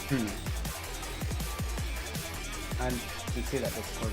Hmm. And you see that Discord.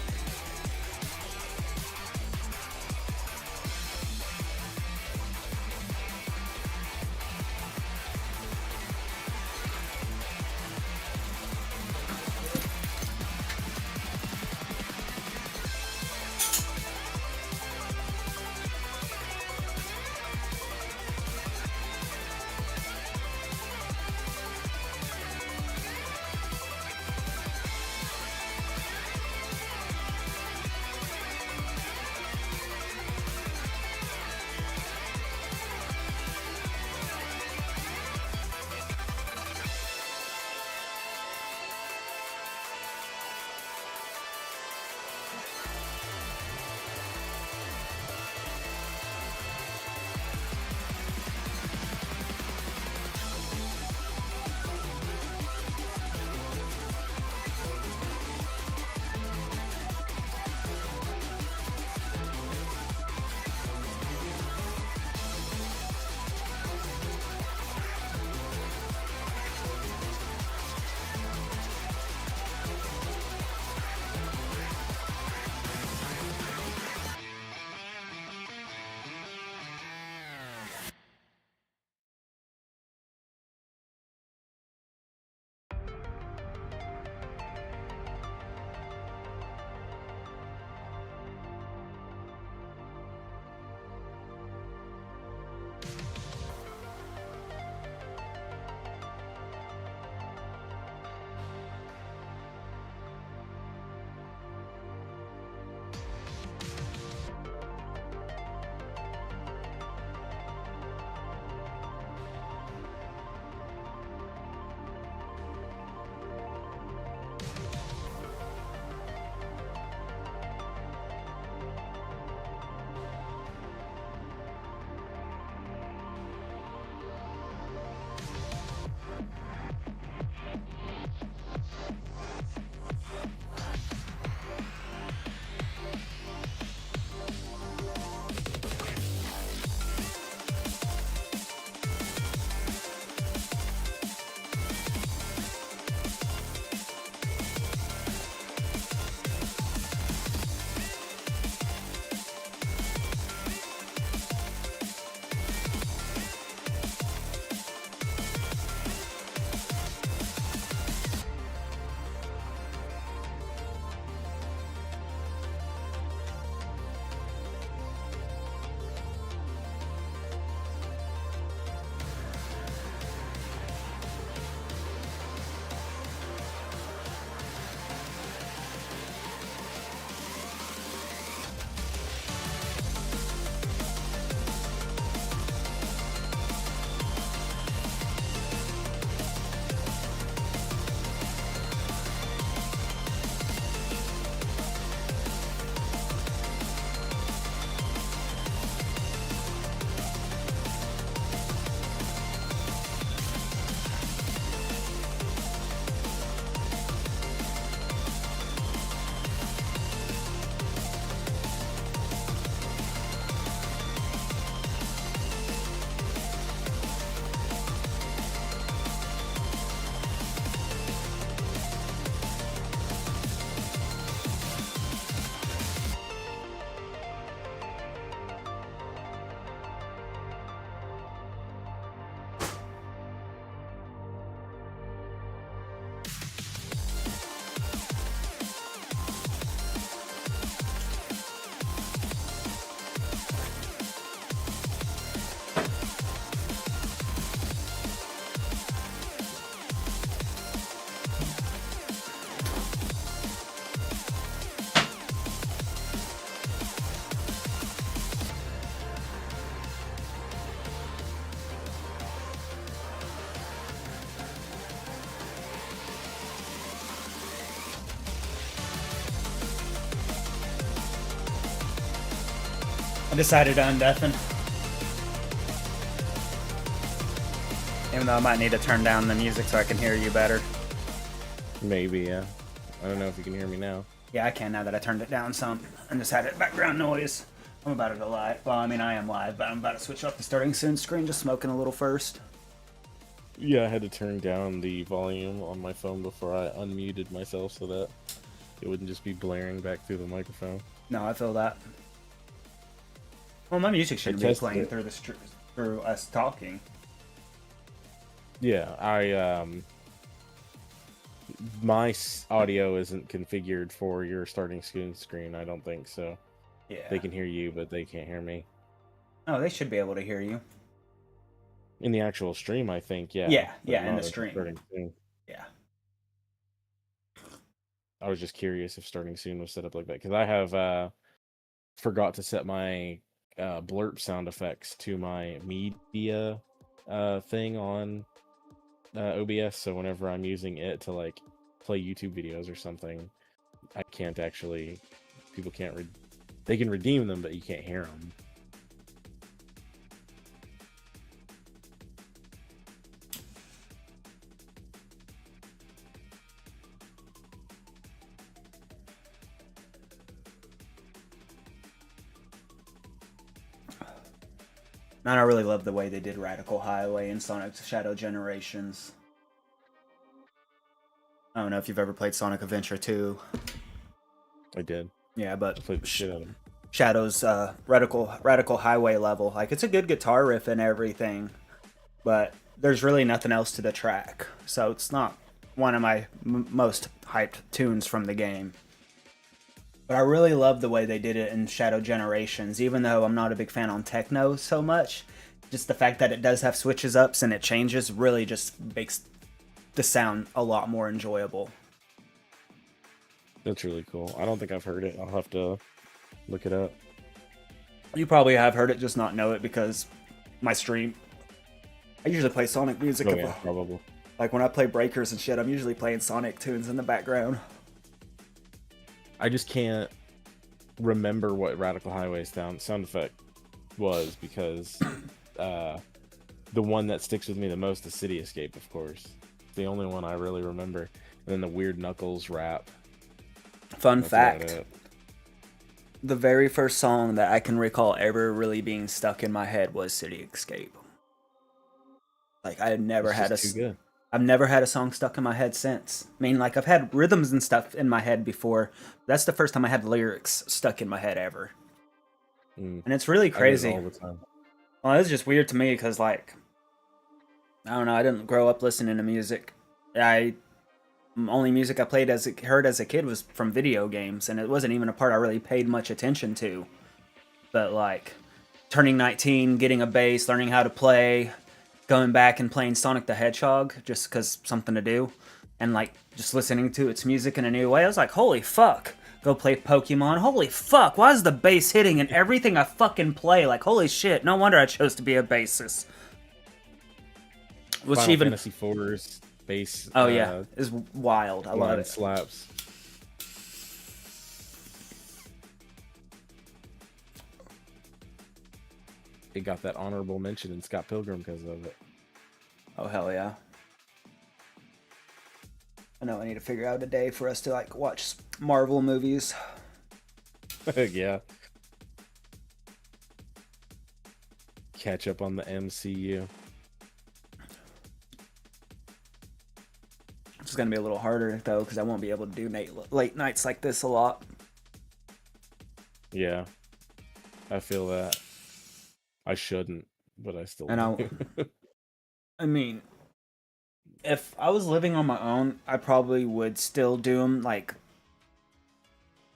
I decided to undeafen. Even though I might need to turn down the music so I can hear you better. Maybe, yeah. I don't know if you can hear me now. Yeah, I can now that I turned it down some and just had it background noise. I'm about to go live. Well, I mean, I am live, but I'm about to switch off the starting soon screen, just smoking a little first. Yeah, I had to turn down the volume on my phone before I unmuted myself so that it wouldn't just be blaring back through the microphone. No, I feel that. Well, my music shouldn't be tested playing it. through through us talking. Yeah, my audio isn't configured for your starting screen. I don't think so. Yeah. They can hear you, but they can't hear me. Oh, they should be able to hear you. In the actual stream, I think, yeah. Yeah, But yeah, in not the in stream. starting soon. Yeah. I was just curious if starting soon was set up like that because I have forgot to set my blurp sound effects to my media thing on OBS. So whenever I'm using it to like play YouTube videos or something, I can't actually. People can't. They can redeem them, but you can't hear them. And I really love the way they did Radical Highway in Sonic Shadow Generations. I don't know if you've ever played Sonic Adventure 2. I did. Yeah, but I played the shit out of them. Shadow's Radical Highway level, like it's a good guitar riff and everything, but there's really nothing else to the track, so it's not one of my most hyped tunes from the game. But I really love the way they did it in Shadow Generations, even though I'm not a big fan on techno so much. Just the fact that it does have switches ups and it changes really just makes the sound a lot more enjoyable. That's really cool. I don't think I've heard it. I'll have to look it up. You probably have heard it, just not know it because my stream. I usually play Sonic music. Oh, yeah, probably. Like when I play Breakers and shit, I'm usually playing Sonic tunes in the background. I just can't remember what Radical Highway sound effect was because the one that sticks with me the most is City Escape, of course. The only one I really remember. And then the Weird Knuckles rap. Fun fact. The very first song that I can recall ever really being stuck in my head was City Escape. Like I've never had a song stuck in my head since. I mean, like I've had rhythms and stuff in my head before. That's the first time I had lyrics stuck in my head ever. And it's really crazy. All the time. Well, it's just weird to me because, like, I don't know. I didn't grow up listening to music. Only music I heard as a kid was from video games, and it wasn't even a part I really paid much attention to. But like, turning 19, getting a bass, learning how to play, going back and playing Sonic the Hedgehog just because something to do, and like just listening to its music in a new way. I was like, holy fuck. Go play Pokemon. Holy fuck, why is the bass hitting in everything I fucking play? Like, holy shit, no wonder I chose to be a bassist. Final Fantasy IV's bass. Oh yeah, is wild. I love it. Slaps. It got that honorable mention in Scott Pilgrim because of it. Oh hell yeah. I know I need to figure out a day for us to like watch Marvel movies. Yeah. Catch up on the MCU. It's gonna be a little harder though because I won't be able to do late nights like this a lot. Yeah, I feel that. I shouldn't, but I still do. I mean, if I was living on my own, I probably would still do them like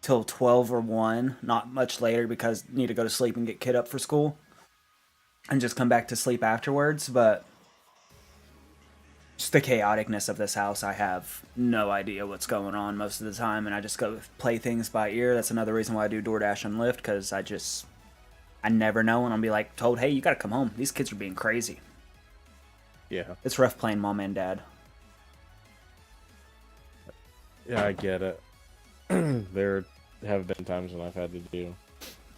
till 12 or 1, not much later because I need to go to sleep and get kid up for school and just come back to sleep afterwards. But just the chaoticness of this house, I have no idea what's going on most of the time, and I just go play things by ear. That's another reason why I do DoorDash and Lyft, because I never know, and I'll be like told, hey, you gotta come home. These kids are being crazy. Yeah. It's rough playing mom and dad. Yeah, I get it. There have been times when I've had to do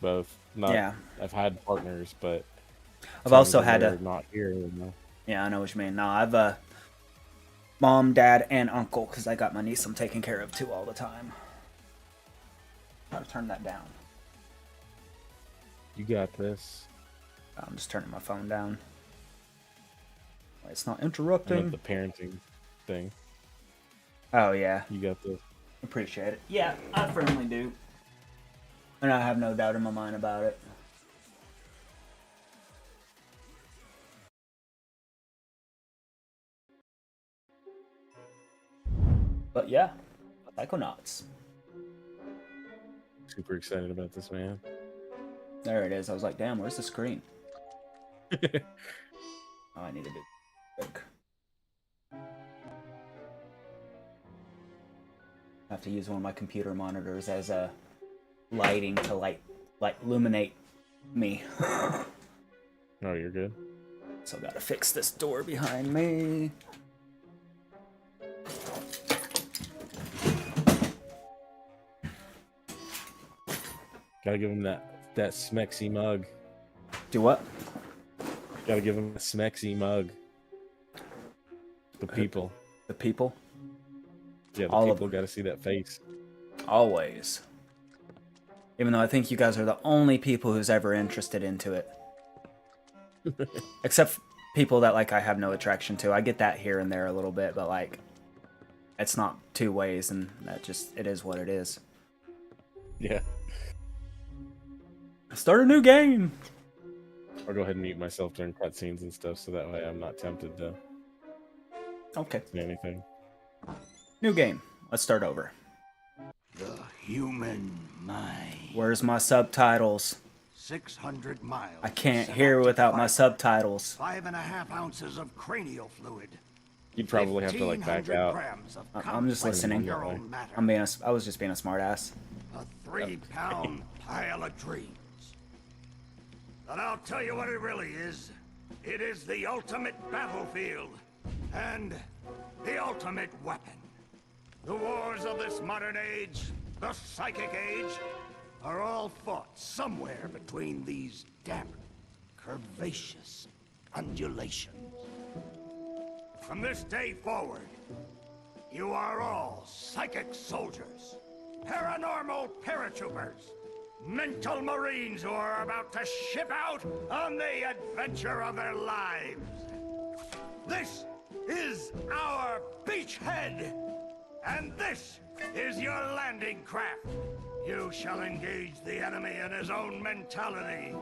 both. I've had partners, but I've also had to not here. You know? Yeah, I know what you mean. No, I've mom, dad, and uncle because I got my niece I'm taking care of too all the time. How to turn that down? You got this. I'm just turning my phone down. It's not I meant interrupting. the parenting thing. Oh, yeah. You got the. Appreciate it. Yeah, I firmly do. And I have no doubt in my mind about it. But yeah, Psychonauts. Super excited about this, man. There it is. I was like, damn, where's the screen? Oh, I need to do quick. I have to use one of my computer monitors as a lighting to like illuminate me. Oh, you're good. So gotta fix this door behind me. Gotta give him that smexy mug. Do what? Gotta give him a smexy mug. The people. The people? Yeah, the All of people them. gotta see that face. Always. Even though I think you guys are the only people who's ever interested into it. Except people that like I have no attraction to. I get that here and there a little bit, but like it's not two ways, and that just it is what it is. Yeah. Start a new game. I'll go ahead and mute myself during cutscenes and stuff, so that way I'm not tempted to Okay. say anything. New game. Let's start over. The human mind. Where's my subtitles? 600 miles. I can't hear without my subtitles. 5.5 ounces of cranial fluid. You'd probably have to like back 1,500 out. grams of I'm just complex listening. neural matter. I was just being a smartass. A 3-pound pile of dreams. But I'll tell you what it really is. It is the ultimate battlefield. And the ultimate weapon. The wars of this modern age, the psychic age, are all fought somewhere between these damp, curvaceous undulations. From this day forward, you are all psychic soldiers, paranormal paratroopers, mental marines who are about to ship out on the adventure of their lives. This is our beachhead, and this is your landing craft. You shall engage the enemy in his own mentality.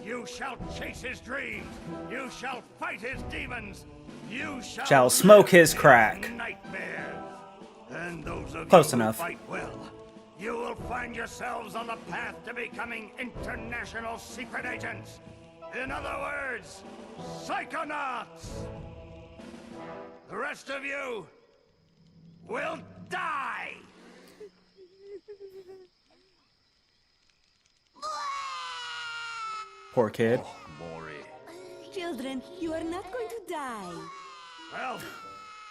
You shall chase his dreams. You shall fight his demons. You shall smoke live his crack. nightmares. And those of Close you enough. who fight well, you will find yourselves on the path to becoming international secret agents. In other words, Psychonauts. The rest of you will die. Poor kid. Maury. Children, you are not going to die. Well, if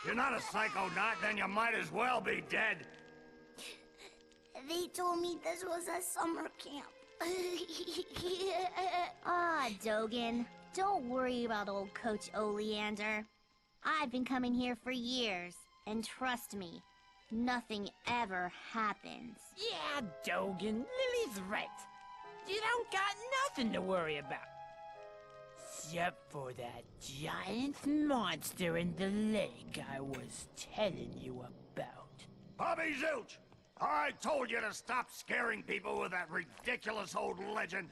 you're not a psychonaut, then you might as well be dead. They told me this was a summer camp. Ah, Dogen. Don't worry about old Coach Oleander. I've been coming here for years, and trust me, nothing ever happens. Yeah, Dogen, Lily's right. You don't got nothing to worry about. Except for that giant monster in the lake I was telling you about. Bobby Zilch, I told you to stop scaring people with that ridiculous old legend.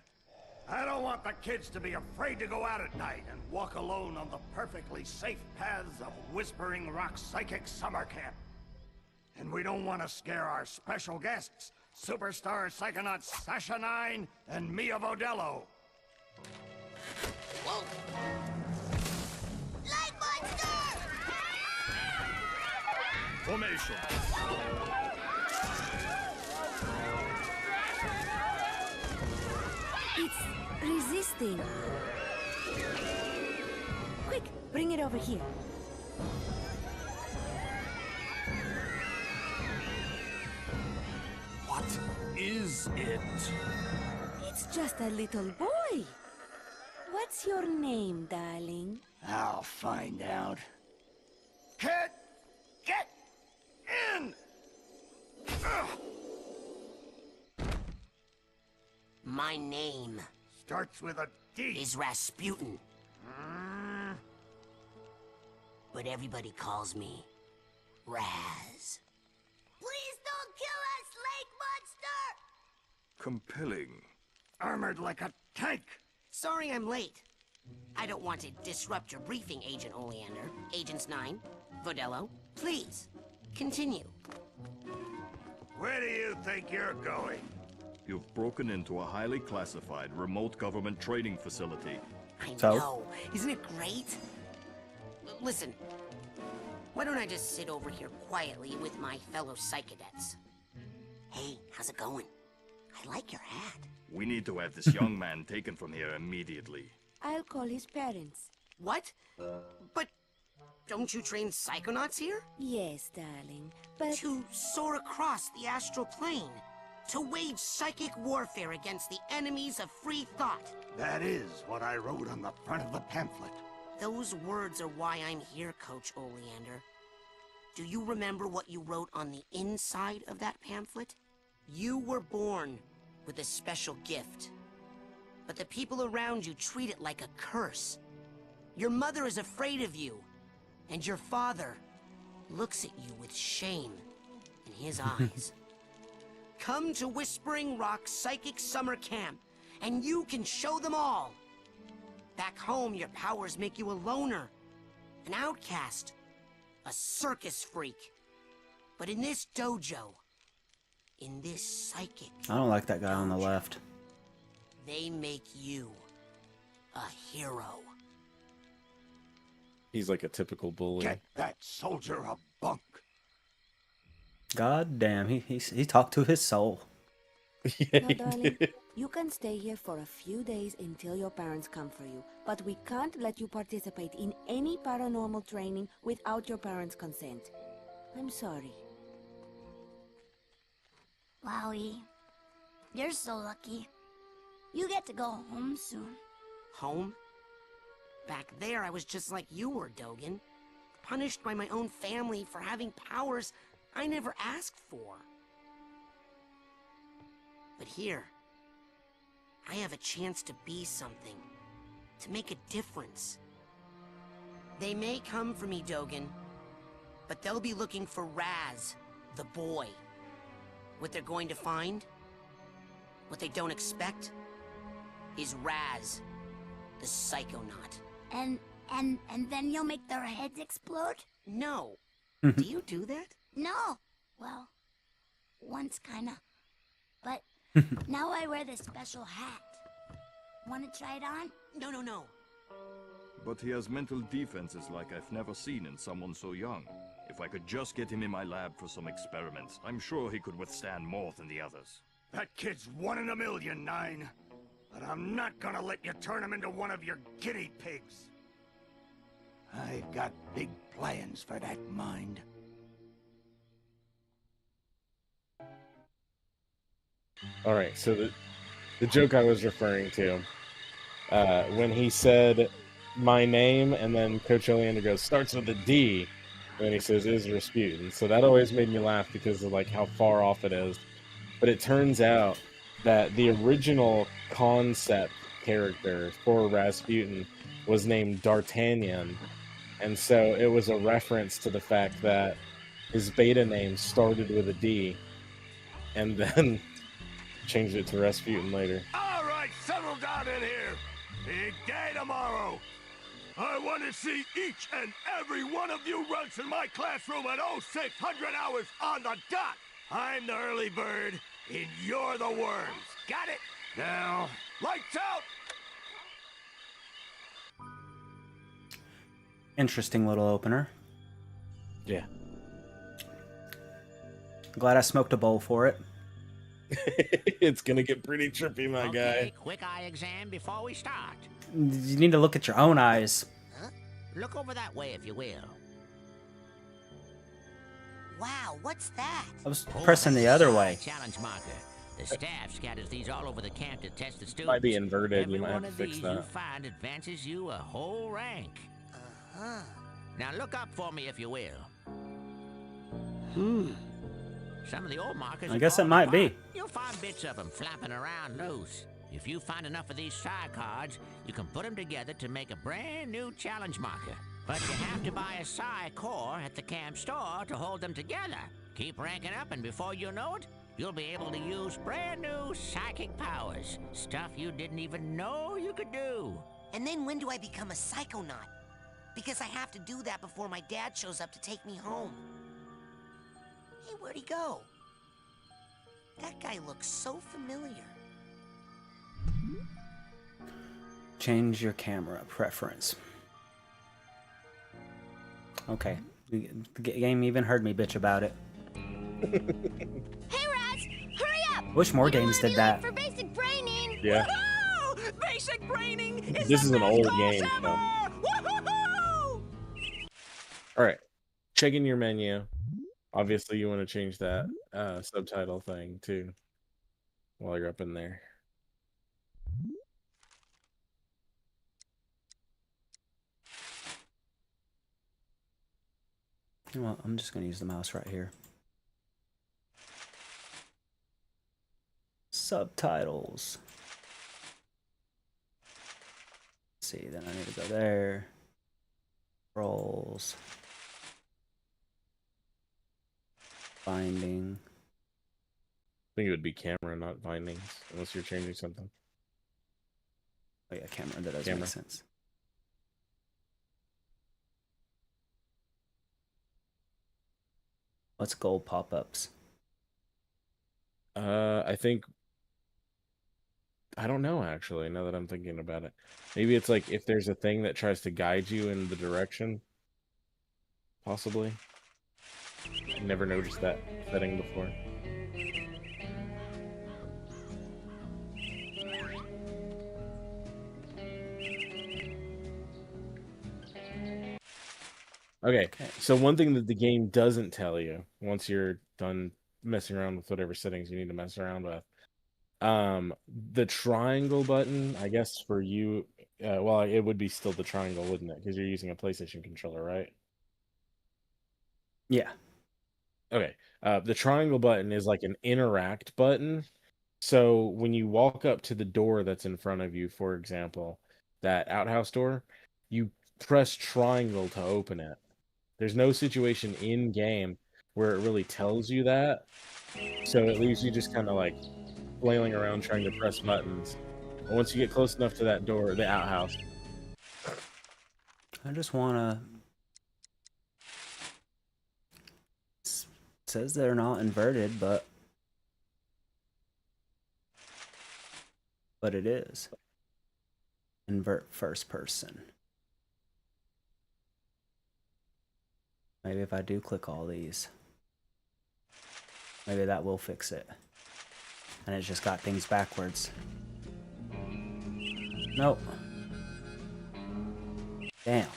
I don't want the kids to be afraid to go out at night and walk alone on the perfectly safe paths of Whispering Rock Psychic Summer Camp. And we don't want to scare our special guests, superstar psychonauts Sasha 9 and Mia Vodello. Whoa! Light monster! Formation. It's resisting. Quick, bring it over here. What is it? It's just a little boy. What's your name, darling? I'll find out. Kid, get in! Ugh. My name Starts with a D. is Rasputin. but everybody calls me Raz. Please don't kill us, lake monster! Compelling. Armored like a tank. Sorry I'm late. I don't want to disrupt your briefing, Agent Oleander. Agents 9, Vodello, please, continue. Where do you think you're going? You've broken into a highly classified remote government training facility. I So? know. Isn't it great? Listen, why don't I just sit over here quietly with my fellow Psychonauts? Hey, how's it going? I like your hat. We need to have this young man taken from here immediately. I'll call his parents. What? But don't you train Psychonauts here? Yes, darling, but... To soar across the astral plane. To wage psychic warfare against the enemies of free thought. That is what I wrote on the front of the pamphlet. Those words are why I'm here, Coach Oleander. Do you remember what you wrote on the inside of that pamphlet? You were born with a special gift. But the people around you treat it like a curse. Your mother is afraid of you. And your father looks at you with shame in his eyes. Come to Whispering Rock Psychic Summer Camp, and you can show them all. Back home, your powers make you a loner, an outcast, a circus freak. But in this dojo, in this psychic I don't like that guy on the left. they make you a hero. He's like a typical bully. Get that soldier a bunk. God damn, he talked to his soul. Yeah, No, he darling, did. you can stay here for a few days until your parents come for you. But we can't let you participate in any paranormal training without your parents' consent. I'm sorry. Wowie. You're so lucky. You get to go home soon. Home? Back there, I was just like you were, Dogen. Punished by my own family for having powers I never asked for. But here, I have a chance to be something. To make a difference. They may come for me, Dogen. But they'll be looking for Raz, the boy. What they're going to find, what they don't expect, is Raz, the Psychonaut. And then you'll make their heads explode? No. Do you do that? No. Well, once kinda. But now I wear this special hat. Wanna try it on? No. But he has mental defenses like I've never seen in someone so young. If I could just get him in my lab for some experiments, I'm sure he could withstand more than the others. That kid's 1 in a million, 9. But I'm not gonna let you turn him into one of your guinea pigs. I've got big plans for that mind. All right, so the joke I was referring to, when he said my name, and then Coach Oleander goes, starts with a D, and then he says, is Rasputin. So that always made me laugh because of like how far off it is. But it turns out that the original concept character for Rasputin was named D'Artagnan, and so it was a reference to the fact that his beta name started with a D, and then changed it to Rasputin later. All right, settle down in here. Big day tomorrow. I want to see each and every one of you runts in my classroom at 0600 hours on the dot. I'm the early bird, and you're the worms. Got it? Now, lights out! Interesting little opener. Yeah. Glad I smoked a bowl for it. It's gonna get pretty trippy, my Okay, guy. quick eye exam before we start. You need to look at your own eyes. Look over that way, if you will. Wow, what's that? I was pressing the other way. Challenge marker. The staff scatters these all over the camp to test the students. Might be inverted. Every You might one have to of fix these you that. find advances you a whole rank. Huh. Now look up for me, if you will. Some of the old markers. I are guess it falling might apart. be. You'll find bits of them flapping around loose. If you find enough of these side cards, you can put them together to make a brand new challenge marker. But you have to buy a Psy core at the camp store to hold them together. Keep ranking up, and before you know it, you'll be able to use brand new psychic powers. Stuff you didn't even know you could do. And then when do I become a Psychonaut? Because I have to do that before my dad shows up to take me home. Hey, where'd he go? That guy looks so familiar. Change your camera preference. Okay. The game even heard me bitch about it. Hey, Raz! Hurry up! Wish more We don't games wanna did be that. late for basic braining! Yeah. Woohoo! Basic braining is This the is an best old course game, ever! so. Woohoo! All right. Checking your menu. Obviously, you want to change that subtitle thing too while you're up in there. Well, I'm just going to use the mouse right here. Subtitles. Let's see, then I need to go there. Roles. Binding. I think it would be camera, not bindings, unless you're changing something. Oh yeah, camera. That does Camera. make sense. What's gold pop-ups? I think I don't know actually, now that I'm thinking about it. Maybe it's like if there's a thing that tries to guide you in the direction. Possibly. I never noticed that setting before. Okay, so one thing that the game doesn't tell you once you're done messing around with whatever settings you need to mess around with, the triangle button, I guess for you, well, it would be still the triangle, wouldn't it? Because you're using a PlayStation controller, right? Yeah. Okay, the triangle button is like an interact button. So when you walk up to the door that's in front of you, for example, that outhouse door, you press triangle to open it. There's no situation in game where it really tells you that. So it leaves you just kind of like flailing around trying to press buttons. And once you get close enough to that door, the outhouse. I just wanna. It says they're not inverted, but it is. Invert first person. Maybe if I do click all these, maybe that will fix it. And it's just got things backwards. Nope. Damn.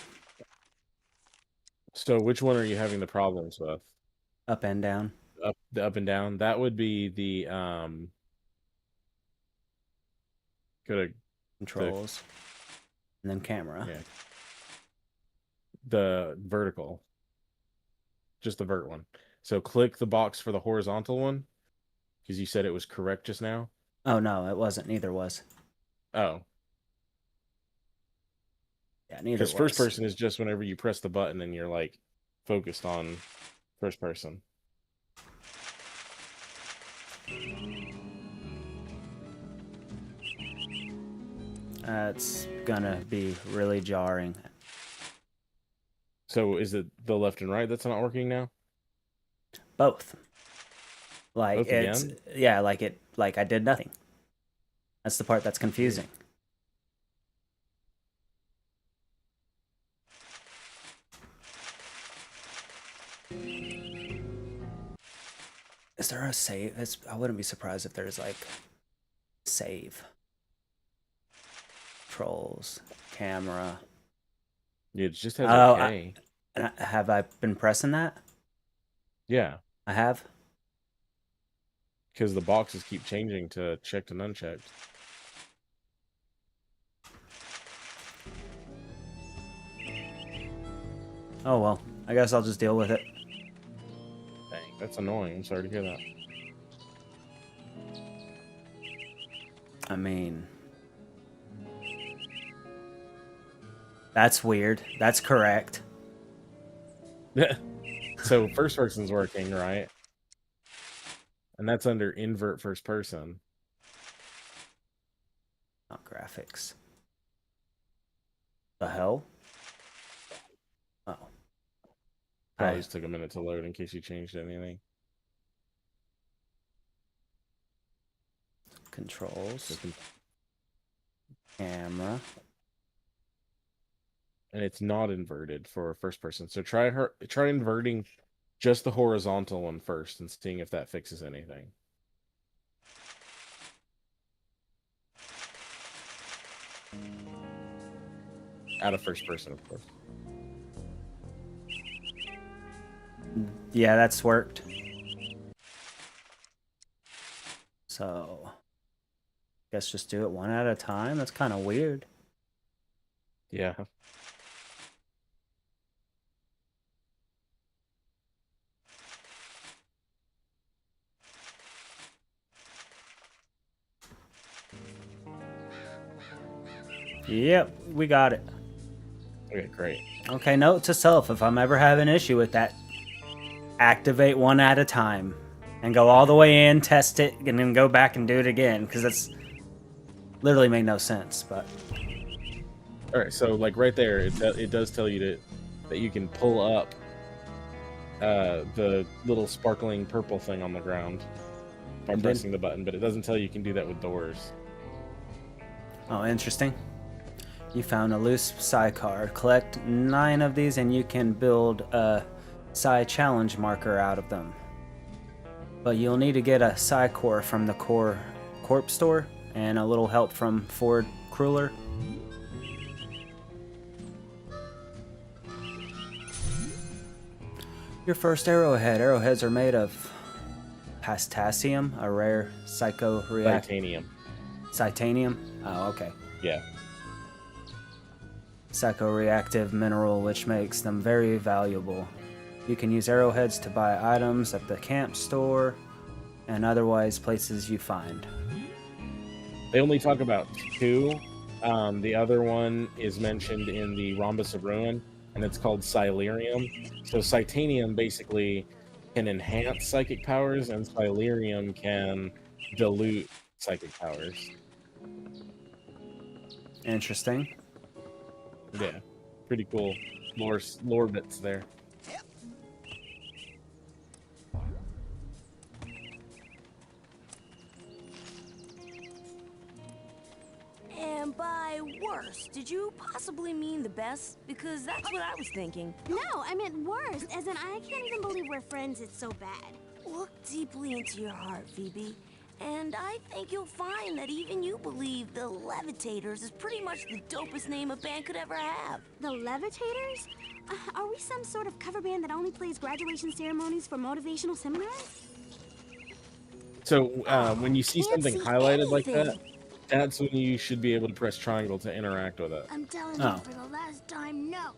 So which one are you having the problems with? Up and down. The up and down. That would be the go to Controls. And then camera. yeah. The vertical. Just the vert one. So click the box for the horizontal one. Because you said it was correct just now. Oh no, it wasn't. Neither was. Oh. Yeah, neither Because was. first person is just whenever you press the button and you're like focused on first person. That's gonna be really jarring. So is it the left and right that's not working now? Both. Like Both it's again? yeah, like I did nothing. That's the part that's confusing. Is there a save? I wouldn't be surprised if there's like save. Controls, camera. Yeah, it just has Oh, okay. Have I been pressing that? Yeah, I have. because the boxes keep changing to checked and unchecked. Oh well, I guess I'll just deal with it. Dang, that's annoying. I'm sorry to hear that. I mean, That's weird. That's correct. So first person's working, right? And that's under invert first person. Not graphics. The hell? Oh. Probably just took a minute to load in case you changed anything. Controls. Camera. And it's not inverted for first person. So try inverting just the horizontal one first and seeing if that fixes anything. Out of first person, of course. Yeah, that's worked. So, guess just do it one at a time. That's kind of weird. Yeah. Yep, we got it. Okay, great. Okay, note to self, if I'm ever having an issue with that, activate one at a time. And go all the way in, test it, and then go back and do it again. Because that's literally made no sense, but... Alright, so like right there, it does tell you that you can pull up the little sparkling purple thing on the ground by pressing the button, but it doesn't tell you can do that with doors. Oh, interesting. You found a loose Psy card. Collect 9 of these and you can build a Psy challenge marker out of them. But you'll need to get a Psy core from the Corp store and a little help from Ford Cruller. Your first arrowhead. Arrowheads are made of Pastasium, a rare psycho-reactive... Titanium. Titanium? Oh, okay. Yeah. Psycho-reactive mineral, which makes them very valuable. You can use arrowheads to buy items at the camp store and otherwise places you find. They only talk about 2. The other one is mentioned in the Rhombus of Ruin, and it's called Silurium. So Titanium basically can enhance psychic powers, and Silurium can dilute psychic powers. Interesting. Yeah, pretty cool lore bits there. And by worse, did you possibly mean the best? Because that's what I was thinking. No, I meant worst, as in I can't even believe we're friends, it's so bad. Look deeply into your heart, Phoebe. And I think you'll find that even you believe the Levitators is pretty much the dopest name a band could ever have. The Levitators? Are we some sort of cover band that only plays graduation ceremonies for motivational seminars? So when you see can't something see highlighted like anything. that, that's when you should be able to press triangle to interact with it. I'm telling Oh. you for the last time, no.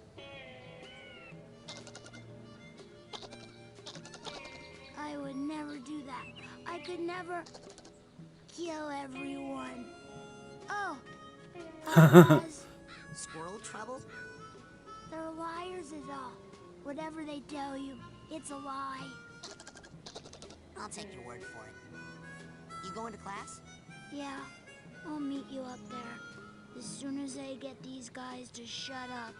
I would never do that. I could never kill everyone. Oh. Otherwise, Squirrel trouble? they're liars is all. Whatever they tell you, it's a lie. I'll take your word for it. You going to class? Yeah, I'll meet you up there. As soon as I get these guys to shut up.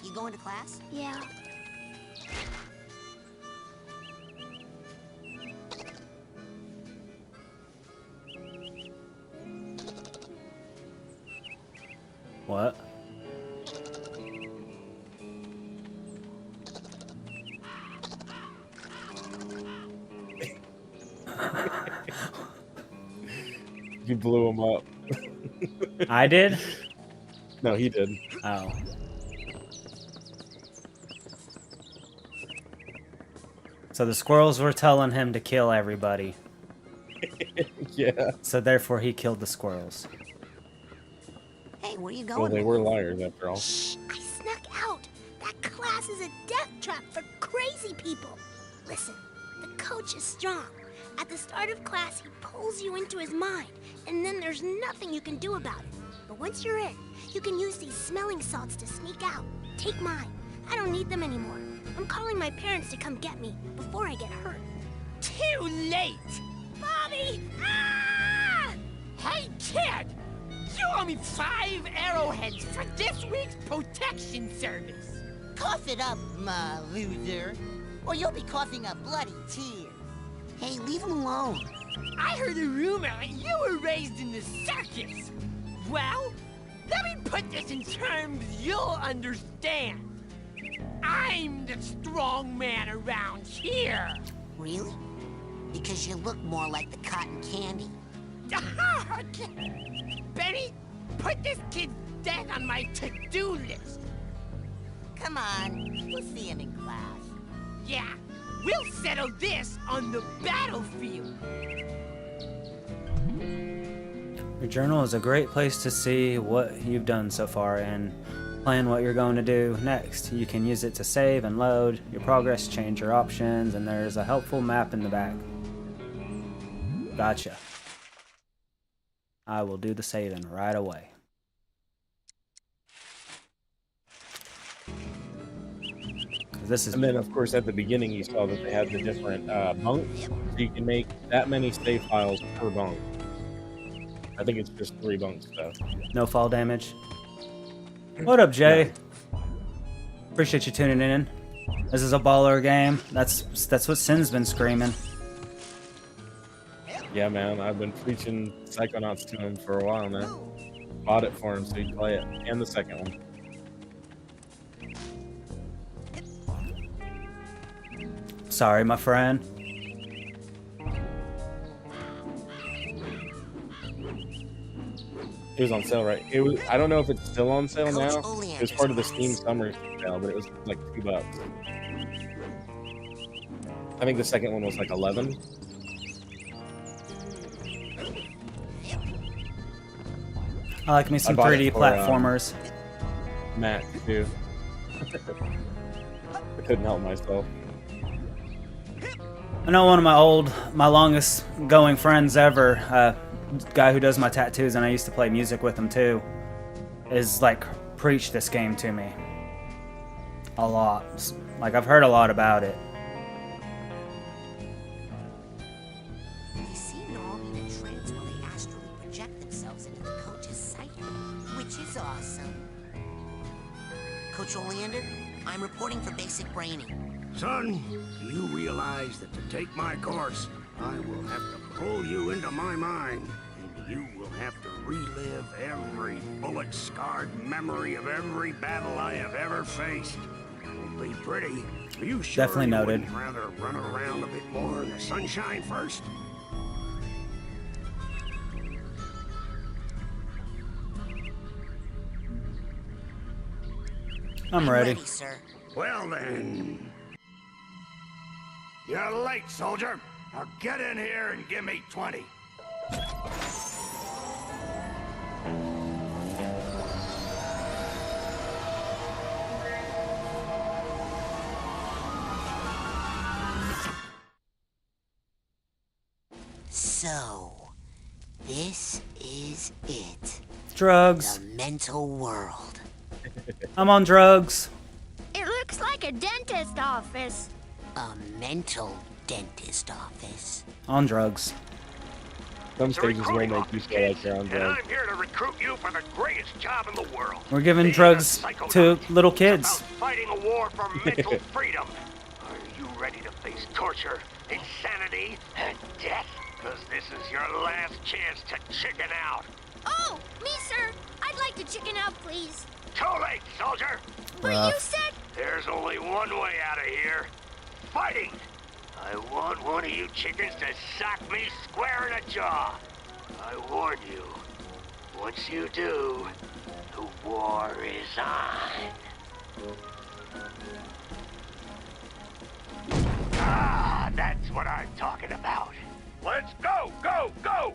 You going to class? Yeah. What? You blew him up. I did? No, he did. Oh. So the squirrels were telling him to kill everybody. Yeah. So therefore he killed the squirrels. Hey, where you going? Well, they were liars after all. Shh! I snuck out. That class is a death trap for crazy people. Listen, the coach is strong. At the start of class, he pulls you into his mind, and then there's nothing you can do about it. But once you're in, you can use these smelling salts to sneak out. Take mine. I don't need them anymore. I'm calling my parents to come get me before I get hurt. Too late! Bobby! Ah! Hey, kid! You owe me 5 arrowheads for this week's protection service. Cough it up, my loser, or you'll be coughing up bloody tears. Hey, leave him alone. I heard a rumor you were raised in the circus. Well, let me put this in terms you'll understand. I'm the strong man around here. Really? Because you look more like the cotton candy. Benny, put this kid's death on my to-do list. Come on, we'll see him in class. Yeah, we'll settle this on the battlefield. Your journal is a great place to see what you've done so far and plan what you're going to do next. You can use it to save and load your progress, change your options, and there's a helpful map in the back. Gotcha. I will do the saving right away. This is. And then, of course, at the beginning, you saw that they had the different bunks, so you can make that many save files per bunk. I think it's just 3 bunks, though. No fall damage. What up, Jay? Appreciate you tuning in. This is a baller game. That's what Sin's been screaming. Yeah, man, I've been preaching Psychonauts to him for a while now. Bought it for him so he'd play it, and the second one. Sorry, my friend. It was on sale, right? It was. I don't know if it's still on sale Coach now. Oleander's It was part of the class. Steam Summer sale, but it was like $2. I think the second one was like 11. I like me some bought it 3D for, platformers. Matt too. I couldn't help myself. I know one of my longest going friends ever, guy who does my tattoos, and I used to play music with him too, is like preached this game to me a lot. Like I've heard a lot about it. They seem to all be in a trance while they astrally project themselves into the coach's psyche, which is awesome. Coach Oleander, I'm reporting for basic braining. Son, do you realize that to take my course, I will have to pull you into my mind, and you will have to relive every bullet-scarred memory of every battle I have ever faced. It won't be pretty. Are you sure Definitely you noted. wouldn't rather run around a bit more in the sunshine first? I'm ready. Sir. Well then. You're late, soldier. Now get in here and give me 20. So, this is it. Drugs. The mental world. I'm on drugs. It looks like a dentist office. A mental dentist office. On drugs. Some stages will make you feel like you're on And drugs. I'm here to recruit you for the greatest job in the world. We're giving Being a drugs Psychonauts. to little It's kids. about fighting a war for mental freedom. Are you ready to face torture, insanity, and death? Because this is your last chance to chicken out. Oh, me, sir. I'd like to chicken out, please. Too late, soldier. But Rough. you said... There's only one way out of here. Fighting. I want one of you chickens to sock me square in the jaw. I warn you. Once you do, the war is on. Ah, that's what I'm talking about. Let's go, go, go!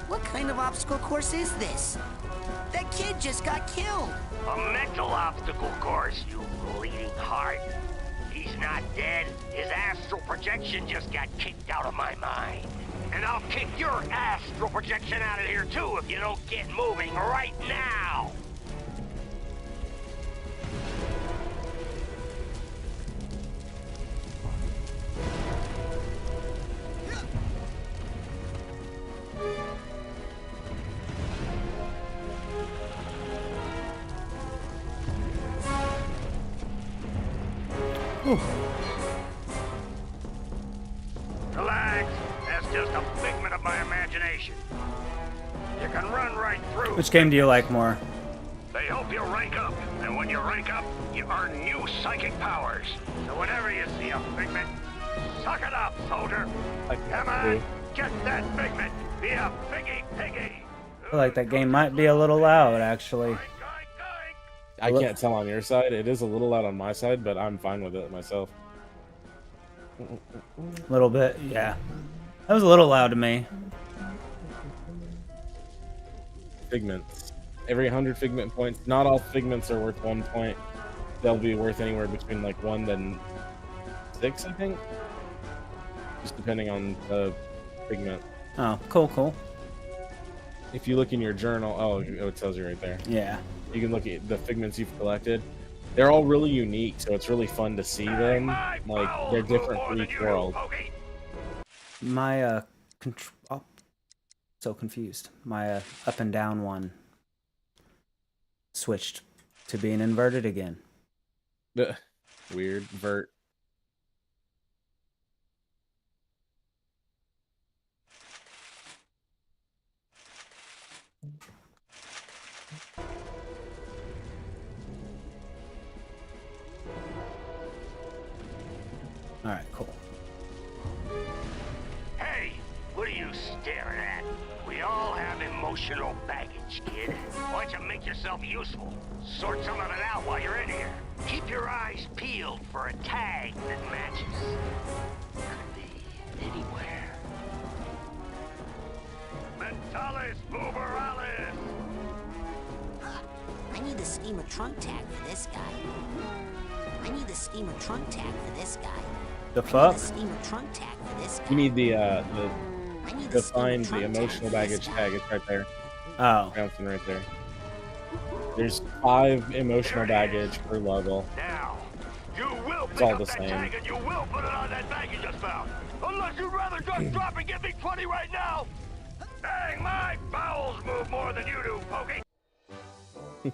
What kind of obstacle course is this? That kid just got killed. A mental obstacle course, you bleeding heart. He's not dead. His astral projection just got kicked out of my mind. And I'll kick your astral projection out of here too if you don't get moving right now. Relax. That's just a figment of my imagination. You can run right through. Which game do you like more? They help you rank up, and when you rank up, you earn new psychic powers. So whenever you see a figment, suck it up, soldier. Come on, get that figment. Be a piggy piggy. I feel like that game might be a little loud, actually. I can't tell on your side. It is a little loud on my side, but I'm fine with it myself. A little bit, yeah. That was a little loud to me. Figments. Every 100 figment points. Not all figments are worth 1 point. They'll be worth anywhere between like 1 and 6, I think. Just depending on the figment. Oh, cool. If you look in your journal, oh, it tells you right there. Yeah. You can look at the figments you've collected. They're all really unique, so it's really fun to see them. Like, they're different for each world. My, oh, so confused. My, up and down one switched to being inverted again. Weird. Vert. Alright, cool. Hey, what are you staring at? We all have emotional baggage, kid. Why don't you make yourself useful? Sort some of it out while you're in here. Keep your eyes peeled for a tag that matches. Could be anywhere. Mentalis Uberalis! I need the steamer trunk tag for this guy. I need the steamer trunk tag for this guy. The fuck? The steamer trunk tag for this guy. You need the I need to the steamer find the trunk emotional tag for this baggage guy. tag. It's right there. Oh. Bouncing right there. There's 5 emotional baggage per level. Now, you will It's pick all up the that same. tag and you will put it on that bag you just found. Unless you'd rather just drop and give me 20 right now. Dang, my bowels move more than you do, Pokey. I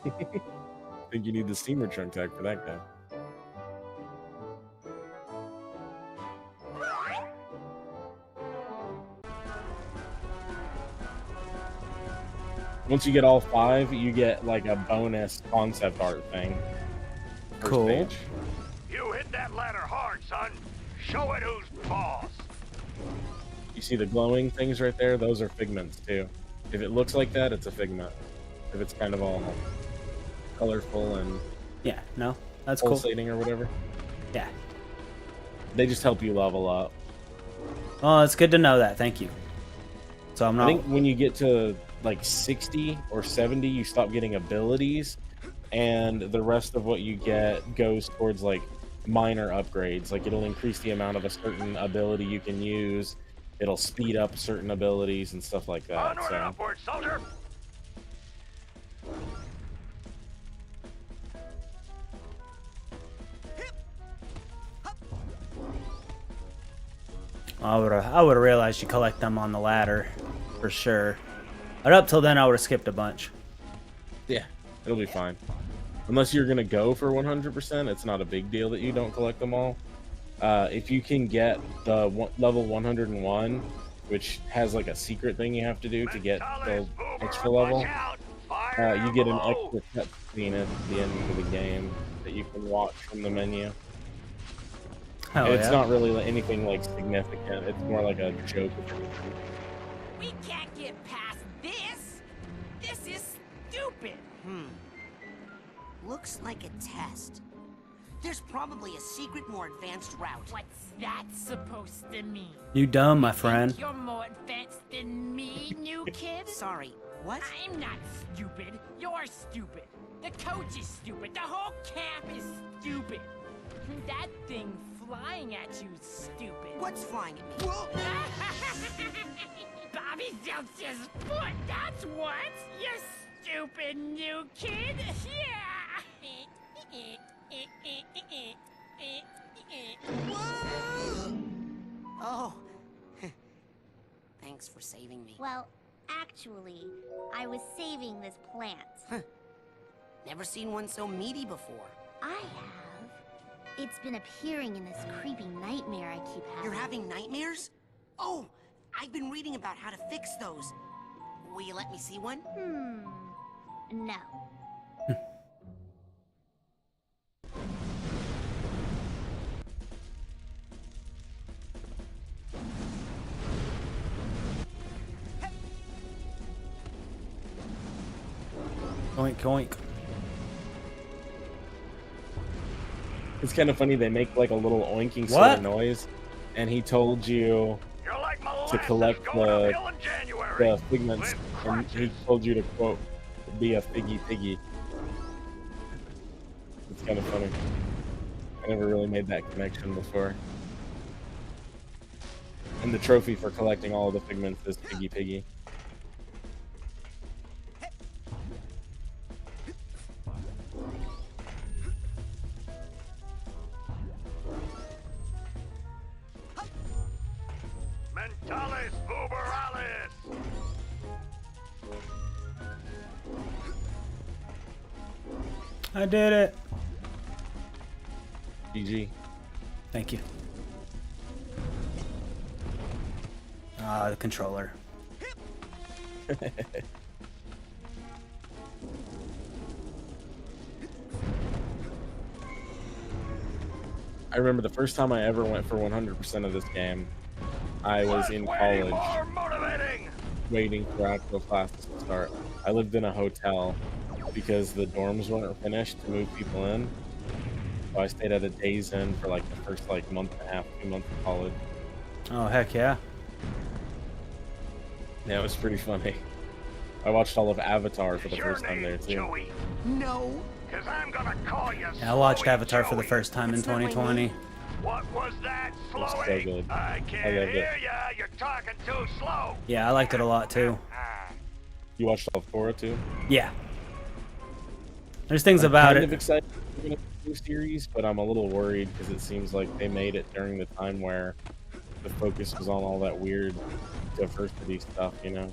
think you need the steamer trunk tag for that guy. Once you get all 5, you get like a bonus concept art thing. First Cool. page. You hit that ladder hard, son. Show it who's boss. You see the glowing things right there? Those are figments too. If it looks like that, it's a figment. If it's kind of all colorful and Yeah, no, that's cool. pulsating or whatever, Yeah. they just help you level up. Well, it's good to know that. Thank you. So I'm I not. think when you get to like 60 or 70, you stop getting abilities, and the rest of what you get goes towards like minor upgrades. Like it'll increase the amount of a certain ability you can use. It'll speed up certain abilities and stuff like that. Onward and upward, soldier. I would have realized you collect them on the ladder, for sure. But up till then, I would have skipped a bunch. Yeah, it'll be fine. Unless you're gonna go for 100%, it's not a big deal that you don't collect them all. If you can get the level 101, which has like a secret thing you have to do to get the extra level, you get an extra cutscene at the end of the game that you can watch from the menu. Hell It's yeah. not really anything like significant. It's more like a joke. We can't get past this. This is stupid. Looks like a test. There's probably a secret, more advanced route. What's that supposed to mean? You dumb, my friend. You're more advanced than me, new kid? Sorry, What? I'm not stupid. You're stupid. The coach is stupid. The whole camp is stupid. That thing flying at you is stupid. What's flying at me? Bobby Zeltz's foot, that's what! You stupid new kid! Yeah! Oh. Thanks for saving me. Well, actually, I was saving this plant. Never seen one so meaty before. I have. It's been appearing in this creepy nightmare I keep having. You're having nightmares? Oh, I've been reading about how to fix those. Will you let me see one? No. Oink, oink. It's kind of funny. They make like a little oinking sort What? of noise, and he told you You're like to molasses collect going uphill in January. the figments, with and he crutches. told you to quote, "Be a figgy piggy." It's kind of funny. I never really made that connection before. And the trophy for collecting all of the figments is Piggy Piggy. Mentalis uberalis. I did it. GG. Thank you. Ah, the controller. I remember the first time I ever went for 100% of this game. I was in college, More motivating. waiting for actual classes to start. I lived in a hotel because the dorms weren't finished to move people in. So I stayed at a Days Inn for like the first like month and a half, 2 months of college. Oh, heck yeah. Yeah, it was pretty funny. I watched all of Avatar for the Your first time name, there too. Joey. No. Cause I'm gonna call you. Yeah, I watched Slowy Avatar for the Joey. first time in It's not my 2020. What was that, was so Slowy? good. I I can't loved it. hear ya. You're talking too slow. Yeah, I liked it a lot too. Ah. You watched all of Korra too? Yeah. There's things I'm about kind of it. excited for the new series, but I'm a little worried because it seems like they made it during the time where the focus was on all that weird diversity stuff, you know?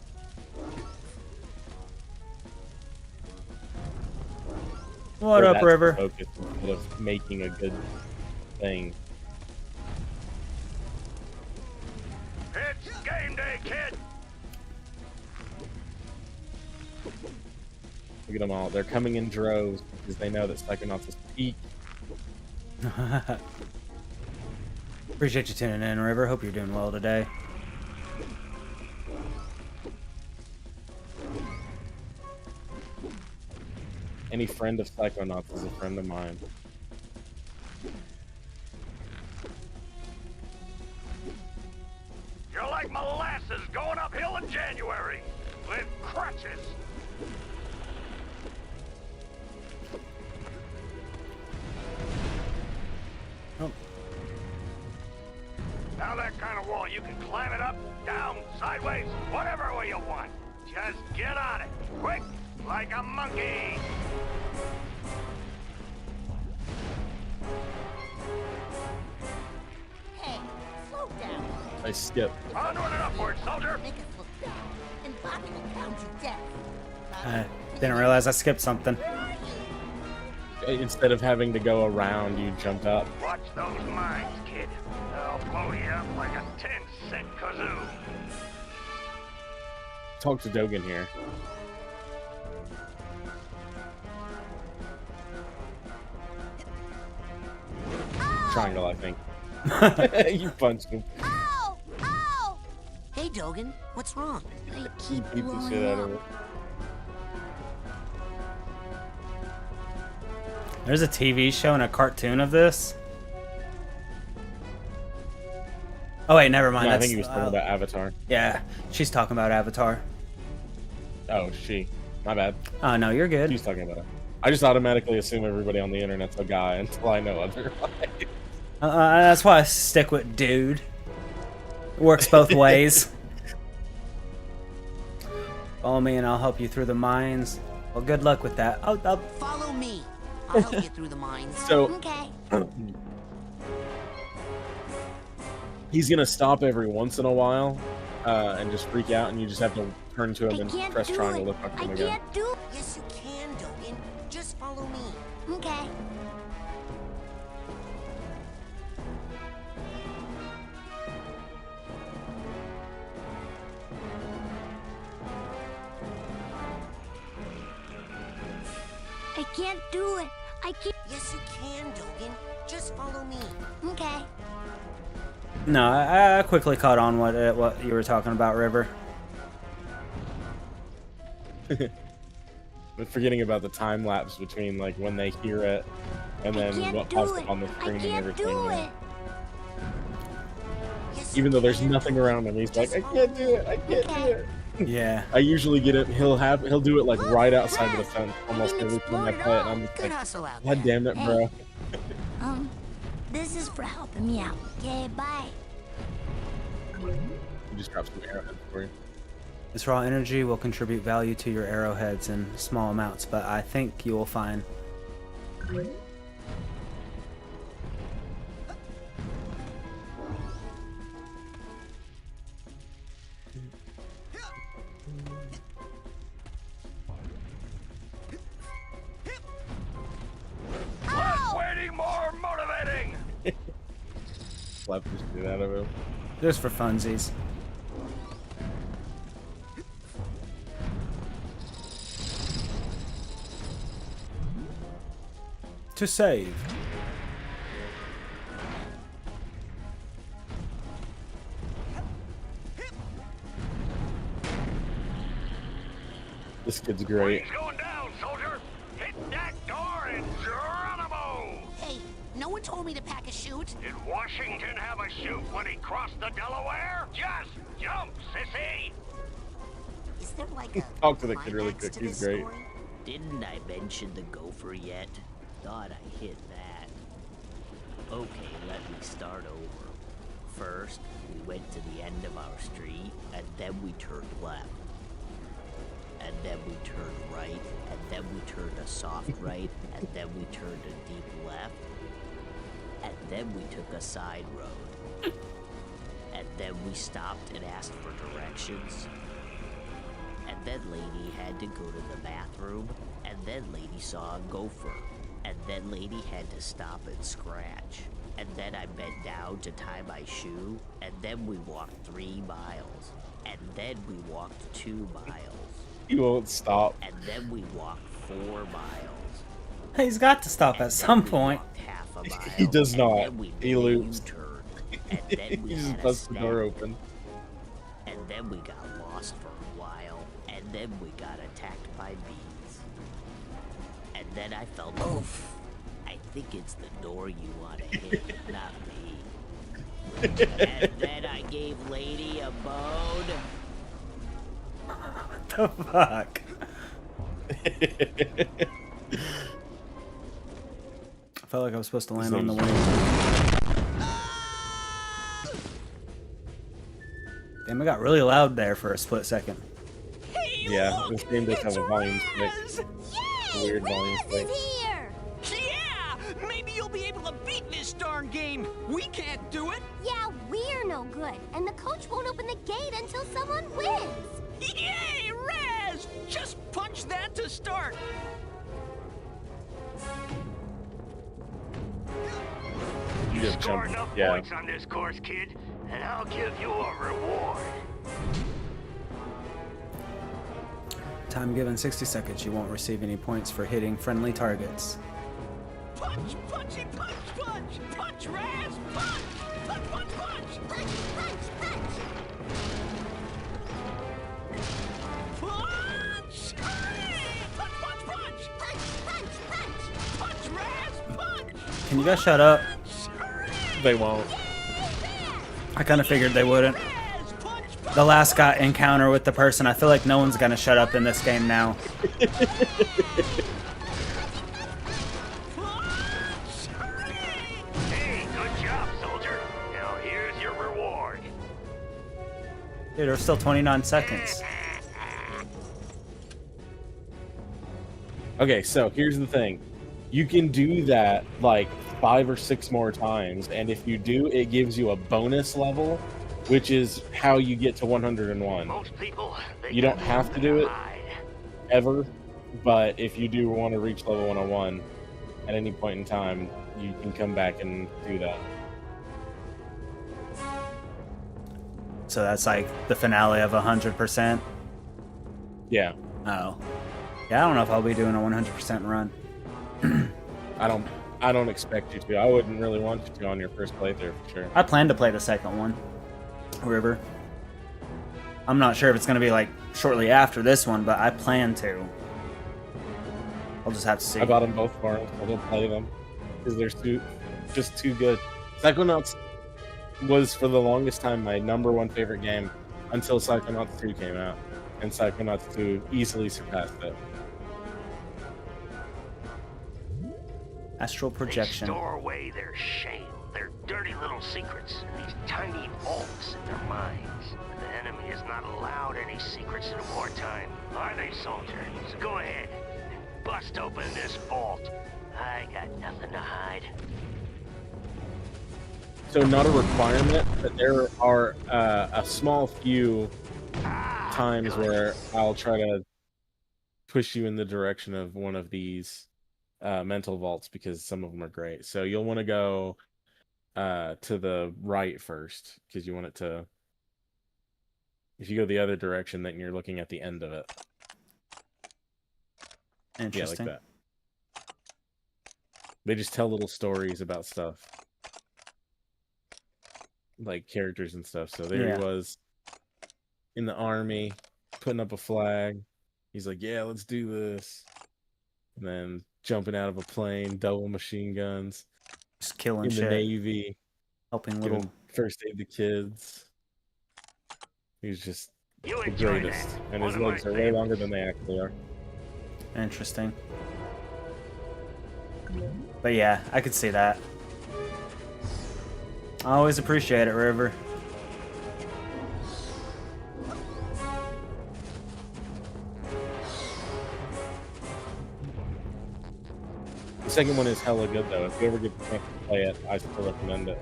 What Or up, that's the River? focus instead of making a good thing. It's game day, kid. Look at them all. They're coming in droves because they know that Psychonauts is peak. Appreciate you tuning in, River. Hope you're doing well today. Any friend of Psychonauts is a friend of mine. You're like molasses going uphill in January with crutches. Oh. Now that kind of wall, you can climb it up, down, sideways, whatever way you want. Just get on it, quick, like a monkey. Hey, slow down. I skip. Onward and upward, soldier. Make us look down, and Bobby will pound you dead. I didn't realize I skipped something. Instead of having to go around, you jump up. Watch those mines, kid. They'll blow you up like a 10-cent kazoo. Talk to Dogen here. Triangle, I think. You punched him. Ow! Ow! Hey, Dogen, what's wrong? I keep Beat the blowing shit out up. of it. There's a TV show and a cartoon of this. Oh wait, never mind. No, I That's, think he was talking about Avatar. Yeah, she's talking about Avatar. Oh, she. My bad. Oh no, you're good. She's talking about it. I just automatically assume everybody on the internet's a guy until I know otherwise. That's why I stick with dude. It works both ways. Follow me and I'll help you through the mines. Well, good luck with that. Follow me. I'll help you through the mines. So Okay. he's gonna stop every once in a while and just freak out, and you just have to turn to him and press triangle to talk to him again. Can't do. Yes, you can, Dogen. Just follow me. Okay. I can't do it. I can't. Yes, you can, Dogen. Just follow me. Okay. No, I quickly caught on what you were talking about, River. But forgetting about the time lapse between like when they hear it and then what pops up on the screen and everything. Yes, Even though there's nothing around him, he's like, I can't do it. I can't do it. Yeah. I usually get it. He'll do it like right outside of the fence almost every time I play it. And I'm just Good like, hustle out God there. damn it, bro. This is for helping me out. Okay, bye. He just drops some arrowheads for you. This raw energy will contribute value to your arrowheads in small amounts, but I think you will find. Less waiting, more motivating! Slap the shit out of him. Just for funsies. To save. This kid's great. He's going down, soldier! Hit that door and Geronimo! Hey, no one told me to pack a chute. Did Washington have a chute when he crossed the Delaware? Just jump, sissy! Is there like a Talk to the kid really climax quick. to He's this great. story? Didn't I mention the gopher yet? Thought I hit that. Okay, let me start over. First, we went to the end of our street, and then we turned left. And then we turned right, and then we turned a soft right, and then we turned a deep left. And then we took a side road. And then we stopped and asked for directions. And then Lady had to go to the bathroom, and then Lady saw a gopher, and then Lady had to stop and scratch, and then I bent down to tie my shoe, and then we walked 3 miles, and then we walked 2 miles, He won't stop. and then we walked 4 miles. He's got to stop and at some then we point. walked half a mile, He does and not. then we He made a loops. U-turn, and then we He just had a busts the door snack. open. And then we got lost for a while, and then we got attacked by bees. And then I felt, oof, I think it's the door you want to hit, not me. And then I gave Lady a bone. The fuck? I felt like I was supposed to land on the wing. Damn, it got really loud there for a split second. Yeah, this game does have a volume spike. Yay! Weird volume Rez spike. is here! Yeah! Maybe you'll be able to beat this darn game. We can't do it. Yeah, we're no good, and the coach won't open the gate until someone wins. Yay, Raz! Just punch that to start. You You just scored jump. enough Yeah. points on this course, kid, and I'll give you a reward. Time given 60 seconds. You won't receive any points for hitting friendly targets. Punch, punchy, punch, punch! Punch, Raz! Punch! Punch, punch, punch! Punch, punch, punch! Punch! Hey! Punch, punch, punch! Punch, punch, punch! Punch, Raz! Punch! Can you guys shut up? They won't. I kind of figured they wouldn't. Raz! Punch, punch! The last encounter with the person. I feel like no one's gonna shut up in this game now. Hey, good job, soldier. Now here's your reward. Dude, there's still 29 seconds. Okay, so here's the thing. You can do that like 5 or 6 more times, and if you do, it gives you a bonus level, which is how you get to 101. Most people, You don't have to do it ever, but if you do want to reach level 101 at any point in time, you can come back and do that. So that's like the finale of 100%. Yeah. Oh. Yeah, I don't know if I'll be doing a 100% run. I don't expect you to. I wouldn't really want you to on your first playthrough for sure. I plan to play the second one, River. I'm not sure if it's going to be like shortly after this one, but I plan to. I'll just have to see. I bought them both for him. I'll go play them because they're just too good. Psychonauts was for the longest time my #1 favorite game until Psychonauts 2 came out, and Psychonauts 2 easily surpassed it. Astral projection. They store away their shame, their dirty little secrets, in these tiny vaults in their minds. The enemy is not allowed any secrets in wartime, are they, soldier? So go ahead and bust open this vault. I got nothing to hide. So not a requirement, but there are a small few times where I'll try to push you in the direction of one of these mental vaults because some of them are great. So you'll want to go to the right first because you want it to... If you go the other direction, then you're looking at the end of it. Interesting. Yeah, like that. They just tell little stories about stuff. Like characters and stuff. So there he was in the army, putting up a flag. He's like, yeah, let's do this. And then jumping out of a plane, double machine guns. Just killing in shit. the Navy. Helping Giving little... first aid to kids. He's just You the enjoy greatest. that. And One his of my legs are way favorites. longer than they actually are. Interesting. But yeah, I could see that. I always appreciate it, River. The second one is hella good though. If you ever get the chance to play it, I still recommend it.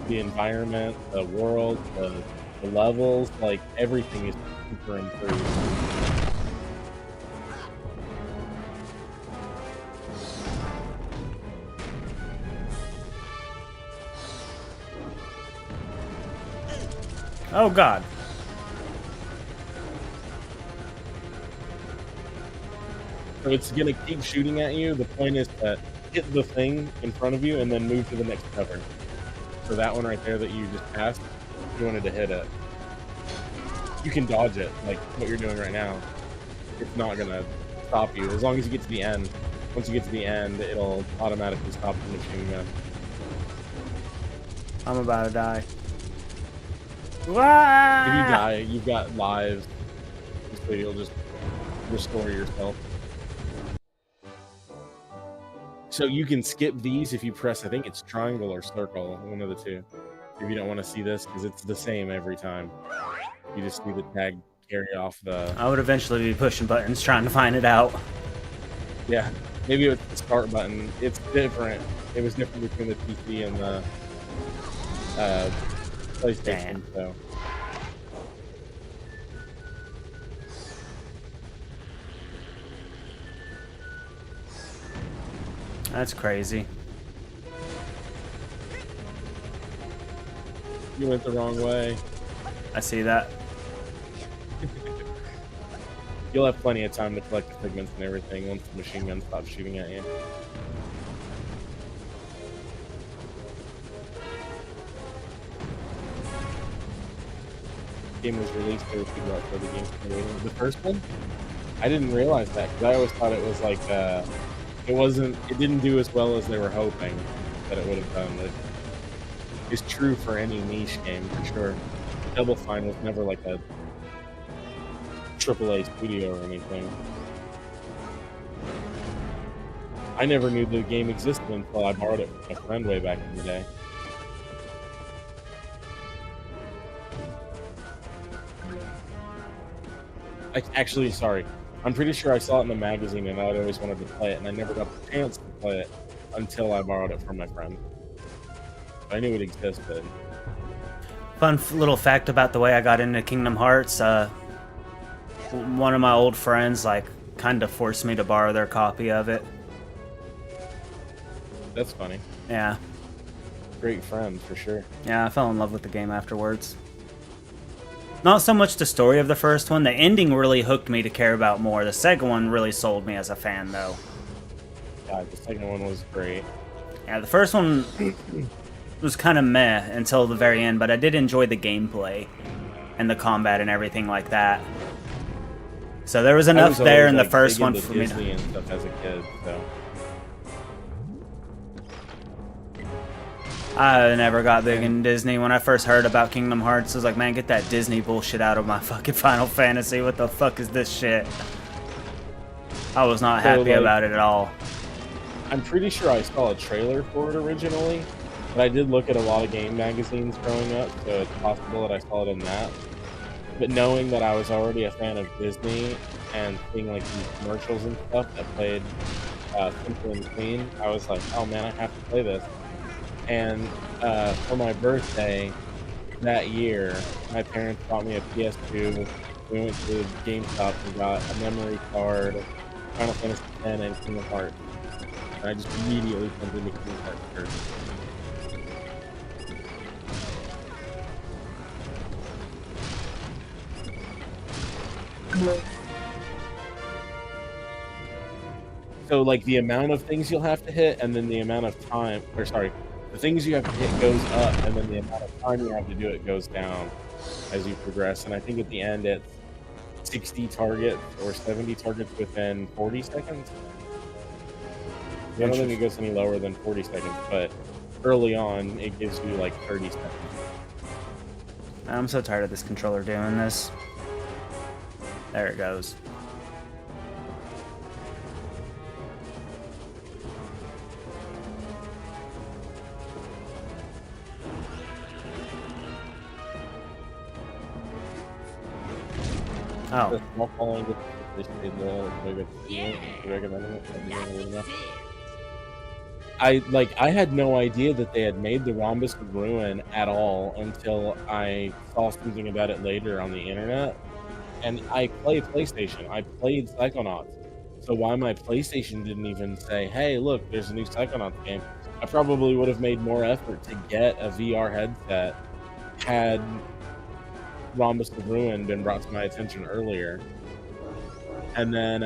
The environment, the world, the levels, like everything is super improved. Oh god. So it's gonna keep shooting at you. The point is to hit the thing in front of you and then move to the next cover. So that one right there that you just passed, you wanted to hit it. You can dodge it, like what you're doing right now. It's not gonna stop you. As long as you get to the end. Once you get to the end, it'll automatically stop the machine gun. I'm about to die. If you die, you've got lives, so you'll just restore yourself. So you can skip these if you press, I think it's triangle or circle, one of the two. If you don't want to see this, because it's the same every time. You just see the tag carry off the... I would eventually be pushing buttons trying to find it out. Yeah, maybe it's the start button. It's different. It was different between the PC and the PlayStation. Damn. So. That's crazy. You went the wrong way. I see that. You'll have plenty of time to collect the pigments and everything once the machine gun stops shooting at you. The game was released, there were people out for the game. The first one? I didn't realize that, because I always thought it was like, it didn't do as well as they were hoping that it would have done. is true for any niche game for sure. Double Fine was never like a AAA studio or anything. I never knew the game existed until I borrowed it from a friend way back in the day. Actually, sorry. I'm pretty sure I saw it in the magazine and I'd always wanted to play it, and I never got the chance to play it until I borrowed it from my friend. I knew it existed. Fun little fact about the way I got into Kingdom Hearts. One of my old friends, like, kind of forced me to borrow their copy of it. That's funny. Yeah. Great friend, for sure. Yeah, I fell in love with the game afterwards. Not so much the story of the first one. The ending really hooked me to care about more. The second one really sold me as a fan, though. Yeah, the second one was great. Yeah, the first one was kind of meh until the very end, but I did enjoy the gameplay and the combat and everything like that. So there was enough there in the first one for me to... and stuff as a kid, so... I never got big in Disney. When I first heard about Kingdom Hearts, I was like, man, get that Disney bullshit out of my fucking Final Fantasy. What the fuck is this shit? I was not happy about it at all. I'm pretty sure I saw a trailer for it originally, but I did look at a lot of game magazines growing up, so it's possible that I saw it in that. But knowing that I was already a fan of Disney and seeing like these commercials and stuff that played Simple and Clean, I was like, oh man, I have to play this. And for my birthday that year, my parents bought me a PS2. We went to GameStop and got a memory card, Final Fantasy X, and Kingdom Hearts. And I just immediately jumped into Kingdom Hearts first. So, like, the amount of things you'll have to hit, and then the amount of time, or sorry, the things you have to hit goes up, and then the amount of time you have to do it goes down as you progress. And I think at the end it's 60 targets or 70 targets within 40 seconds. I don't think it goes any lower than 40 seconds, but early on it gives you like 30 seconds. I'm so tired of this controller doing this. There it goes. Oh. I had no idea that they had made the Rhombus of Ruin at all until I saw something about it later on the internet. And I play PlayStation. I played Psychonauts. So why my PlayStation didn't even say, hey, look, there's a new Psychonauts game, I probably would have made more effort to get a VR headset had Rhombus of Ruin been brought to my attention earlier. And then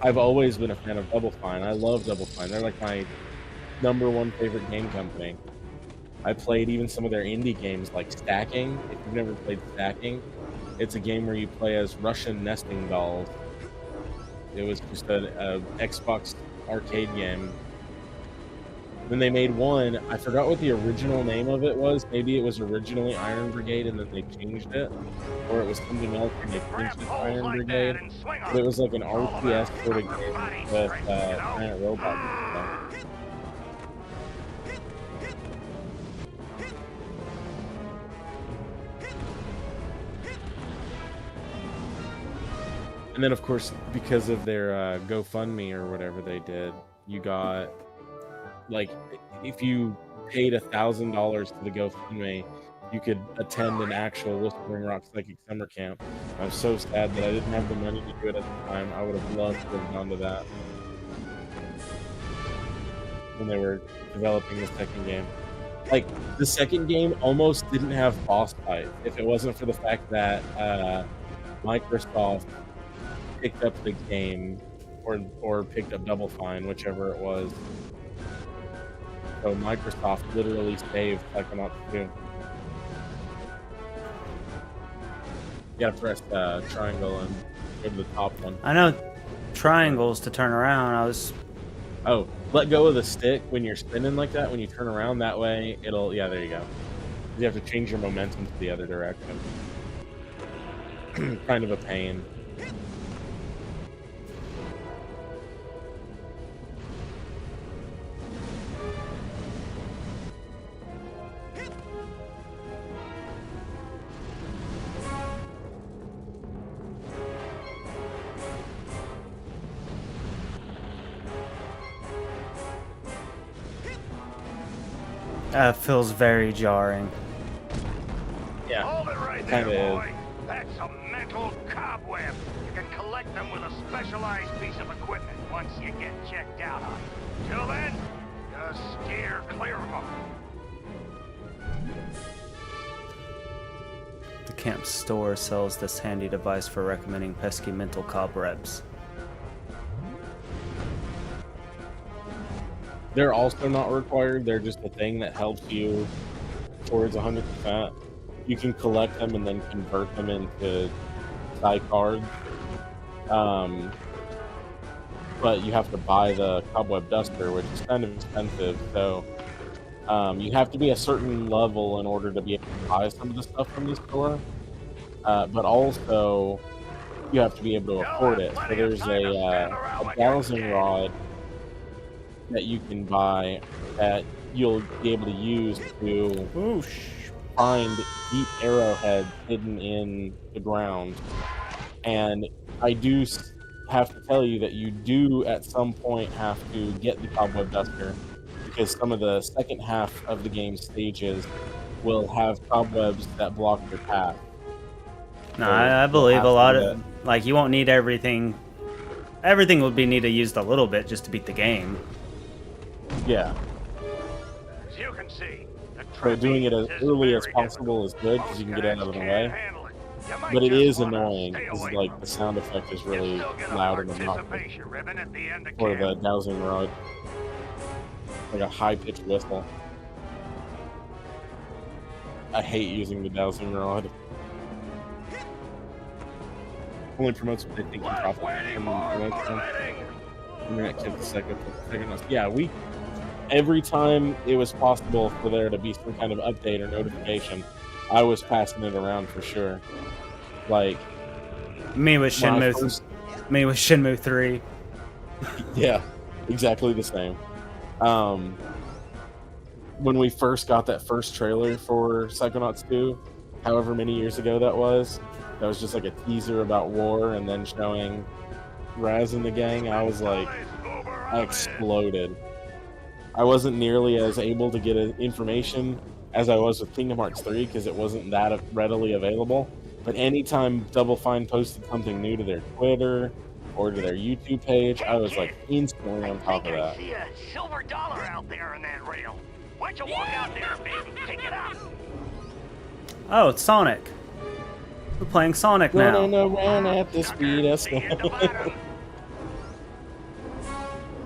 I've always been a fan of Double Fine. I love Double Fine. They're like my #1 favorite game company. I played even some of their indie games like Stacking. If you've never played Stacking, it's a game where you play as Russian nesting dolls. It was just a Xbox arcade game. Then they made one, I forgot what the original name of it was. Maybe it was originally Iron Brigade and then they changed it. Or it was something else and they changed it to Iron Brigade. But it was like an RTS sort of game with giant robots and stuff. And then, of course, because of their GoFundMe or whatever they did, you got, like, if you paid $1,000 to the GoFundMe, you could attend an actual Whispering Rock Psychic Summer Camp. I was so sad that I didn't have the money to do it at the time. I would have loved to have gone to that when they were developing the second game. Like, the second game almost didn't have boss fights if it wasn't for the fact that Microsoft picked up the game or picked up Double Fine, whichever it was. So Microsoft literally saved Psychonauts 2. You gotta press triangle and go to the top one. I know triangles to turn around. Oh, let go of the stick when you're spinning like that. When you turn around that way, it'll there you go. You have to change your momentum to the other direction. Kind of a pain. Feels very jarring. Yeah, Hold it right kind there, of. boy. That's a mental cobweb. You can collect them with a specialized piece of equipment once you get checked out on it. Till then, just steer clear of them. The camp store sells this handy device for recommending pesky mental cobwebs. They're also not required. They're just a thing that helps you towards 100%. You can collect them and then convert them into Psy cards. But you have to buy the cobweb duster, which is kind of expensive. So you have to be a certain level in order to be able to buy some of the stuff from the store. But also, you have to be able to afford it. So there's a dowsing rod that you can buy that you'll be able to use to find deep arrowheads hidden in the ground. And I do have to tell you that you do at some point have to get the cobweb duster, because some of the second half of the game stages will have cobwebs that block your path. No, So I you'll believe have a to lot do of that. like you won't need everything. Everything would be needed used a little bit just to beat the game. Yeah. As you can see, the So doing it as trapeze is early as very possible is good, because you can get it out of the way. But it is annoying, because like the sound effect is really loud and obnoxious for the dowsing rod. Like a high-pitched whistle. I hate using the dowsing rod. Only promotes what they think can profit from promotion. Internet kids Psychonauts. Yeah, every time it was possible for there to be some kind of update or notification, I was passing it around for sure. Like Me with Shenmue, me with Shenmue 3. Yeah, exactly the same. When we first got that first trailer for Psychonauts 2, however many years ago that was just like a teaser about war and then showing Raz and the gang, I was like, I exploded. I wasn't nearly as able to get information as I was with Kingdom Hearts 3 because it wasn't that readily available. But anytime Double Fine posted something new to their Twitter or to their YouTube page, I was like instantly on top of that. I see a silver dollar out there on that rail. Why don't you walk out there, baby, pick it up? Oh, it's Sonic. We're playing Sonic now. Running around at the speed of sound.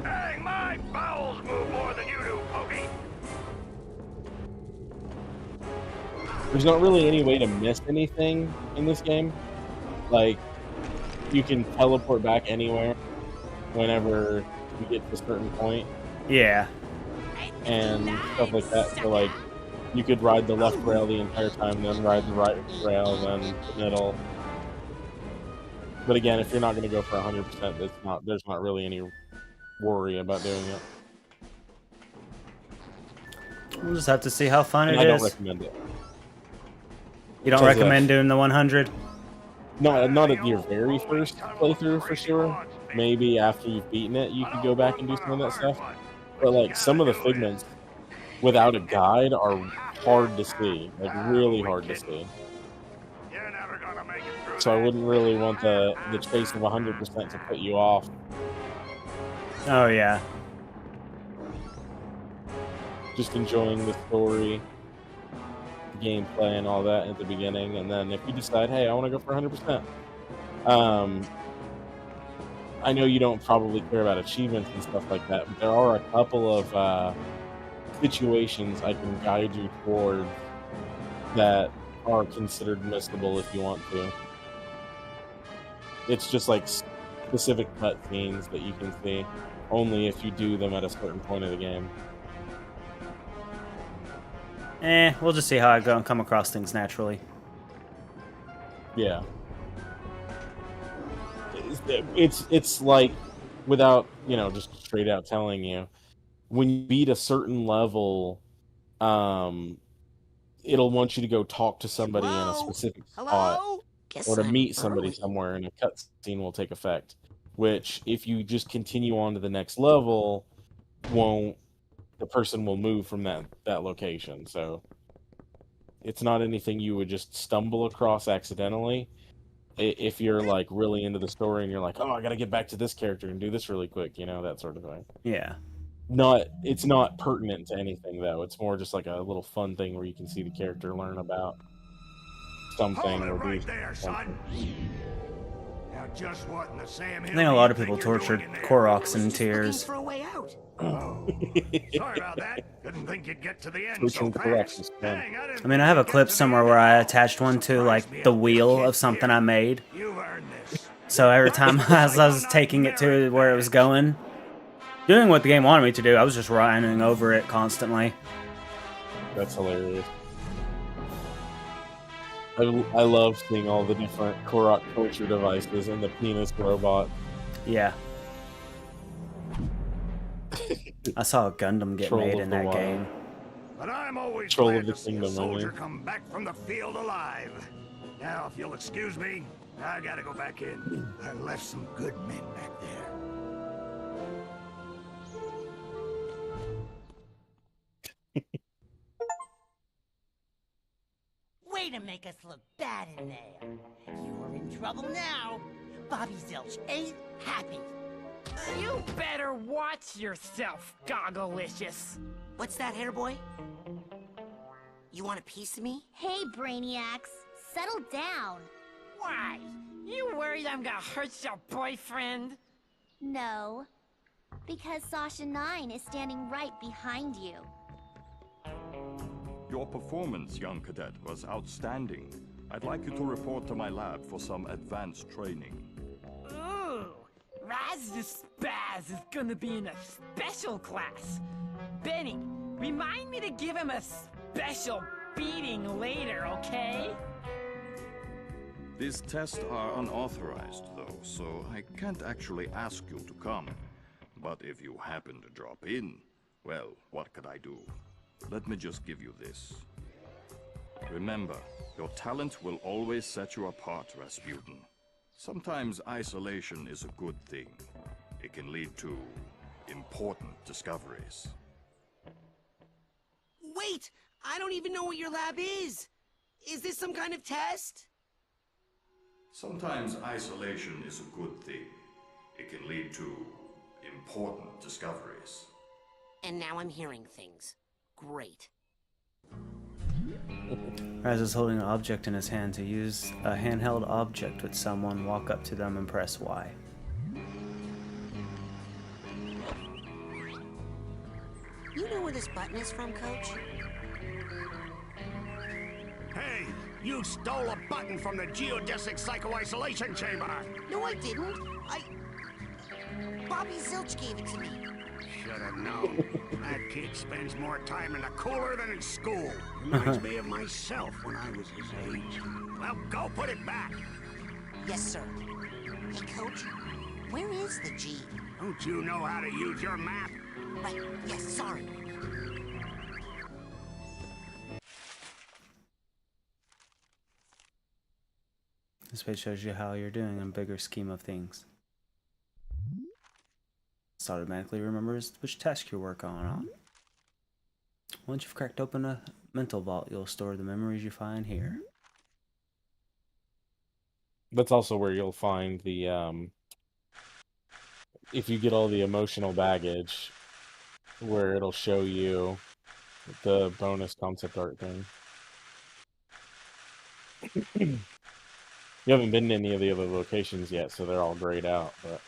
Hey, my bowels move more than you do, Pokey. There's not really any way to miss anything in this game. Like, you can teleport back anywhere whenever you get to a certain point. Yeah. And stuff like that. So, like, you could ride the left rail the entire time, then ride the right rail, then the middle. But again, if you're not going to go for 100%, there's not really any worry about doing it. We'll just have to see how fun And it I don't is. recommend it. You don't recommend doing the 100? Not at your very first playthrough for sure. Maybe after you've beaten it, you could go back and do some of that stuff. But like some of the figments without a guide are hard to see, like really hard to see. So I wouldn't really want the chase of 100% to put you off. Oh yeah. Just enjoying the story, the gameplay, and all that at the beginning, and then if you decide, hey, I want to go for 100%. I know you don't probably care about achievements and stuff like that, but there are a couple of situations I can guide you towards that are considered missable if you want to. It's just like specific cutscenes that you can see. only if you do them at a certain point of the game. We'll just see how I go and come across things naturally. Yeah. It's like, without, just straight out telling you, when you beat a certain level, it'll want you to go talk to somebody in a specific spot, Hello? Guess or to I'm meet somebody early. somewhere, and a cutscene will take effect. Which, if you just continue on to the next level, the person will move from that location. So it's not anything you would just stumble across accidentally. If you're like really into the story and you're like, oh, I gotta get back to this character and do this really quick, that sort of thing. Yeah. It's not pertinent to anything though. It's more just like a little fun thing where you can see the character learn about something Hold it or right do there, something. son. Now just what in the Sam I Hill think a do lot you of people think you're tortured doing in there? Koroks in Just looking tears. for a way out. Oh, sorry about that. Didn't think you'd get to the end so Switching Koroks fast. is fun. Dang, didn't I mean, I have a think you'd clip get to the somewhere end where I at all. attached one to Surprised me like the how quick wheel you of something here. I made. You've earned this. So every time as I was taking it to where it was going, doing what the game wanted me to do, I was just running over it constantly. That's hilarious. I love seeing all the different Korok torture devices and the penis robot. Yeah. I saw a Gundam get Troll made of in the that Wild. game. But I'm always Troll glad of the to see a Kingdom, I soldier mean. come back from the field alive. Now, if you'll excuse me, I gotta go back in. I left some good men back there. Way to make us look bad in there. You're in trouble now. Bobby Zilch ain't happy. You better watch yourself, Gogglelicious. What's that, hair boy? You want a piece of me? Hey, Brainiacs, settle down. Why? You worried I'm gonna hurt your boyfriend? No, because Sasha 9 is standing right behind you. Your performance, young cadet, was outstanding. I'd like you to report to my lab for some advanced training. Ooh, Raz the Spaz is gonna be in a special class. Benny, remind me to give him a special beating later, okay? These tests are unauthorized, though, so I can't actually ask you to come. But if you happen to drop in, well, what could I do? Let me just give you this. Remember, your talent will always set you apart, Rasputin. Sometimes isolation is a good thing. It can lead to important discoveries. Wait! I don't even know what your lab is! Is this some kind of test? Sometimes isolation is a good thing. It can lead to important discoveries. And now I'm hearing things. Great. Raz is holding an object in his hand. To use a handheld object with someone, walk up to them and press Y. You know where this button is from, Coach? Hey, you stole a button from the geodesic psycho-isolation chamber. No, I didn't. Bobby Zilch gave it to me. Should have known. That kid spends more time in the cooler than in school. Reminds me of myself when I was his age. Well, go put it back. Yes, sir. Hey, Coach, where is the G? Don't you know how to use your map? Right, yes, sorry. This page shows you how you're doing in a bigger scheme of things. This automatically remembers which task you're working on. Once you've cracked open a mental vault, you'll store the memories you find here. That's also where you'll find the, if you get all the emotional baggage, where it'll show you the bonus concept art thing. You haven't been to any of the other locations yet, so they're all grayed out, but...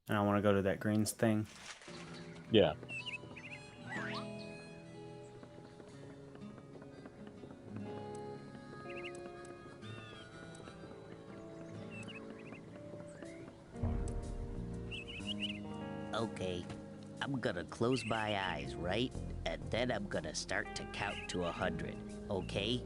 And I want to go to that greens thing. Yeah. Okay, I'm gonna close my eyes, right? And then I'm gonna start to count to 100, okay?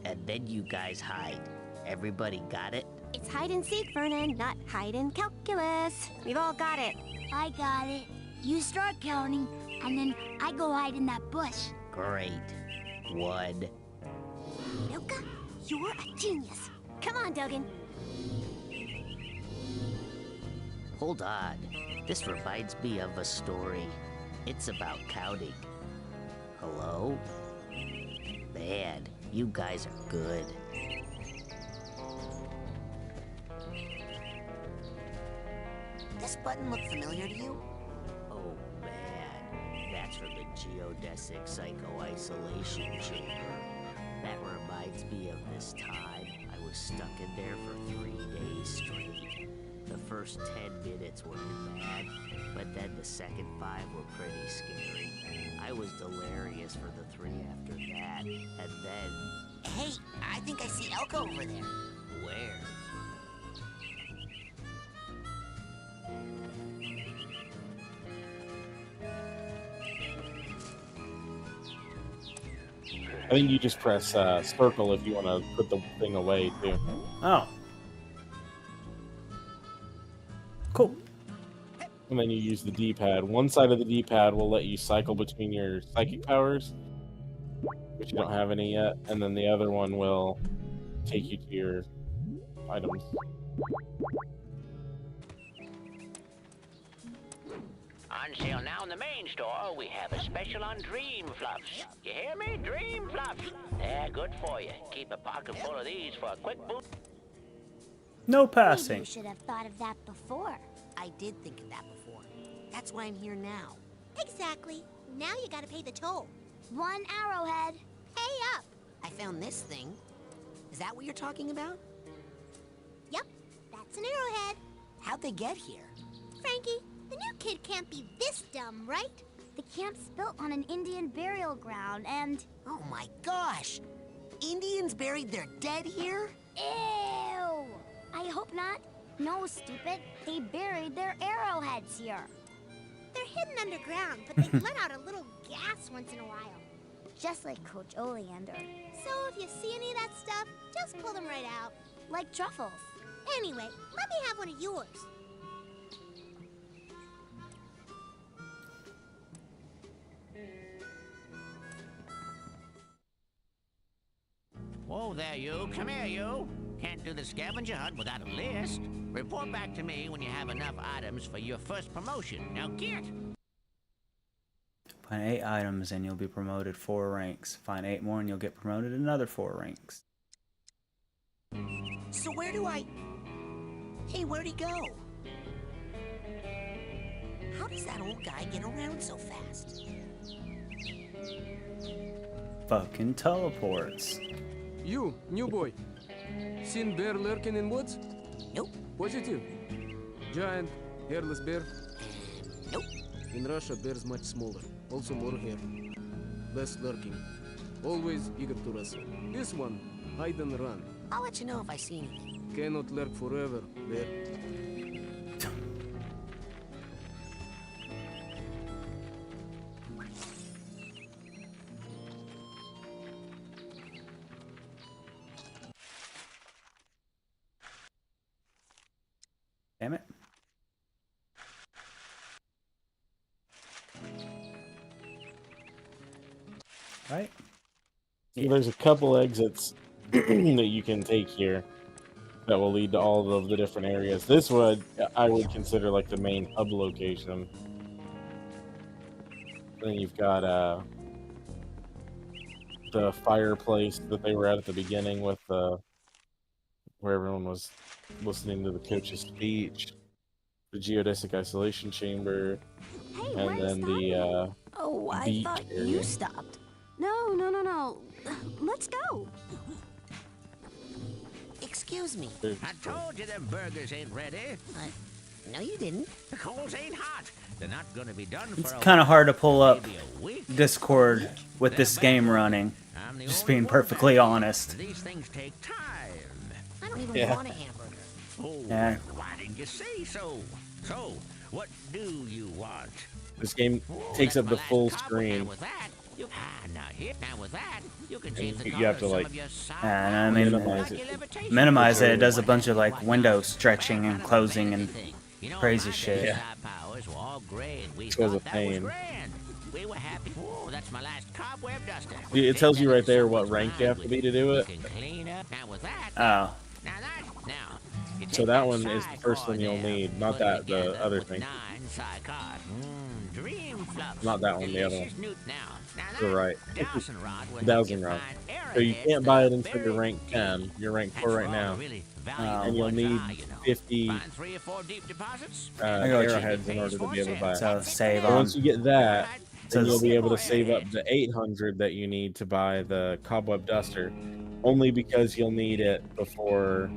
And then you guys hide. Everybody got it? It's hide and seek, Vernon, not hide and calculus. We've all got it. I got it. You start counting, and then I go hide in that bush. Great. 1. Milka, you're a genius. Come on, Duggan. Hold on. This reminds me of a story. It's about counting. Hello? Man, you guys are good. This button look familiar to you? Oh man, that's from the geodesic psycho-isolation chamber. That reminds me of this time I was stuck in there for 3 days straight. The first 10 minutes were bad, but then the second 5 were pretty scary. I was delirious for the 3 after that, and then... Hey, I think I see Elko over there. Where? I think you just press circle if you want to put the thing away, too. Oh. Cool. And then you use the D-pad. One side of the D-pad will let you cycle between your psychic powers, which you don't have any yet, and then the other one will take you to your items. On sale now in the main store, we have a special on Dream Fluffs. You hear me? Dream Fluffs. They're good for you. Keep a pocket full of these for a quick boost. No Maybe passing. you should have thought of that before. I did think of that before. That's why I'm here now. Exactly. Now you gotta pay the toll. 1 arrowhead. Pay up. I found this thing. Is that what you're talking about? Yep, that's an arrowhead. How'd they get here? Frankie, the new kid can't be this dumb, right? The camp's built on an Indian burial ground, and... Oh my gosh! Indians buried their dead here? Ew! I hope not. No, stupid. They buried their arrowheads here. They're hidden underground, but they let out a little gas once in a while. Just like Coach Oleander. So if you see any of that stuff, just pull them right out. Like truffles. Anyway, let me have one of yours. Whoa there, you. Come here, you. Can't do the scavenger hunt without a list. Report back to me when you have enough items for your first promotion. Now get! Find 8 items and you'll be promoted 4 ranks. Find 8 more and you'll get promoted another 4 ranks. So where do I... Hey, where'd he go? How does that old guy get around so fast? Fucking teleports. You, new boy. Seen bear lurking in woods? Nope. Positive. Giant, hairless bear? Nope. In Russia, bears much smaller. Also more hair. Less lurking. Always eager to wrestle. This one, hide and run. I'll let you know if I see anything. Cannot lurk forever, bear. Damn it. Right? So there's a couple exits that you can take here that will lead to all of the different areas. This would, I would consider like the main hub location. Then you've got the fireplace that they were at the beginning with where everyone was listening to the coach's speech, the geodesic isolation chamber, Hey, and then the Oh, I beach thought area. you stopped. No. Let's go. Excuse me. I told you them burgers ain't ready. No, you didn't. The coals ain't hot. They're not gonna be done It's for kind of hard to pull up maybe a week. Discord with this game running. I'm the Just only being one perfectly back. honest. These things take time. I don't even Yeah. want a hamburger. Oh, Yeah. why didn't you say so? So, What do you want? This game takes up the full screen. With that, you now with that, you can change the You have to color of like some of your And I mean, minimize it. minimize it. It does a bunch of like window stretching and closing and crazy shit. Yeah. powers were all gray and we It was a thought that was pain. grand. We were happy. Whoa, that's my last cobweb duster. It tells you right there what rank you have to be to do it. You can clean up. Now with that, Oh. you So take that one is the Psy first core one you'll there, need, not put it that, the together other with thing. 9 Psy cards. Dream fluff. Not that one, the other Delicious one. Now You're right. dowsing rod will help Dowsing you rod. find So you arrowheads can't that buy are it until you're rank 10. You're rank 4 right now. And you'll need 50 Find 3 or 4 deep deposits. I got you. arrowheads in order to be able to buy it. So save And on. once you get that, then Says- you'll be able to save up the 800 that you need to buy the cobweb duster. Only because you'll need it before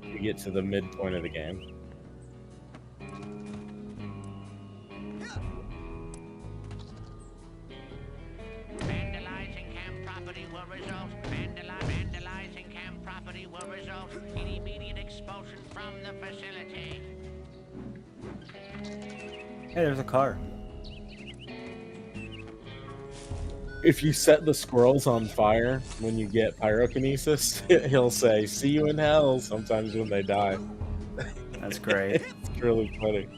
you get to the midpoint of the game. Vandalizing camp property will result. Vandalizing camp property will result in immediate expulsion from the facility. Hey, there's a car. If you set the squirrels on fire when you get pyrokinesis, he'll say, "See you in hell," sometimes when they die. That's great. It's really funny.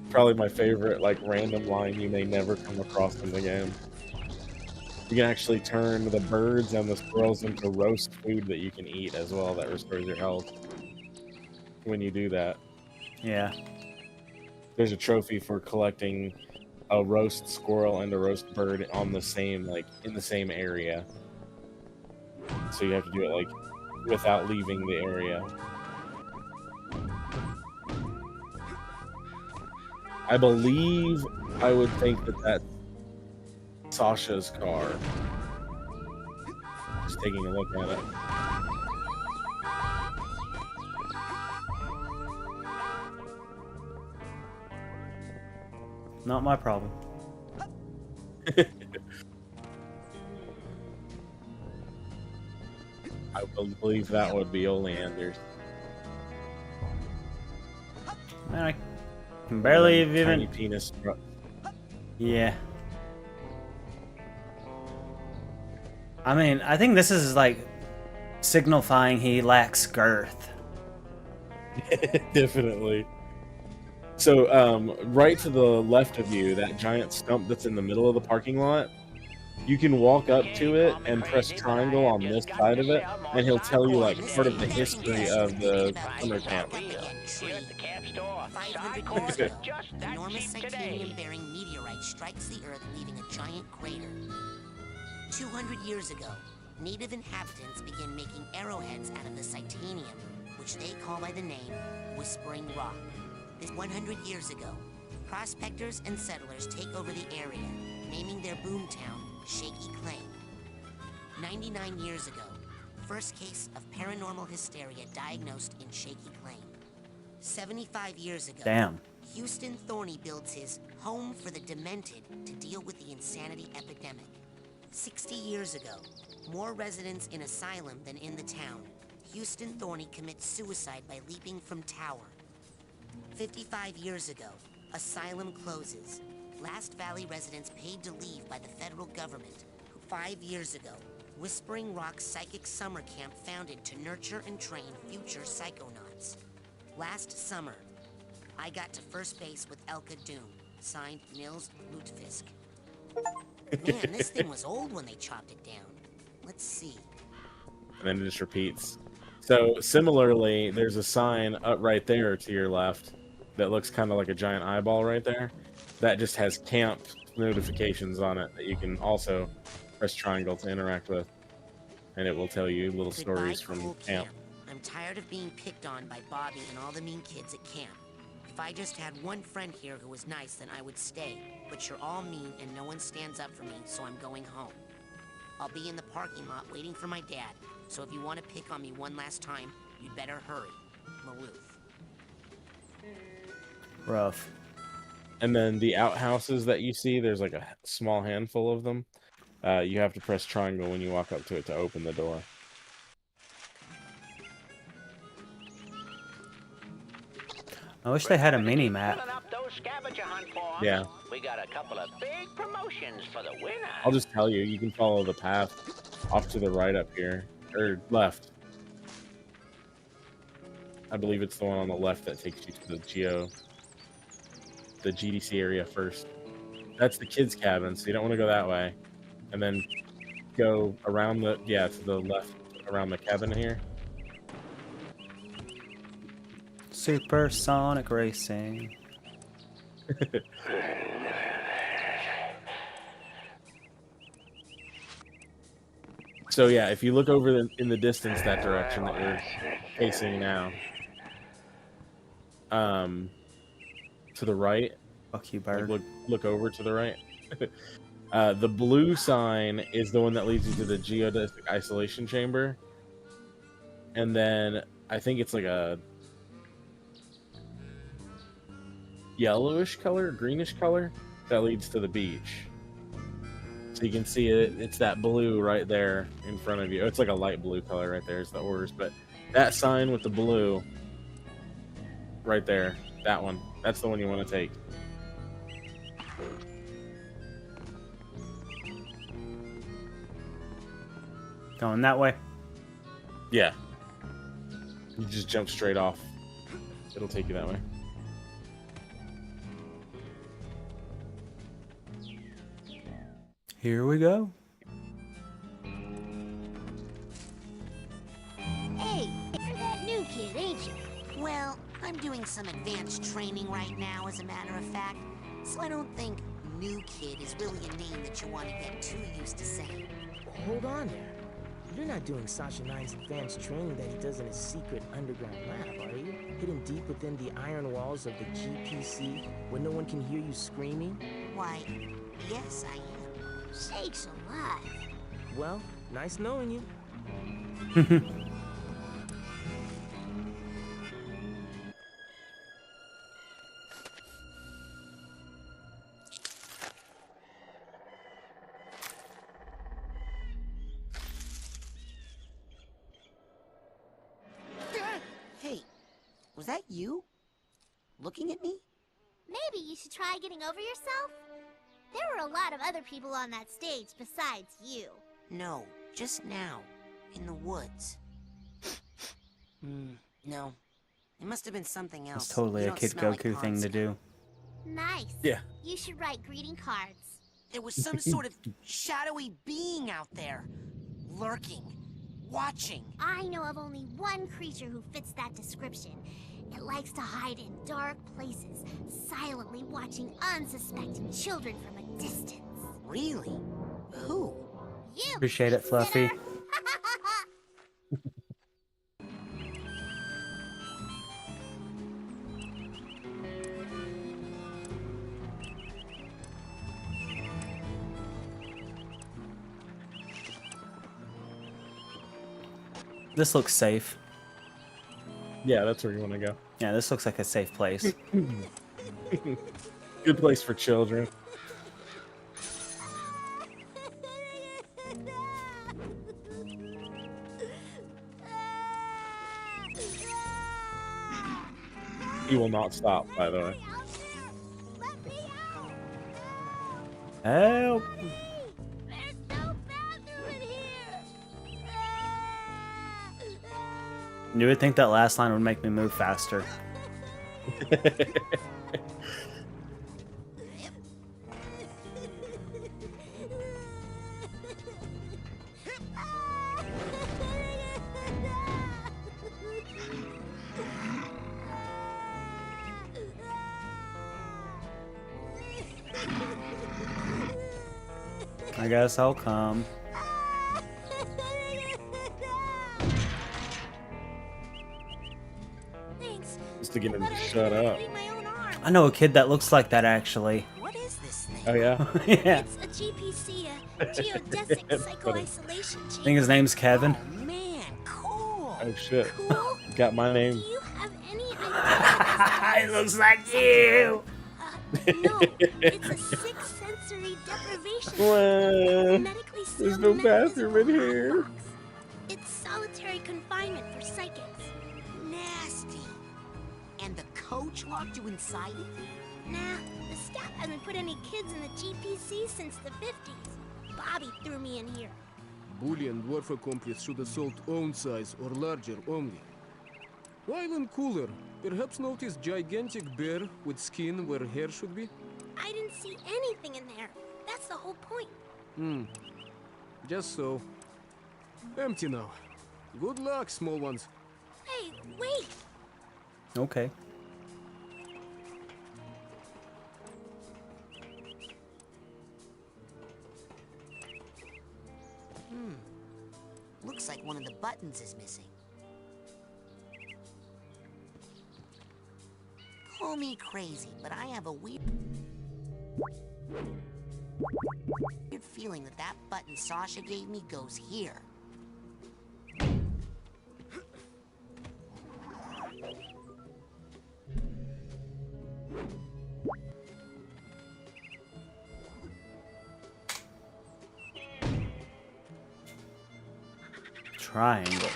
Probably my favorite, like, random line you may never come across in the game. You can actually turn the birds and the squirrels into roast food that you can eat as well, that restores your health when you do that. Yeah. There's a trophy for collecting a roast squirrel and a roast bird on the same, like, in the same area. So you have to do it, like, without leaving the area. I believe I would think that that's Sasha's car. Just taking a look at it. Not my problem. I believe that would be Oleander's. Man, I can barely Tiny even. penis. Yeah. I mean, I think this is like signifying he lacks girth. Definitely. So, right to the left of you, that giant stump that's in the middle of the parking lot, you can walk up to it and press triangle on this side of it, and he'll tell you, like, part of the history of the summer camp. 500 years ago, enormous Psychonium-bearing meteorite strikes the Earth, leaving a giant crater. 200 years ago, native inhabitants began making arrowheads out of the Psychonium, which they call by the name Whispering Rock. This 100 years ago, prospectors and settlers take over the area, naming their boomtown Shaky Claim. 99 years ago, first case of paranormal hysteria diagnosed in Shaky Claim. 75 years ago, Damn. Houston Thorny builds his Home for the Demented to deal with the insanity epidemic. 60 years ago, more residents in asylum than in the town, Houston Thorny commits suicide by leaping from tower. 55 years ago, asylum closes. Last Valley residents paid to leave by the federal government. 5 years ago, Whispering Rock Psychic Summer Camp founded to nurture and train future Psychonauts. Last summer, I got to first base with Elka Doom, signed Nils Lutefisk. Man, this thing was old when they chopped it down. Let's see. And then it just repeats. So, similarly, there's a sign up right there to your left that looks kind of like a giant eyeball right there. That just has camp notifications on it that you can also press triangle to interact with. And it will tell you little stories from Cool camp. I'm tired of being picked on by Bobby and all the mean kids at camp. If I just had one friend here who was nice, then I would stay. But you're all mean and no one stands up for me, so I'm going home. I'll be in the parking lot waiting for my dad, so if you want to pick on me one last time, you'd better hurry. Maloof. Rough. And then the outhouses that you see, there's like a small handful of them. You have to press triangle when you walk up to it to open the door. I wish they had a mini map. Yeah. We got a couple of big promotions for the winner. I'll just tell you, you can follow the path off to the right up here, or left. I believe it's the one on the left that takes you to the GDC area first. That's the kids' cabin, so you don't want to go that way. And then go around to the left around the cabin here. Supersonic racing. So yeah, if you look over in the distance that direction that you're facing now, to the right. Fuck you, bird. Look over to the right. The blue sign is the one that leads you to the geodesic isolation chamber, and then I think it's like a yellowish color, greenish color that leads to the beach. So you can see it. It's that blue right there in front of you. It's like a light blue color right there is the oars, but that sign with the blue right there, that one, that's the one you want to take. Going that way? Yeah. You just jump straight off. It'll take you that way. Here we go. Hey, you're that new kid, ain't you? Well, I'm doing some advanced training right now, as a matter of fact, so I don't think new kid is really a name that you want to get too used to saying. Hold on there. You're not doing Sasha Nine's advanced training that he does in his secret underground lab, are you? Hidden deep within the iron walls of the GPC, where no one can hear you screaming? Why, yes, I am. Sakes alive. Well, nice knowing you. Hey, was that you? Looking at me? Maybe you should try getting over yourself? There were a lot of other people on that stage besides you. No, just now, in the woods. No. It must have been something else. It's totally You a don't Kid smell like Goku thing to pond do. Nice. Yeah. You should write greeting cards. There was some sort of shadowy being out there, lurking, watching. I know of only one creature who fits that description. It likes to hide in dark places, silently watching unsuspecting children from a distance. Really? Who? You! Appreciate it, Fluffy. This looks safe. Yeah, that's where you want to go. Yeah, this looks like a safe place. Good place for children. He will not stop, by the way. Help! There's no bathroom in here! You would think that last line would make me move faster. I guess I'll come. Thanks. Just to get him to shut up. I know a kid that looks like that actually. What is this thing? Oh yeah? Yeah. It's a GPC, a geodesic psycho-isolation I chamber. think his name's Kevin. Man, cool. Oh shit. Cool. Got my name. Do you have any idea? It looks like you! No, it's a sixth sensory deprivation. Well, Medically there's sealed no mechanism bathroom in with a here. It's solitary confinement for psychics. Nasty. And the coach locked you inside it? Nah, the staff hasn't put any kids in the GPC since the 50s. Bobby threw me in here. Bully and dwarf accomplice should assault own size or larger only. While in cooler, perhaps notice gigantic bear with skin where hair should be? I didn't see anything in there. That's the whole point. Just so. Empty now. Good luck, small ones. Hey, wait! Okay. Looks like one of the buttons is missing. Call me crazy, but I have a weird feeling that that button Sasha gave me goes here. Triangle.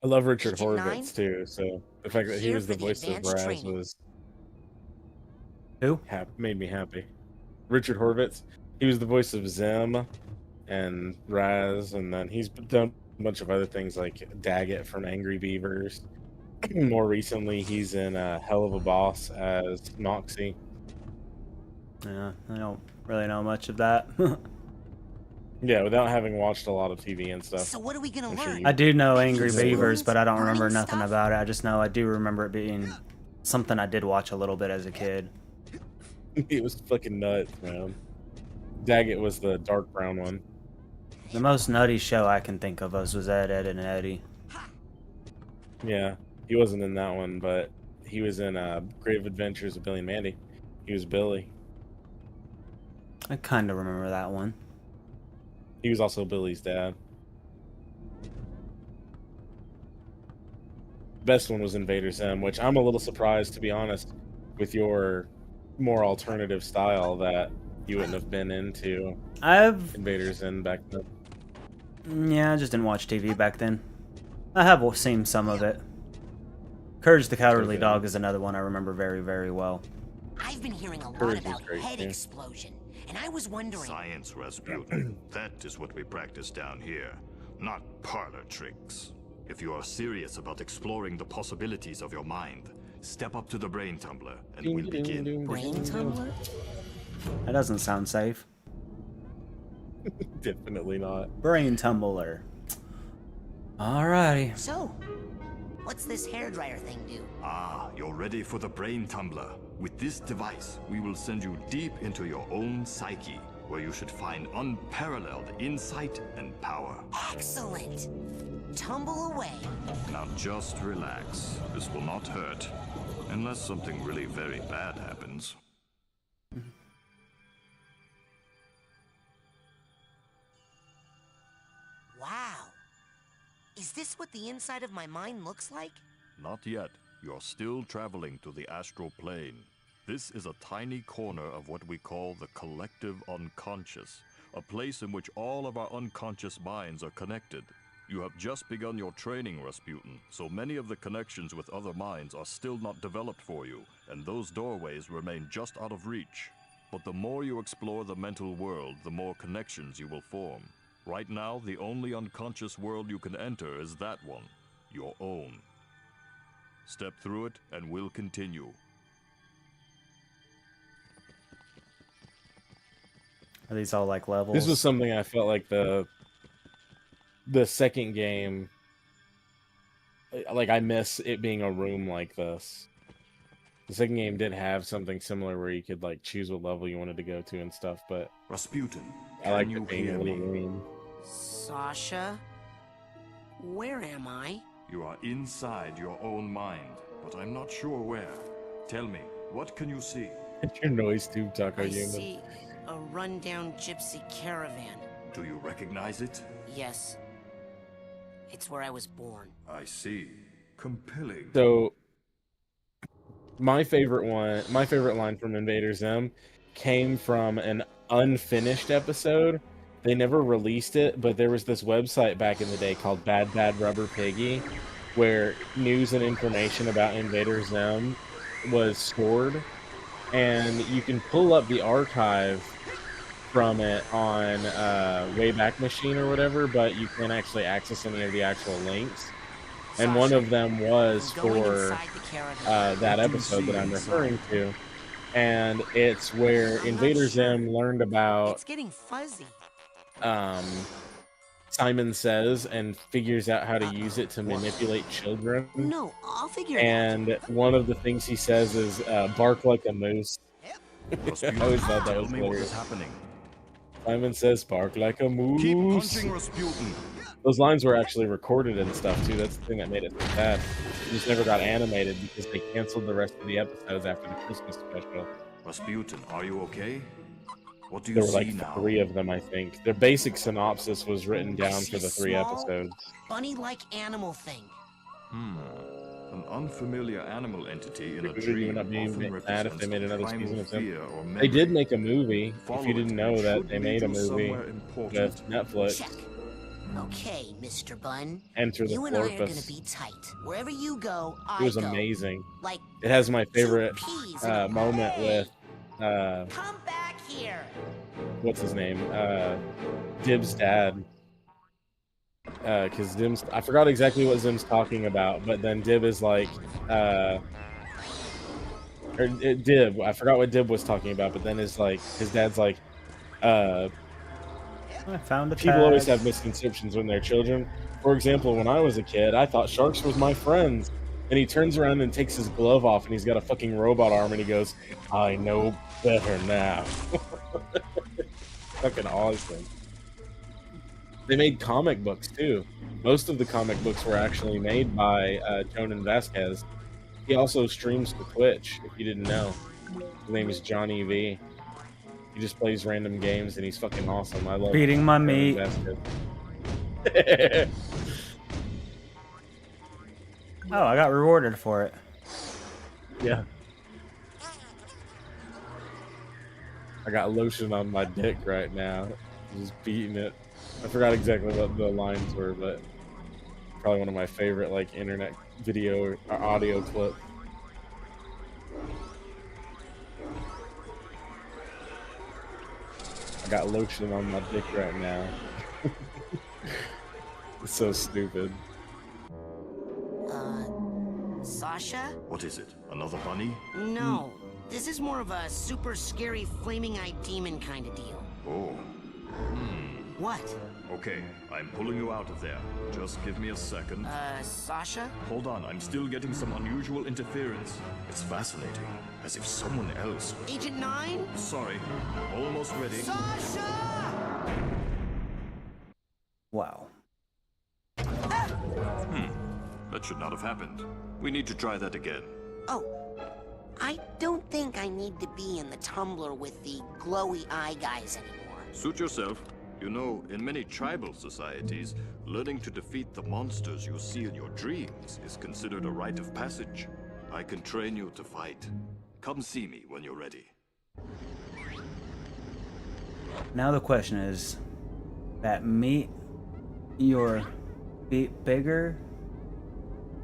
I love Richard Agent 9? Horvitz too, so the fact that he Here was the for the voice of advanced Raz training. was Who? made me happy. Richard Horvitz, he was the voice of Zem and Raz, and then he's done a bunch of other things like Daggett from Angry Beavers. More recently, he's in Hell of a Boss as Noxie. Yeah, I don't really know much of that. Yeah, without having watched a lot of TV and stuff. So what are we gonna I'm sure learn? you- I do know Angry Just Beavers, balloons, but I don't burning remember nothing stuff? about it. I just know I do remember it being something I did watch a little bit as a kid. It was fucking nuts, man. Daggett was the dark brown one. The most nutty show I can think of was Ed, Ed, and Eddie. Yeah, he wasn't in that one, but he was in Grave Adventures of Billy and Mandy. He was Billy. I kind of remember that one. He was also Billy's dad. Best one was Invader Zim, which I'm a little surprised, to be honest, with your more alternative style that you wouldn't have been into I've Invader Zim back then. Yeah, I just didn't watch TV back then. I have seen some of it. Courage the Cowardly Okay. Dog is another one I remember very, very well. I've been hearing a lot Courage is about great, head yeah. explosion, and I was wondering. Science, Rasputin. That is what we practice down here, not parlor tricks. If you are serious about exploring the possibilities of your mind, step up to the brain tumbler and we'll begin. Brain tumbler? That doesn't sound safe. Definitely not. Brain Tumbler. Alrighty. So, what's this hairdryer thing do? Ah, you're ready for the brain tumbler. With this device, we will send you deep into your own psyche, where you should find unparalleled insight and power. Excellent! Tumble away. Now just relax. This will not hurt. Unless something really very bad happens. Wow. Is this what the inside of my mind looks like? Not yet. You're still traveling to the astral plane. This is a tiny corner of what we call the collective unconscious, a place in which all of our unconscious minds are connected. You have just begun your training, Rasputin, so many of the connections with other minds are still not developed for you, and those doorways remain just out of reach. But the more you explore the mental world, the more connections you will form. Right now, the only unconscious world you can enter is that one, your own. Step through it, and we'll continue. Are these all like levels? This was something I felt like the second game, like I miss it being a room like this. The second game did have something similar where you could like choose what level you wanted to go to and stuff, but Rasputin, I like can you it being hear a little me? room. Sasha? Where am I? You are inside your own mind, but I'm not sure where. Tell me, what can you see? It's your noise tube, Taco I Human. see a rundown gypsy caravan. Do you recognize it? Yes. It's where I was born. I see. Compelling. So my favorite line from Invader Zim came from an unfinished episode. They never released it, but there was this website back in the day called Bad Bad Rubber Piggy, where news and information about Invader Zim was stored, and you can pull up the archive from it on Wayback Machine or whatever, but you can't actually access any of the actual links. And one of them was for that episode that I'm referring to. And it's where Invader Zim learned about It's getting fuzzy. Simon Says and figures out how to use it to manipulate children. No, I'll figure it And one of the things he says is bark like a moose. I always thought that was hilarious. Simon Says bark like a moose. Keep punching Rasputin. Those lines were actually recorded and stuff too. That's the thing that made it so bad. It just never got animated because they canceled the rest of the episodes after the Christmas special. Rasputin, are you okay? What do you There were see like now? 3 of them, I think. Their basic synopsis was written down for the 3 episodes. Bunny-like animal thing. An unfamiliar animal entity in a People dream would not be often mad if they made another represents season of fear them. or They memory. did make a movie. Follow If you it, didn't know and that, should they lead made a you movie somewhere important. with Netflix. Check. Okay, Mr. Bun. Enter the You and I are gonna Porpoise. be tight. Wherever you go, I It was go. amazing. Like It has my favorite peas in a moment with Come back here. what's his name? Dib's dad. Because Dim's, I forgot exactly what Zim's talking about, but then Dib is like, Dib, I forgot what Dib was talking about, but then his dad's like, I found a people tag. always have misconceptions when they're children. For example, when I was a kid, I thought sharks was my friends. And he turns around and takes his glove off, and he's got a fucking robot arm, and he goes, I know better now. Fucking awesome. They made comic books, too. Most of the comic books were actually made by Jonan Vasquez. He also streams to Twitch, if you didn't know. His name is Johnny V. He just plays random games, and he's fucking awesome. I love Beating my Jonan meat. Vasquez. Oh, I got rewarded for it. Yeah. I got lotion on my dick right now. Just beating it. I forgot exactly what the lines were, but probably one of my favorite like internet video or audio clips. I got lotion on my dick right now. It's so stupid. Sasha? What is it? Another bunny? No. This is more of a super scary flaming-eyed demon kind of deal. Oh. What? Okay, I'm pulling you out of there. Just give me a second. Sasha? Hold on, I'm still getting some unusual interference. It's fascinating, as if someone else... Agent 9? Sorry, almost ready. Sasha! Wow. That should not have happened. We need to try that again. Oh, I don't think I need to be in the tumbler with the glowy eye guys anymore. Suit yourself. You know, in many tribal societies, learning to defeat the monsters you see in your dreams is considered a rite of passage. I can train you to fight. Come see me when you're ready. Now the question is, that meat your bigger?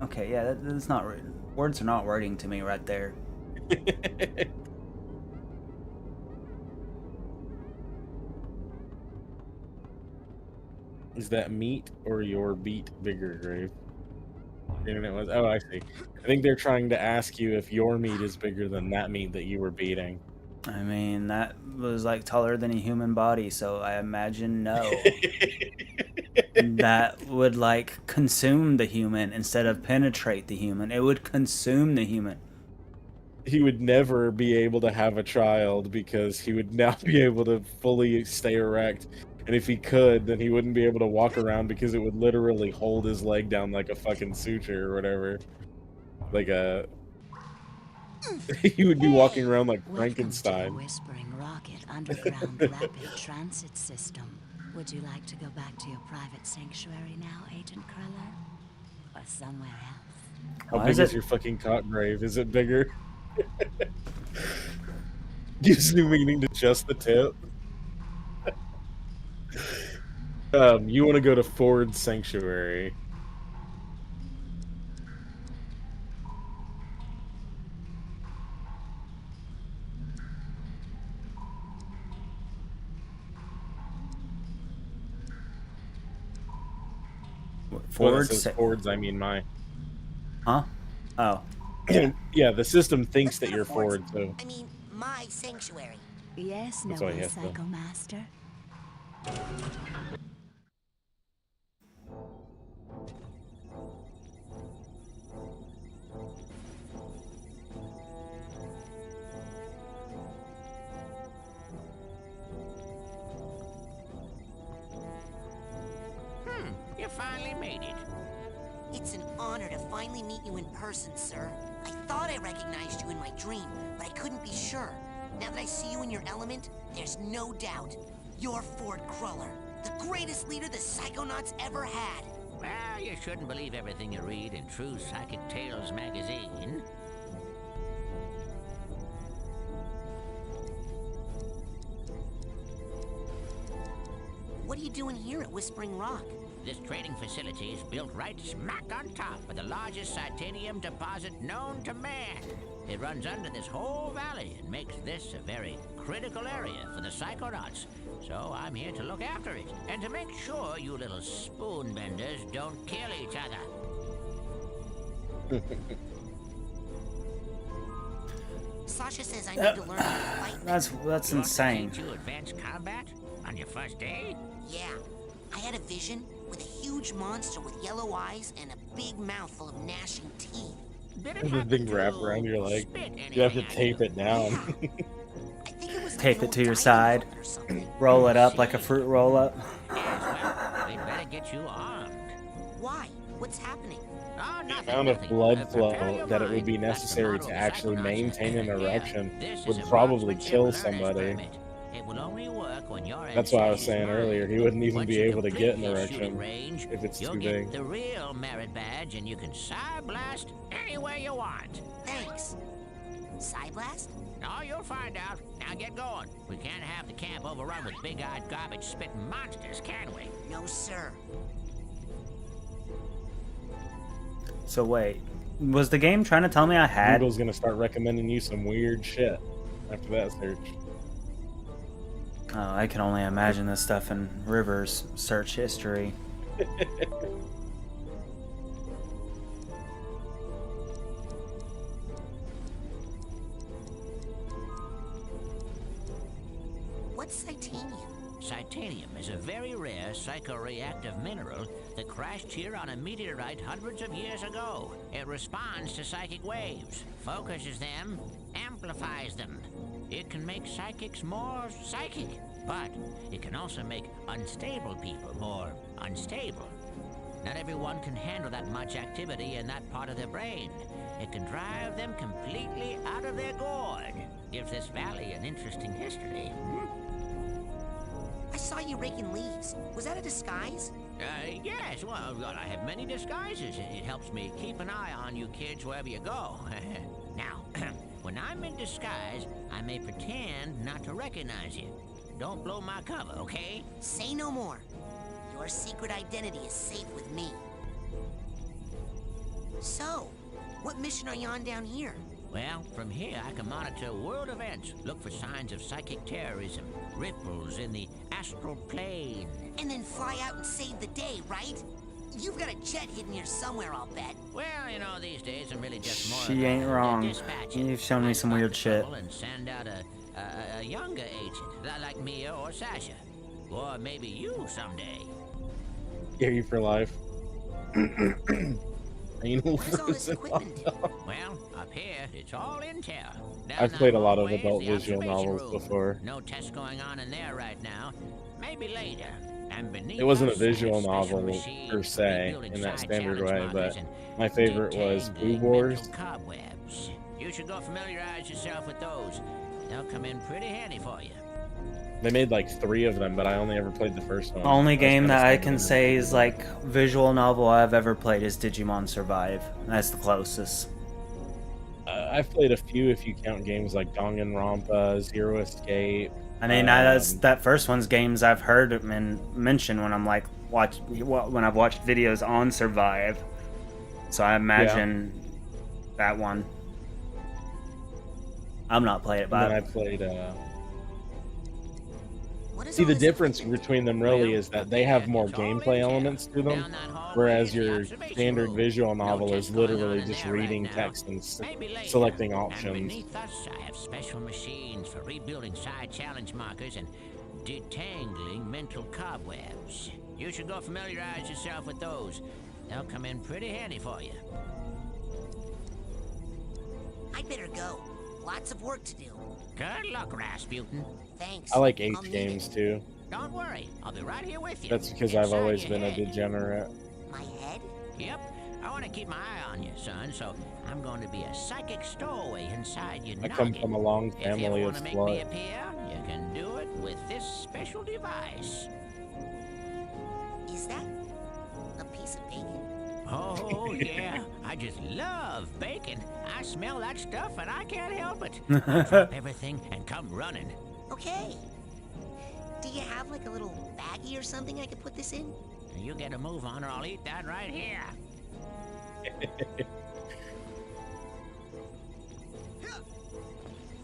Okay, yeah, that's not written. Words are not wording to me right there. Is that meat or your beat bigger, Grave? The internet was. Oh, I see. I think they're trying to ask you if your meat is bigger than that meat that you were beating. I mean, that was like taller than a human body, so I imagine no. That would like consume the human instead of penetrate the human. It would consume the human. He would never be able to have a child because he would not be able to fully stay erect. And if he could, then he wouldn't be able to walk around because it would literally hold his leg down like a fucking suture or whatever. Like a... he would be walking around like Frankenstein. Whispering Rocket Underground Rapid Transit System. Would you like to go back to your private sanctuary now, Agent Cruller? Or somewhere else? How big is your fucking cock, Grave? Is it bigger? Use new meaning to just the tip. You want to go to Ford Sanctuary. Ford Fords, I mean my. Huh? Oh. Yeah, the system thinks that you're Ford, so. I mean, my sanctuary. Yes, That's why noble he has to- Psycho Master. You finally made it. It's an honor to finally meet you in person, sir. I thought I recognized you in my dream, but I couldn't be sure. Now that I see you in your element, there's no doubt. You're Ford Cruller, the greatest leader the Psychonauts ever had. Well, you shouldn't believe everything you read in True Psychic Tales magazine. What are you doing here at Whispering Rock? This trading facility is built right smack on top of the largest titanium deposit known to man. It runs under this whole valley and makes this a very critical area for the Psychonauts. So I'm here to look after it and to make sure you little spoon benders don't kill each other. Sasha says I need to learn how to fight. That's insane. Teach you advanced combat on your first day? Yeah. I had a vision with a huge monster with yellow eyes and a big mouth full of gnashing teeth. The thing wrapped around your leg. You have to tape it down. Tape it to your side. Roll it up like a fruit roll up. We'd better get you armed. Why? What's happening? Oh, The amount of blood flow that it would be necessary to actually maintain an erection would probably kill somebody. It will only work when you're That's why I was saying earlier, he wouldn't even Once be you able to complete get an your erection shooting range, if it's you'll too get big. the real merit badge, and you can side blast anywhere you want. Thanks. Side blast? Oh, you'll find out. Now get going. We can't have the camp overrun with big-eyed garbage-spitting monsters, can we? No, sir. So wait, was the game trying to tell me I had? Google's gonna start recommending you some weird shit after that search. Oh, I can only imagine this stuff in River's search history. What's Titanium? Titanium is a very rare psychoreactive mineral that crashed here on a meteorite hundreds of years ago. It responds to psychic waves, focuses them, amplifies them. It can make psychics more psychic, but it can also make unstable people more unstable. Not everyone can handle that much activity in that part of their brain. It can drive them completely out of their gourd. Gives this valley an interesting history. I saw you raking leaves. Was that a disguise? Yes, well, I have many disguises. It helps me keep an eye on you kids wherever you go. Now, when I'm in disguise, I may pretend not to recognize you. Don't blow my cover, okay? Say no more. Your secret identity is safe with me. So, what mission are you on down here? Well, from here I can monitor world events, look for signs of psychic terrorism, ripples in the astral plane. And then fly out and save the day, right? You've got a jet hidden here somewhere, I'll bet. Well, you know, these days I'm really just more She ain't wrong. dispatcher. You've shown me some weird shit. And send out a younger agent, like Mia or Sasha. Or maybe you someday. Get you for life. Anal Where's all this equipment? Well, up here, it's all intel. Down I've that played a lot of hallway is adult the visual observation novels room. before. No tests going on in there right now. Maybe later. And beneath It wasn't a us, visual special novel machines per se rebuilding in that side standard challenge way, markers but and my favorite was Blue detangling Wars. mental cobwebs. You should go familiarize yourself with those. They'll come in pretty handy for you. They made like 3 of them, but I only ever played the first one. Only I was game kinda that I stuck can in it. say is like visual novel I've ever played is Digimon Survive. That's the closest. I've played a few, if you count games like Danganronpa, Zero Escape. I mean, that's that first one's games I've heard and mentioned when I'm like when I've watched videos on Survive. So I imagine that one. I'm not playing it, but I played. See, the difference between them really is that they have more gameplay elements to them, whereas your standard visual novel is literally just reading text and selecting options. Beneath us, I have special machines for rebuilding side challenge markers and detangling mental cobwebs. You should go familiarize yourself with those. They'll come in pretty handy for you. I'd better go. Lots of work to do. Good luck, Rasputin. Thanks. I like H games too. Don't worry, I'll be right here with you. That's because I've always been a degenerate. My head? Yep. I want to keep my eye on you, son, so I'm going to be a psychic stowaway inside your I noggin. come from a long If you family ever of want to make me sluts. appear, you can do it with this special device. Is that a piece of bacon? Oh, yeah. I just love bacon. I smell that stuff and I can't help it. I drop everything and come running. Okay. Do you have like a little baggie or something I could put this in? You get a move on or I'll eat that right here.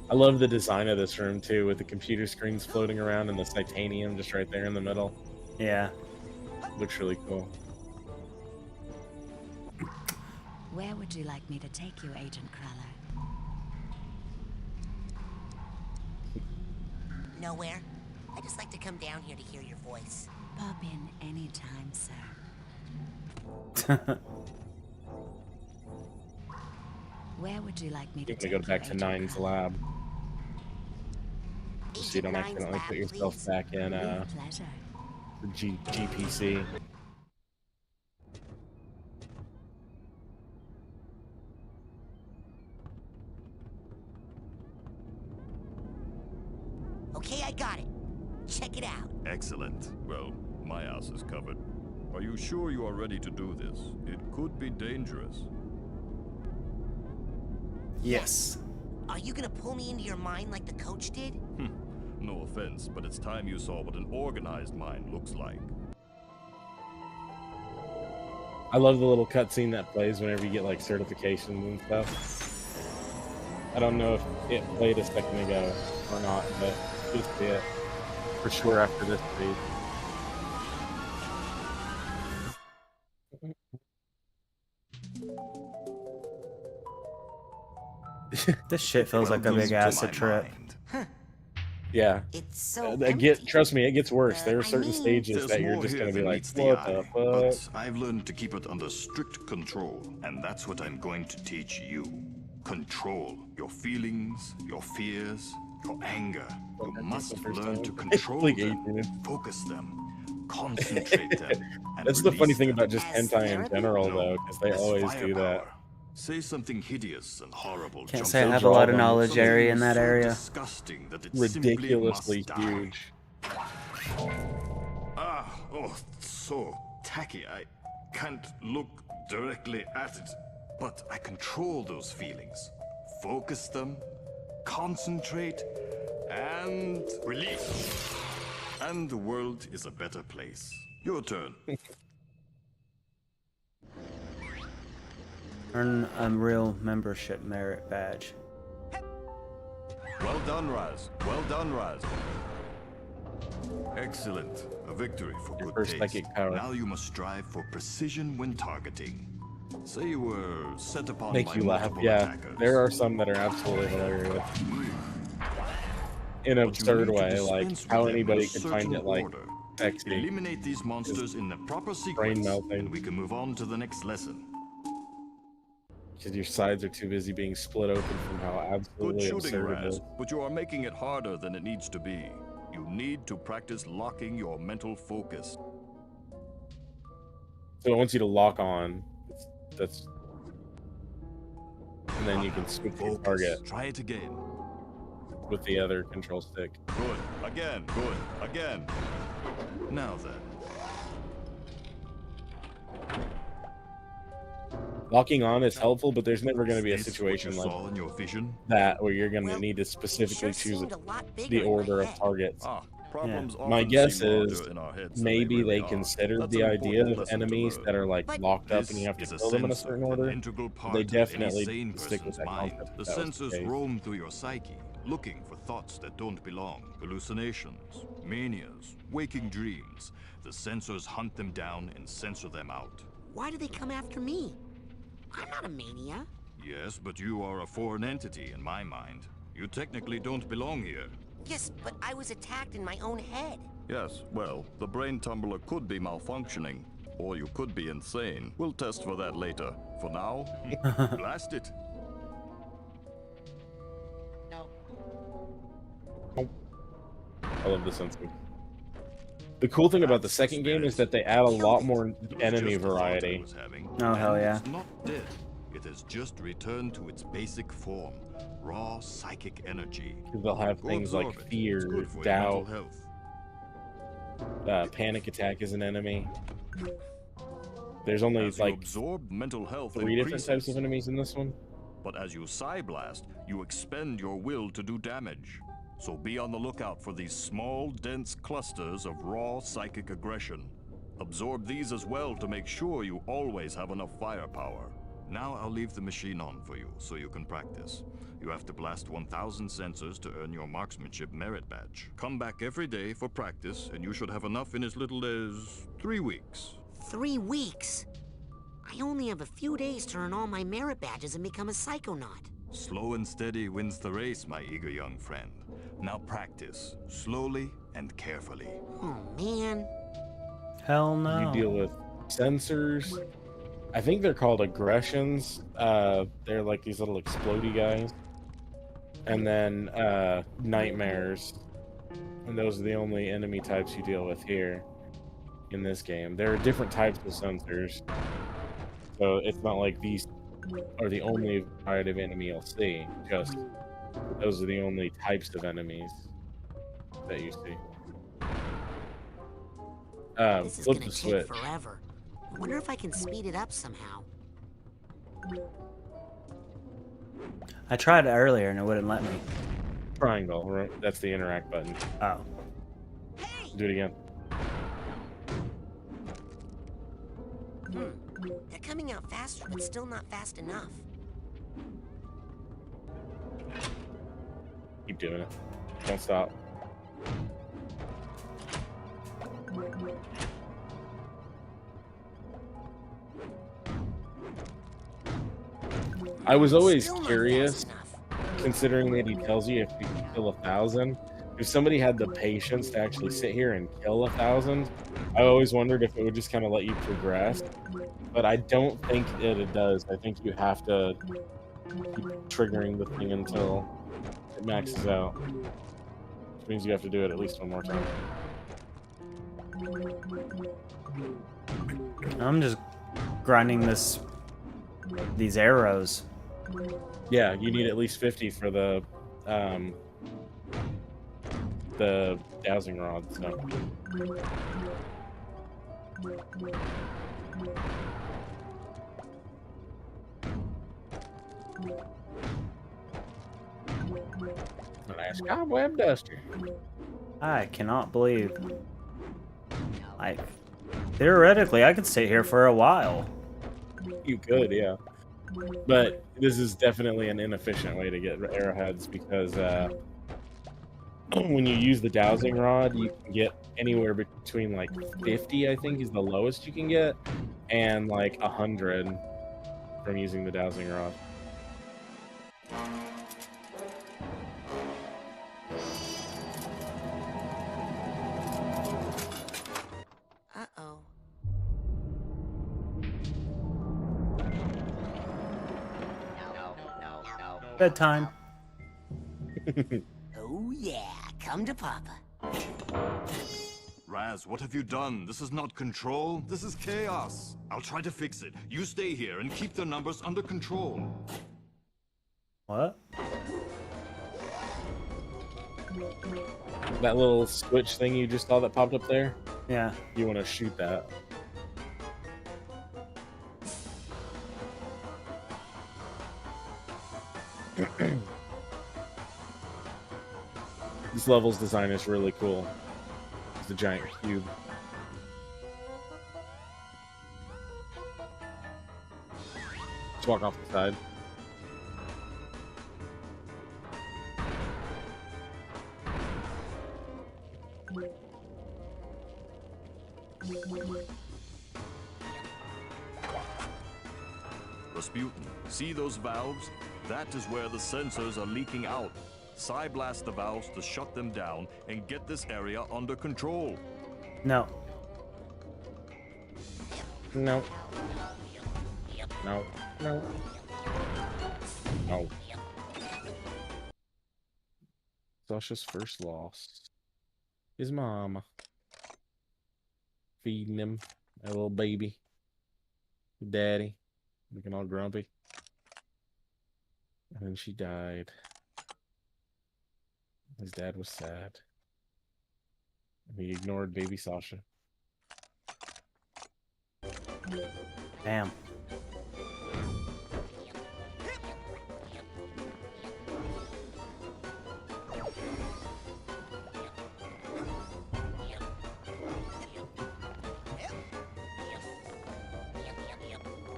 I love the design of this room too, with the computer screens floating around and the titanium just right there in the middle. Yeah. Looks really cool. Where would you like me to take you, Agent Cruller? Nowhere. I just like to come down here to hear your voice. Pop in anytime, sir. Where would you like me to You're take gonna go back you, to Agent Nine's Cruller? lab. So you don't accidentally put yourself back in With pleasure. the GPC. Okay, I got it. Check it out. Excellent. Well, my ass is covered. Are you sure you are ready to do this? It could be dangerous. Yes. Are you gonna pull me into your mind like the coach did? No offense, but it's time you saw what an organized mind looks like. I love the little cutscene that plays whenever you get like certifications and stuff. I don't know if it played a second ago or not, but just it for sure after this read. This shit feels like a big acid trip. Yeah. It's so Trust me, it gets worse. There are certain stages There's that you're more just here gonna be than like, meets the what the eye, fuck? but I've learned to keep it under strict control, and that's what I'm going to teach you. Control your feelings, your fears, your anger. You must learn to control them, focus them, concentrate them. And That's the funny release thing them. about just hentai in general, though, because they as always do that. firepower. Say something hideous and horrible. Can't jumps say I out have a your lot of mouth. knowledge Something area in that so area. disgusting that it Ridiculously simply must die. huge. Oh, so tacky. I can't look directly at it, but I control those feelings, focus them, concentrate, and release. And the world is a better place. Your turn. Earn a real membership merit badge. Well done, Raz. Well done, Raz. Excellent. A victory for good first taste. psychic power. Now you must strive for precision when targeting. Say you were set upon Make by you laugh. multiple Yeah, attackers. there are some that are absolutely hilarious. In an But you absurd need to way, like dispense how with them in anybody a could find certain it like order. sexy. Eliminate these monsters in the proper Brain sequence, melting. and we can move on to the next lesson. Because your sides are too busy being split open from how Good absolutely shooting, absurd it Raz, is. but you are making it harder than it needs to be. You need to practice locking your mental focus. So it wants you to lock on. That's, and then you can switch your target Try it again. with the other control stick. Good. Again. Good. Again. Now then. locking on is helpful, but there's never going to be a Is this situation what you like saw in your vision? that where you're going to Well, need to specifically sure choose seemed a lot bigger the in my order of head. targets. Problems My often guess seem larger is in our heads than maybe really they are. considered That's the an idea important of lesson to enemies learn. that are like locked up and you This have to is a kill them in a sensor, certain an order. integral But part they of definitely any sane stick with person's that mind. concept. The that was the sensors case. roam through your psyche, looking for thoughts that don't belong, hallucinations, manias, waking dreams. The sensors hunt them down and censor them out. Why do they come after me? I'm not a mania. Yes, but you are a foreign entity in my mind. You technically don't belong here. Yes, but I was attacked in my own head. Yes, well, the brain tumbler could be malfunctioning, or you could be insane. We'll test for that later. For now, blast it. I love the sensor. The cool thing about the second game is that they add a lot more enemy variety. Oh, hell yeah. It's not dead. It has just returned to its basic form. Raw psychic energy. They'll have Go things absorb like it. It's fear, good for your doubt, mental health. panic attack is an enemy. There's only As you like absorb mental health 3 different increases. types of enemies in this one. But as you Psyblast, you expend your will to do damage. So be on the lookout for these small, dense clusters of raw psychic aggression. Absorb these as well to make sure you always have enough firepower. Now I'll leave the machine on for you, so you can practice. You have to blast 1,000 sensors to earn your marksmanship merit badge. Come back every day for practice, and you should have enough in as little as 3 weeks. 3 weeks? I only have a few days to earn all my merit badges and become a Psychonaut. Slow and steady wins the race, my eager young friend. Now practice, slowly and carefully. Oh, man. Hell no. You deal with sensors. I think they're called aggressions. They're like these little explodey guys. And then nightmares. And those are the only enemy types you deal with here in this game. There are different types of sensors. So it's not like these are the only variety of enemy you'll see. Just those are the only types of enemies that you see. This is Flip gonna the take switch. forever. I wonder if I can speed it up somehow. I tried it earlier and it wouldn't let me. Triangle, right? That's the interact button. Oh. Do it again. They're coming out faster, but still not fast enough. Keep doing it. Don't stop. I was always Still not curious, fast enough. considering that he tells you if you can kill 1,000. If somebody had the patience to actually sit here and kill 1,000, I always wondered if it would just kind of let you progress. But I don't think that it does. I think you have to keep triggering the thing until it maxes out. Which means you have to do it at least one more time. I'm just grinding these arrows. Yeah, you need at least 50 for the dowsing rod, so. A nice cobweb duster. I cannot believe. Like, theoretically, I could sit here for a while. You could, yeah. But this is definitely an inefficient way to get arrowheads because when you use the dowsing rod, you can get anywhere between like 50, I think, is the lowest you can get, and like 100 from using the dowsing rod. Uh-oh. Bedtime. Oh yeah, come to Papa. Raz, what have you done? This is not control. This is chaos. I'll try to fix it. You stay here and keep the numbers under control. What? That little switch thing you just saw that popped up there? Yeah. You want to shoot that. This level's design is really cool. It's a giant cube. Just walk off the side. Rasputin, see those valves? That is where the sensors are leaking out. Psy-blast the valves to shut them down and get this area under control. No. No. No. No. No. Sasha's first loss. His mom. Feeding him, a little baby. Daddy. Looking all grumpy. And then she died. His dad was sad. And he ignored baby Sasha. Damn.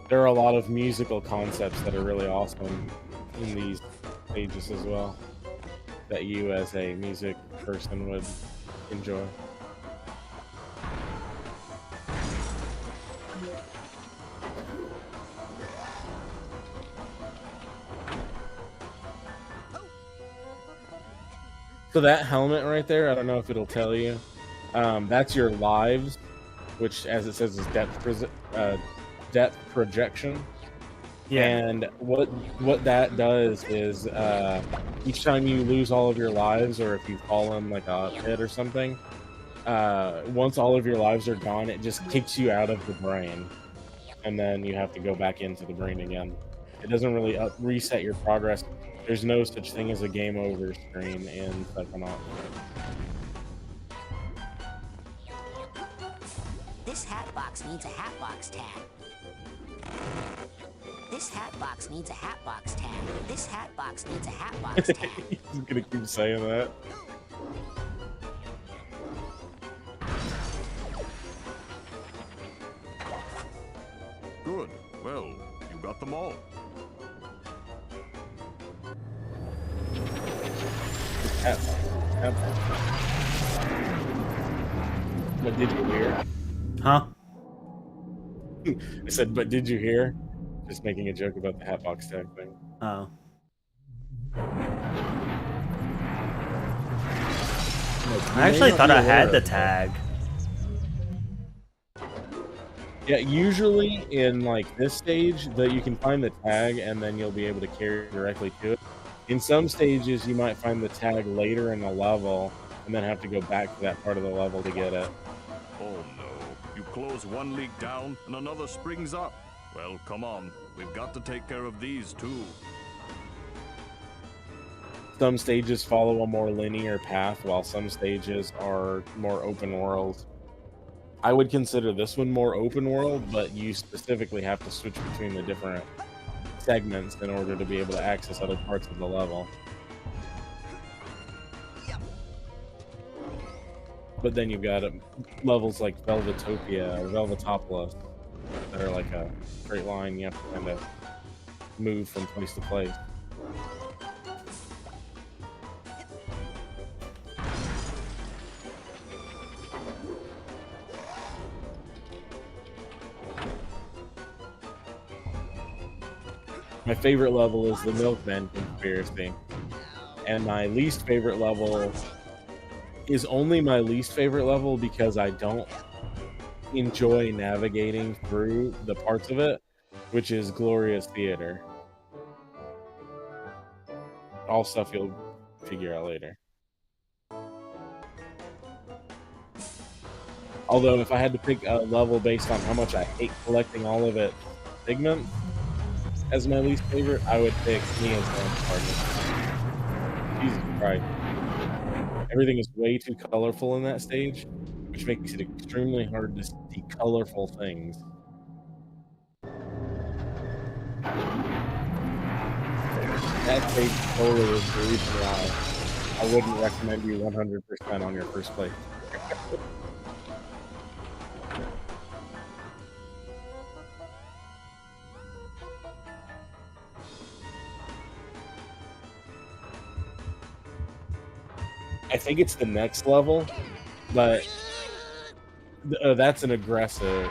There are a lot of musical concepts that are really awesome in these stages as well, that you as a music person would enjoy. So that helmet right there, I don't know if it'll tell you, that's your lives, which, as it says, is depth projection. Yeah. And what that does is each time you lose all of your lives, or if you fall in like a pit or something, once all of your lives are gone, it just kicks you out of the brain, and then you have to go back into the brain again. It doesn't really reset your progress. There's no such thing as a game over screen in Psychonauts. This hat box needs a hat box tag. This hat box needs a hat box tag. This hat box needs a hat box tag. He's gonna keep saying that. Good. Well, you got them all. But did you hear? Huh? I said, but did you hear? Just making a joke about the hatbox tag thing. Oh. I actually thought I had the tag. Yeah, usually in like this stage that you can find the tag and then you'll be able to carry directly to it. In some stages you might find the tag later in the level and then have to go back to that part of the level to get it. Oh no. You close one leak down and another springs up. Well, come on. We've got to take care of these too. Some stages follow a more linear path while some stages are more open world. I would consider this one more open world, but you specifically have to switch between the different segments in order to be able to access other parts of the level. But then you've got levels like Velvetopia or Velvetopolis that are like a straight line. You have to kind of move from place to place. My favorite level is the Milkman Conspiracy. And my least favorite level is only my least favorite level because I don't enjoy navigating through the parts of it, which is Glorious Theater. All stuff you'll figure out later. Although if I had to pick a level based on how much I hate collecting all of it pigment as my least favorite, I would pick Neo's Target. Jesus Christ. Everything is way too colorful in that stage, which makes it extremely hard to see colorful things. That stage totally is the reason why I wouldn't recommend you 100% on your first play. I think it's the next level, but that's an aggression,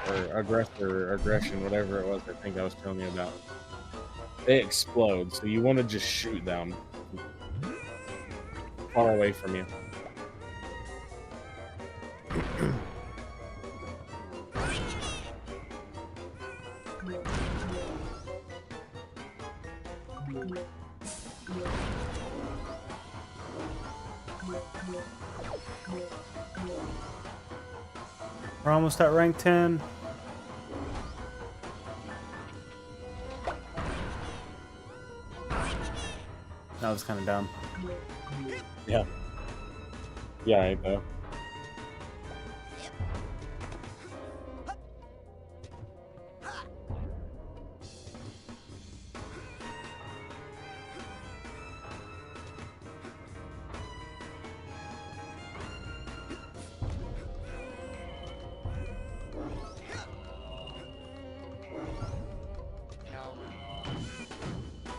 whatever it was. I think I was telling you about. They explode, so you want to just shoot them far away from you. We're almost at rank 10. That was kind of dumb. Yeah. Yeah, I know.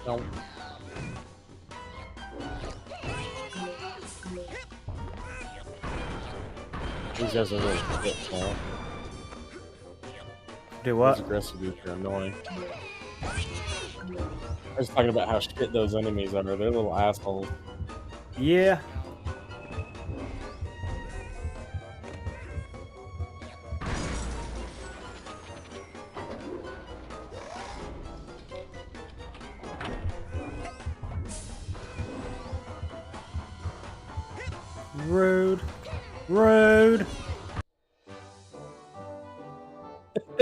No. These guys are really fit now. Do what? Those aggressive dudes are annoying. I was talking about how shit those enemies are. They're little assholes. Yeah. Rude. Rude.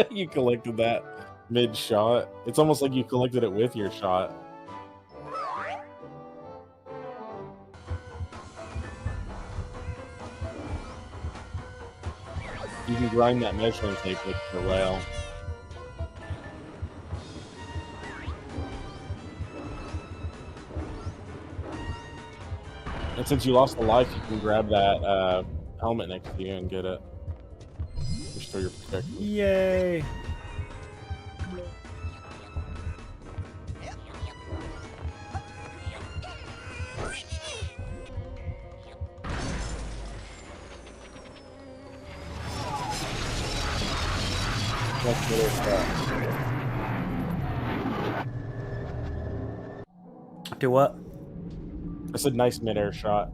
You collected that mid-shot. It's almost like you collected it with your shot. You can grind that measuring tape with the rail. And since you lost a life, you can grab that helmet next to you and get it. Restore your protection. Yay. Do what? It's a nice mid-air shot.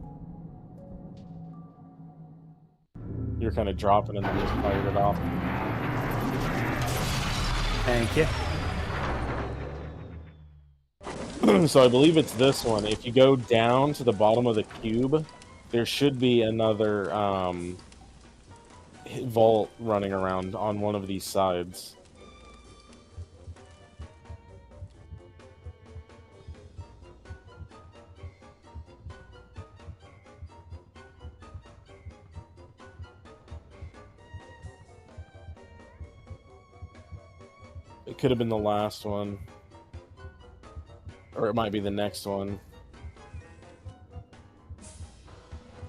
You're kind of dropping and then just fired it off. Thank you. So I believe it's this one. If you go down to the bottom of the cube, there should be another vault running around on one of these sides. It could have been the last one. Or it might be the next one.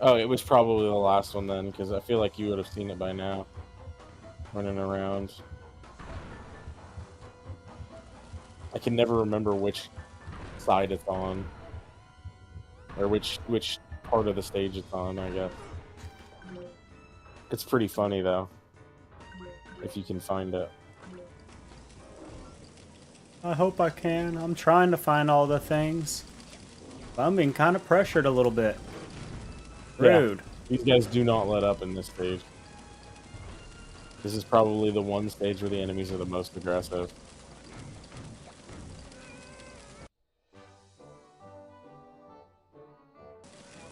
Oh, it was probably the last one then, because I feel like you would have seen it by now. Running around. I can never remember which side it's on. Or which part of the stage it's on, I guess. It's pretty funny, though. If you can find it. I hope I can. I'm trying to find all the things. But I'm being kind of pressured a little bit. Rude. Yeah, these guys do not let up in this stage. This is probably the one stage where the enemies are the most aggressive.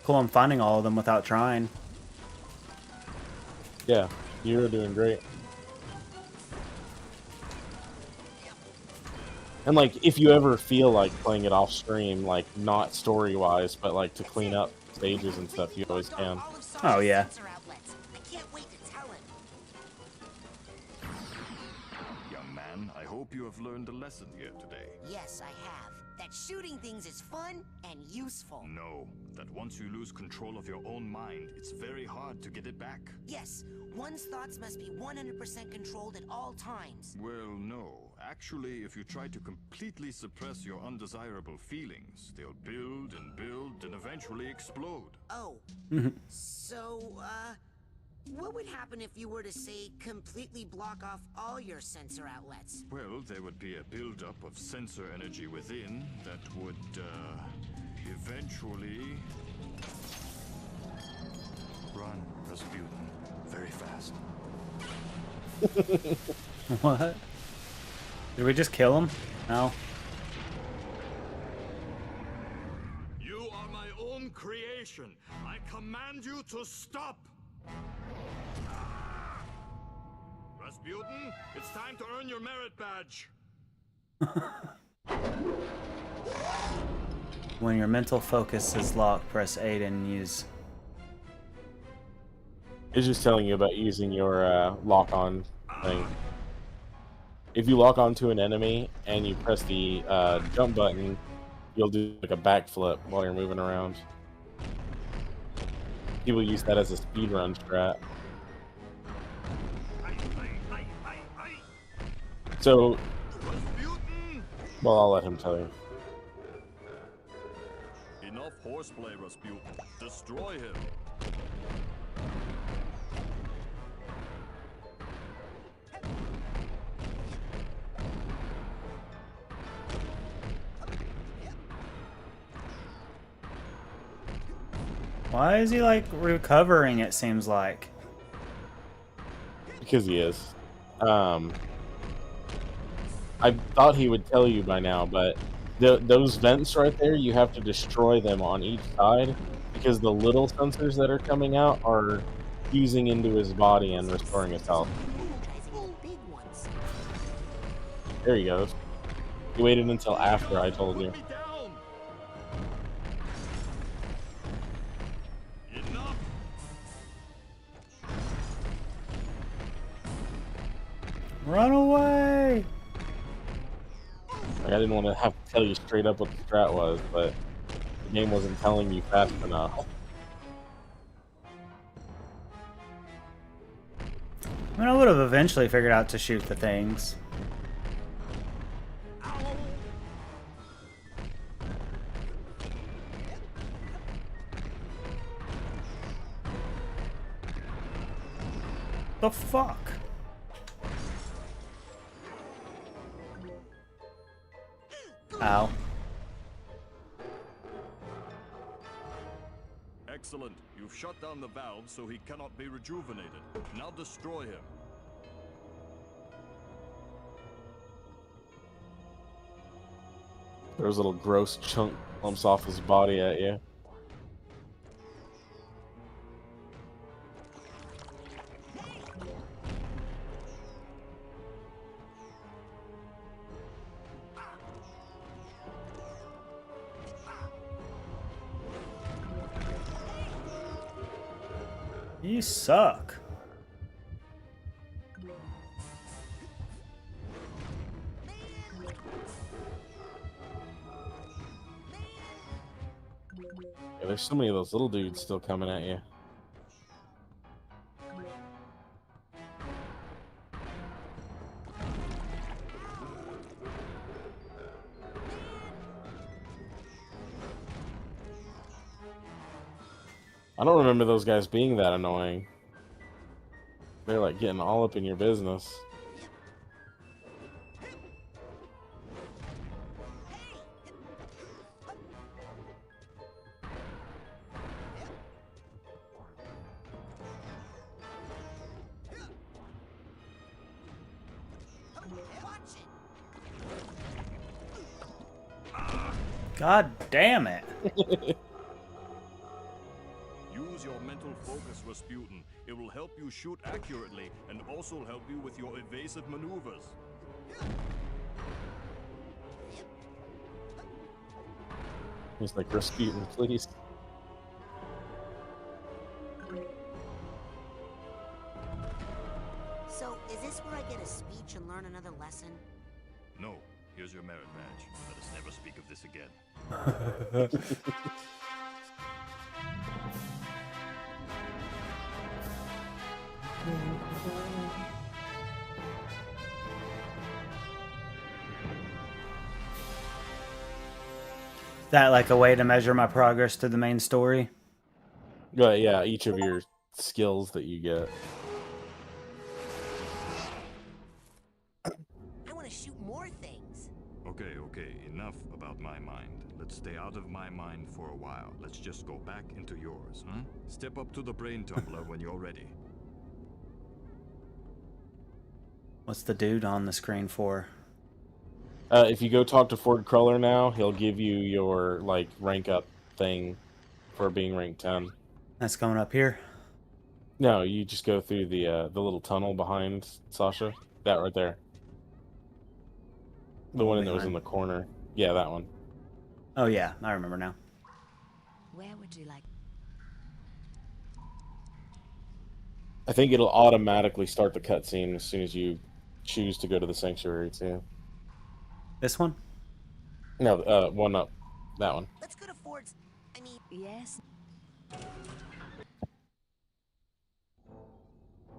Cool, I'm finding all of them without trying. Yeah, you're doing great. And, like, if you ever feel like playing it off stream, like, not story-wise, but, like, to clean up stages and stuff, you always can. Oh, yeah. I can't wait to tell him. Young man, I hope you have learned a lesson here today. Yes, I have. that shooting things is fun and useful. No, that once you lose control of your own mind, it's very hard to get it back. Yes, one's thoughts must be 100% controlled at all times. Well, no. Actually, if you try to completely suppress your undesirable feelings, they'll build and eventually explode. Oh. So, what would happen if you were to, say, completely block off all your sensor outlets? Well, there would be a buildup of sensor energy within that would, eventually... Run, Rasputin. Very fast. What? Did we just kill him? No. You are my own creation. I command you to stop! Rasputin, it's time to earn your merit badge. When your mental focus is locked, press A and use. It's just telling you about using your lock-on thing. If you lock onto an enemy and you press the jump button, you'll do like a backflip while you're moving around. People use that as a speedrun strat. So, well, I'll let him tell you. Enough horseplay, Rasputin. Destroy him. Why is he like recovering, it seems like? Because he is. I thought he would tell you by now, but those vents right there, you have to destroy them on each side because the little sensors that are coming out are fusing into his body and restoring his health. There he goes. He waited until after I told you. Run away! Like, I didn't want to have to tell you straight up what the strat was, but the game wasn't telling you fast enough. I mean, I would have eventually figured out to shoot the things. The fuck? Ow. Excellent. You've shut down the valve so he cannot be rejuvenated. Now destroy him. Those little gross chunk lumps off his body at you. You suck. Yeah, there's so many of those little dudes still coming at you. I don't remember those guys being that annoying. They're like getting all up in your business. God damn it. Use your mental focus, Rasputin. It will help you shoot accurately and also help you with your evasive maneuvers. He's like, Rasputin, please. So, is this where I get a speech and learn another lesson? No. Here's your merit badge. Let us never speak speak of this again. Is that like a way to measure my progress to the main story? Yeah, each of your skills that you get. I want to shoot more things. Okay, enough about my mind. Let's stay out of my mind for a while. Let's just go back into yours, huh? Step up to the brain tumbler when you're ready. What's the dude on the screen for? If you go talk to Ford Cruller now, he'll give you your like rank up thing for being rank 10. That's coming up here. No, you just go through the little tunnel behind Sasha. That right there. The one that was in the corner. Yeah, that one. Oh yeah, I remember now. Where would you like? I think it'll automatically start the cutscene as soon as you choose to go to the sanctuary too. This one? No, one up. That one. Let's go to Ford's. I mean, yes.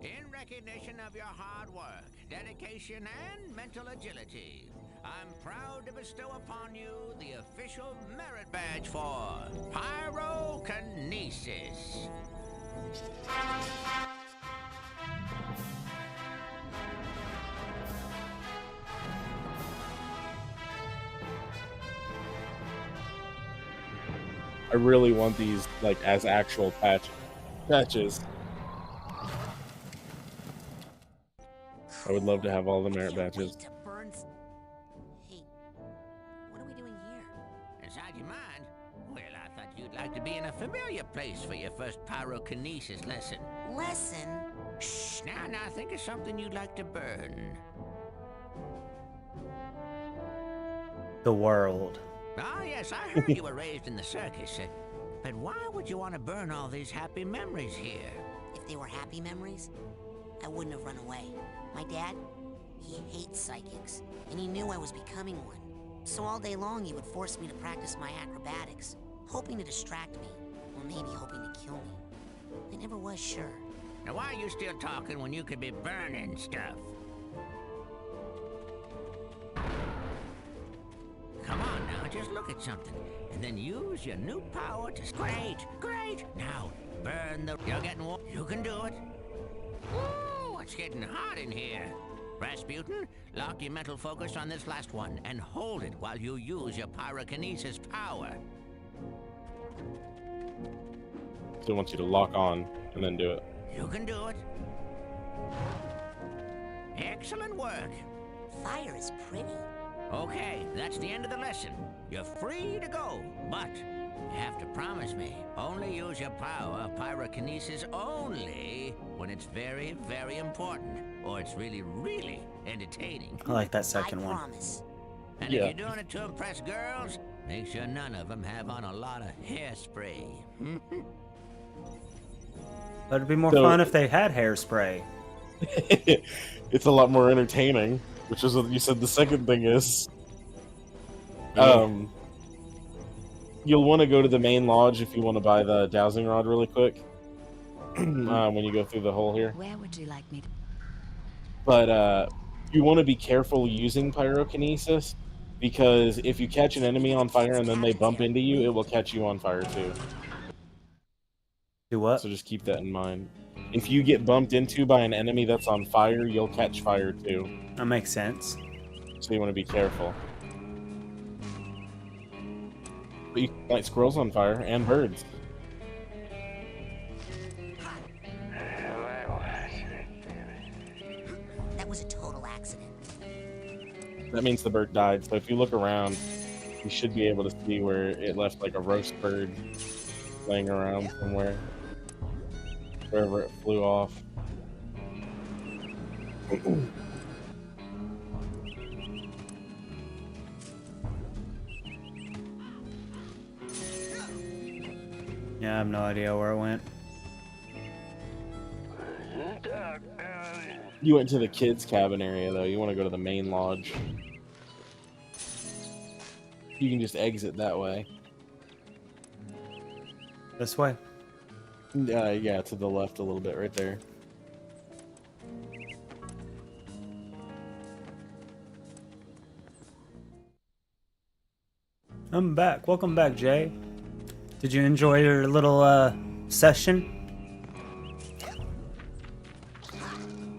In recognition of your hard work, dedication, and mental agility, I'm proud to bestow upon you the official merit badge for Pyrokinesis. I really want these like as actual patches. I would love to have all the merit badges. Hey, what are we doing here? Inside your mind? Well, I thought you'd like to be in a familiar place for your first pyrokinesis lesson. Lesson? Shh, now think of something you'd like to burn. The world. Ah, yes, I heard you were raised in the circus. But why would you want to burn all these happy memories here? If they were happy memories, I wouldn't have run away. My dad, he hates psychics, and he knew I was becoming one. So all day long he would force me to practice my acrobatics, hoping to distract me, or maybe hoping to kill me. I never was sure. Now why are you still talking when you could be burning stuff? Come on now, just look at something, and then use your new power to... Great! Now, burn the... You're getting warm. You can do it. Ooh, it's getting hot in here. Rasputin, lock your mental focus on this last one, and hold it while you use your pyrokinesis power. So it wants you to lock on, and then do it. You can do it. Excellent work. Fire is pretty. Okay, that's the end of the lesson. You're free to go, but you have to promise me, only use your power of pyrokinesis only when it's very, very important, or it's really, really entertaining. I like that second one. Promise. And Yeah. if you're doing it to impress girls, make sure none of them have on a lot of hairspray. But it'd be more So- fun if they had hairspray. It's a lot more entertaining, which is what you said the second thing is. You'll want to go to the main lodge if you want to buy the dowsing rod really quick. When you go through the hole here. Where would you like me to? But you want to be careful using pyrokinesis, because if you catch an enemy on fire and then they bump into you, it will catch you on fire too. Do what? So just keep that in mind. If you get bumped into by an enemy that's on fire, you'll catch fire too. That makes sense. So you want to be careful. But you can light squirrels on fire and birds. That was a total accident. That means the bird died. So if you look around, you should be able to see where it left like a roast bird laying around somewhere. Wherever it flew off. Yeah, I have no idea where it went. You went to the kids' cabin area though. You want to go to the main lodge. You can just exit that way. This way. Yeah, to the left a little bit, right there. I'm back. Welcome back, Jay. Did you enjoy your little session?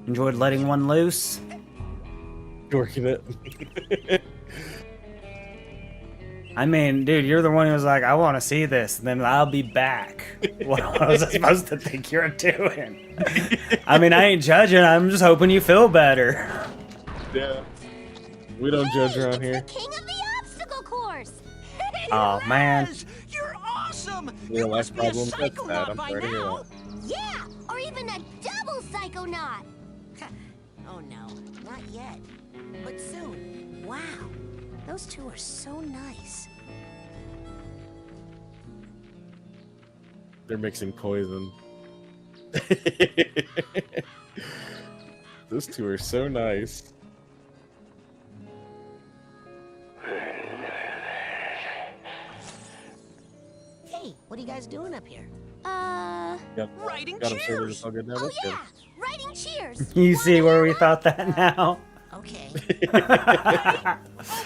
Enjoyed letting one loose? Working it. I mean, dude, you're the one who was like, I want to see this, then I'll be back. What was I supposed to think you're doing? I mean, I ain't judging. I'm just hoping you feel better. Yeah. We don't judge around here. King of the obstacle course. Oh, man. You're awesome. Real life problems. That's Psychonaut bad. I'm by sorry to hear now. that. Yeah, or even a double Psychonaut. Oh no, not yet. But soon. Wow. Those two are so nice. They're mixing poison. Those two are so nice. Hey, what are you guys doing up here? Writing Got 'em sorted. cheers. It's all good now. Oh That's good. yeah, writing cheers. You see where we thought that now? Okay.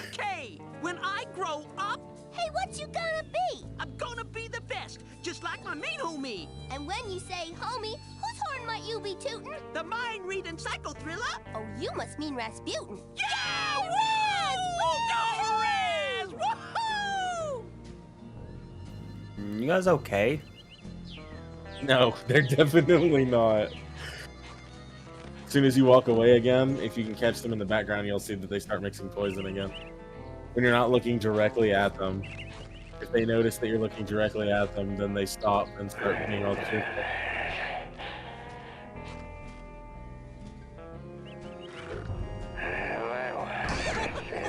Okay, when I grow up, Hey, what you gonna be? I'm gonna be the best, just like my main homie, And when you say homie, whose horn might you be tootin'? the mind-reading psycho thriller. Oh, you must mean Rasputin. Yeah! Raz! Go Raz! Woohoo! You guys okay? No, they're definitely not. As soon as you walk away again, if you can catch them in the background, you'll see that they start mixing poison again. When you're not looking directly at them, if they notice that you're looking directly at them, then they stop and start being all cheerful.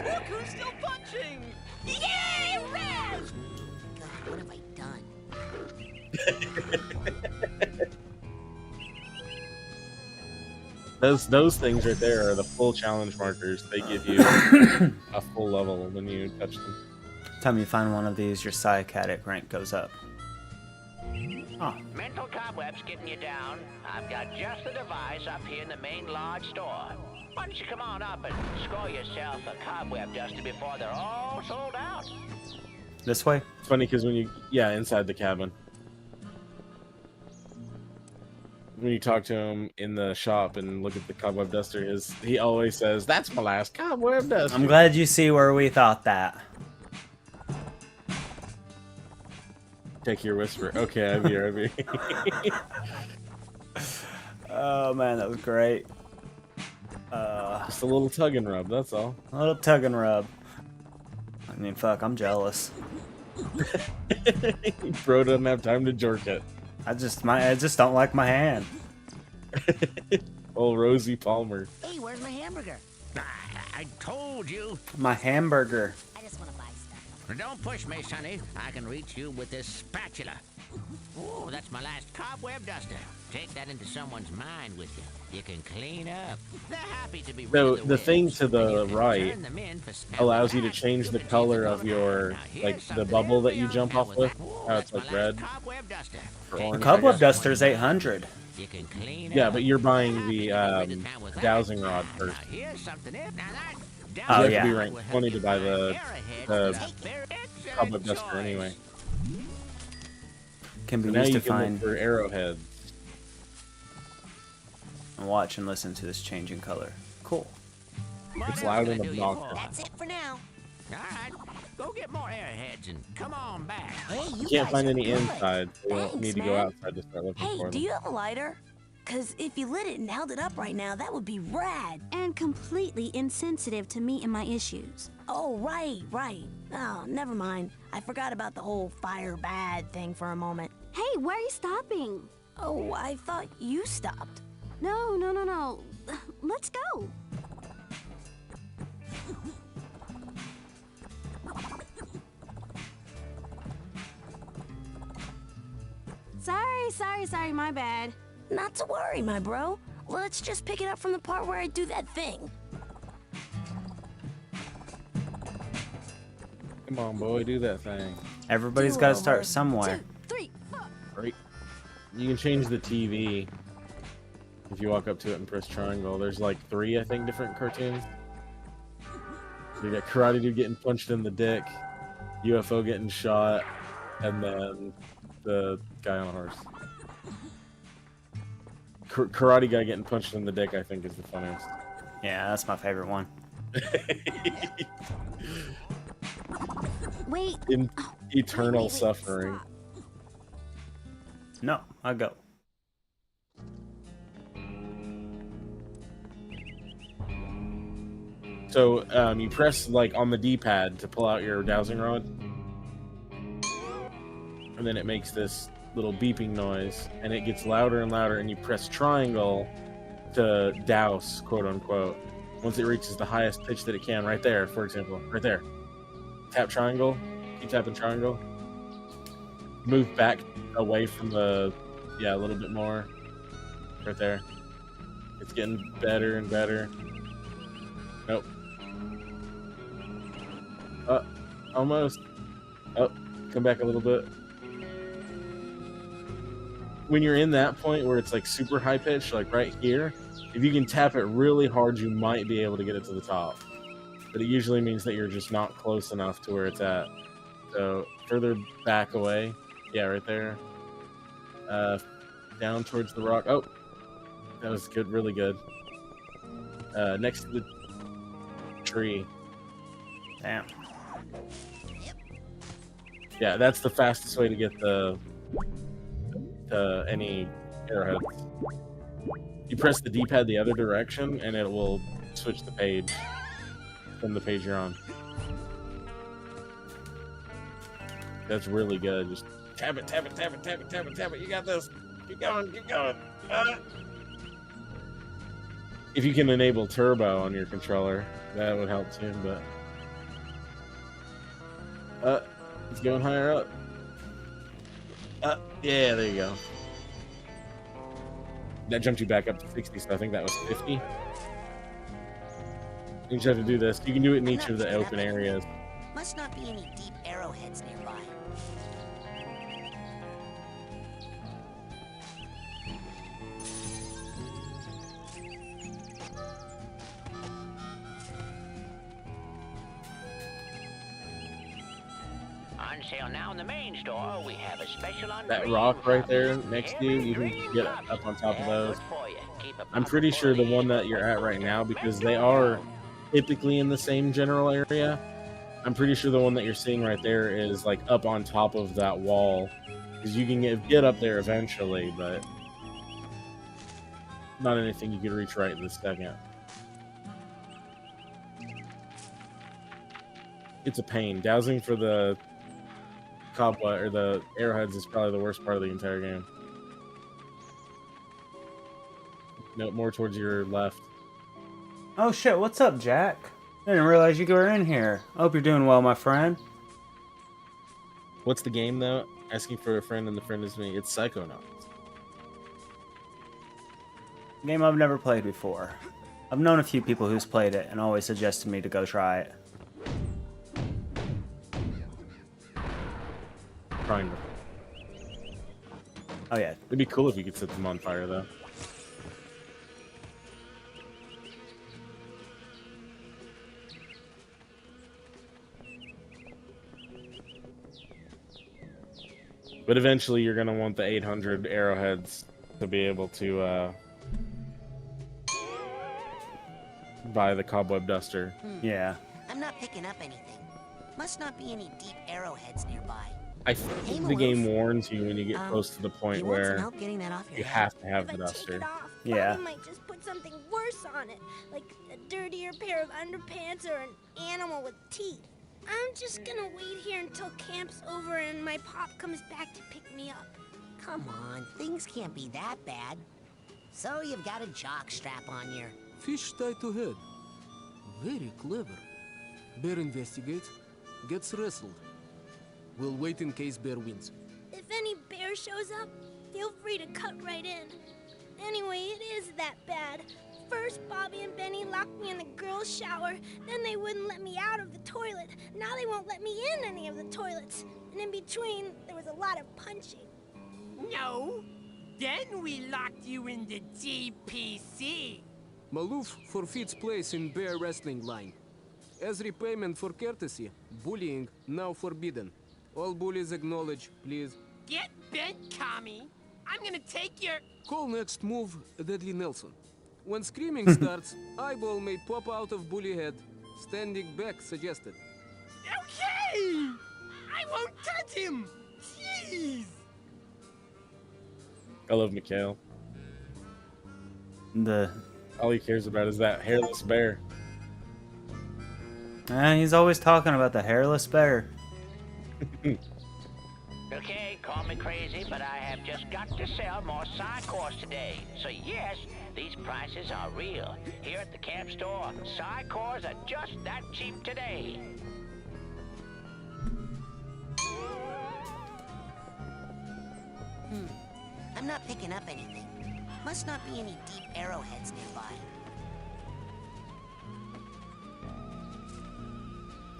Look who's still punching! Yay, Raz! God, what have I done? Those things right there are the full challenge markers. They give you a full level when you touch them. Time you find one of these, your psychiatric rank goes up. Oh, Mental cobwebs getting you down. I've got just the device up here in the main lodge store. Why don't you come on up and score yourself a cobweb duster before they're all sold out? this way? It's funny because when you, inside the cabin. When you talk to him in the shop and look at the cobweb duster, he always says, "That's my last cobweb duster." I'm glad you see where we thought that. Take your whisper. Okay, I'm here. Oh man, that was great. Just a little tug and rub, that's all. A little tug and rub. I mean, fuck, I'm jealous. Bro doesn't have time to jerk it. I just don't like my hand. Old Rosie Palmer. Hey, where's my hamburger? I told you. My hamburger. I just want to buy stuff. Don't push me, Sonny. I can reach you with this spatula. Oh, that's my last cobweb duster. Take that into someone's mind with you. You can clean up. They're happy to be rid So of the the thing webs, to and you the can right turn them in for allows you to back. change the can color of color. your, Now, here's like, the something bubble that every you young jump pal off would with. like. Oh, How it's that's like my last red. cobweb duster. Or Take orange, The I cobweb guess. duster's 800. You can clean Yeah, up. but you're buying Happy to the be rid of town with that. dowsing rod Now, first. here's something. Now that Oh, You have yeah. to be ranked 20 to buy the cobweb duster choice. anyway. Can be So now used you to can look find for arrowheads. and watch and listen to this changing color. Cool. It's loud and obnoxious. That's it for now. All right, go get more airheads and come on back. Hey, You can't guys find are any good. inside, so you Thanks, need to go man. outside to start looking Hey, for do them. you have a lighter? Because if you lit it and held it up right now, that would be rad. And completely insensitive to me and my issues. Oh, right. Oh, never mind. I forgot about the whole fire bad thing for a moment. Hey, where are you stopping? Oh, I thought you stopped. No. Let's go. Sorry, my bad. Not to worry, my bro. Let's just pick it up from the part where I do that thing. Come on, boy, do that thing. Everybody's got to start somewhere. 2, 3, 4. Right. You can change the TV if you walk up to it and press triangle. There's like 3, I think, different cartoons. So you got Karate Dude getting punched in the dick, UFO getting shot, and then the guy on a horse. Karate guy getting punched in the dick, I think, is the funniest. Yeah, that's my favorite one. Wait. In eternal suffering. Stop. No, I'll go. So you press like on the D-pad to pull out your dowsing rod, and then it makes this little beeping noise, and it gets louder and louder, and you press triangle to douse, quote unquote. Once it reaches the highest pitch that it can, right there, for example, right there. Tap triangle, keep tapping triangle. Move back away from the, yeah, a little bit more. Right there. It's getting better and better. Nope. Almost. Oh, come back a little bit. When you're in that point where it's like super high pitch, like right here, if you can tap it really hard, you might be able to get it to the top. But it usually means that you're just not close enough to where it's at. So further back away. Yeah, right there. Down towards the rock. Oh, that was good, really good. Next to the tree. Damn. Yeah, that's the fastest way to get any arrowheads. You press the D-pad the other direction, and it will switch the page from the page you're on. That's really good. Just tap it, tap it, tap it, tap it, tap it, tap it. You got this. Keep going, keep going. If you can enable turbo on your controller, that would help too, but it's going higher up. Yeah, there you go. That jumped you back up to 60, so I think that was 50. You just have to do this. You can do it in each of the open areas. Must not be any deep arrowheads nearby. On sale now in the main store, we have a special on That rock right there next to you, you can get up on top of those. I'm pretty sure the one that you're at right now, because they are typically in the same general area, I'm pretty sure the one that you're seeing right there is like up on top of that wall. Because you can get up there eventually, but not anything you could reach right this second. It's a pain. Dowsing for the cobweb or the arrowheads is probably the worst part of the entire game. No, more towards your left. Oh shit, what's up, Jack? I didn't realize you were in here. I hope you're doing well, my friend. What's the game, though? Asking for a friend and the friend is me. It's Psychonauts. Game I've never played before. I've known a few people who's played it and always suggested me to go try it. Triangle. Oh yeah. It'd be cool if you could set them on fire, though. But eventually you're going to want the 800 arrowheads to be able to buy the cobweb duster. Yeah. I'm not picking up anything. Must not be any deep arrowheads nearby. I think the game warns you when you get close to the point where help getting that off your you head? have to have the duster. Yeah. Bobby might just put something worse on it, like a dirtier pair of underpants or an animal with teeth. I'm just gonna wait here until camp's over and my pop comes back to pick me up. Come on, things can't be that bad. So you've got a jock strap on your... Fish tied to head. Very clever. Bear investigates, gets wrestled. We'll wait in case Bear wins. If any bear shows up, feel free to cut right in. Anyway, it is that bad. First, Bobby and Benny locked me in the girls' shower. Then they wouldn't let me out of the toilet. Now they won't let me in any of the toilets. And in between, there was a lot of punching. No. Then we locked you in the GPC. Maloof forfeits place in bear wrestling line. As repayment for courtesy, bullying now forbidden. All bullies acknowledge, please. Get bent, Kami. I'm gonna take your... Call next move Deadly Nelson. When screaming starts, eyeball may pop out of bully head. Standing back suggested. Okay! I won't touch him! Jeez! I love Mikhail. The All he cares about is that hairless bear. he's always talking about the hairless bear. Okay, call me crazy, but I have just got to sell more Psychors today. So yes, these prices are real. Here at the camp store, Psychors are just that cheap today. I'm not picking up anything. Must not be any deep arrowheads nearby.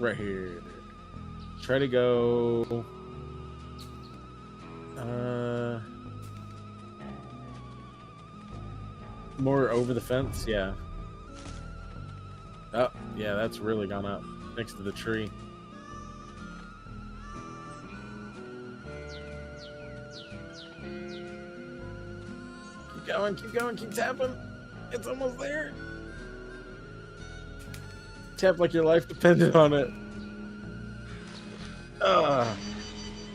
Right here. Try to go... more over the fence, yeah. Oh, yeah, that's really gone up next to the tree. Keep going, keep tapping. It's almost there. Tap like your life depended on it.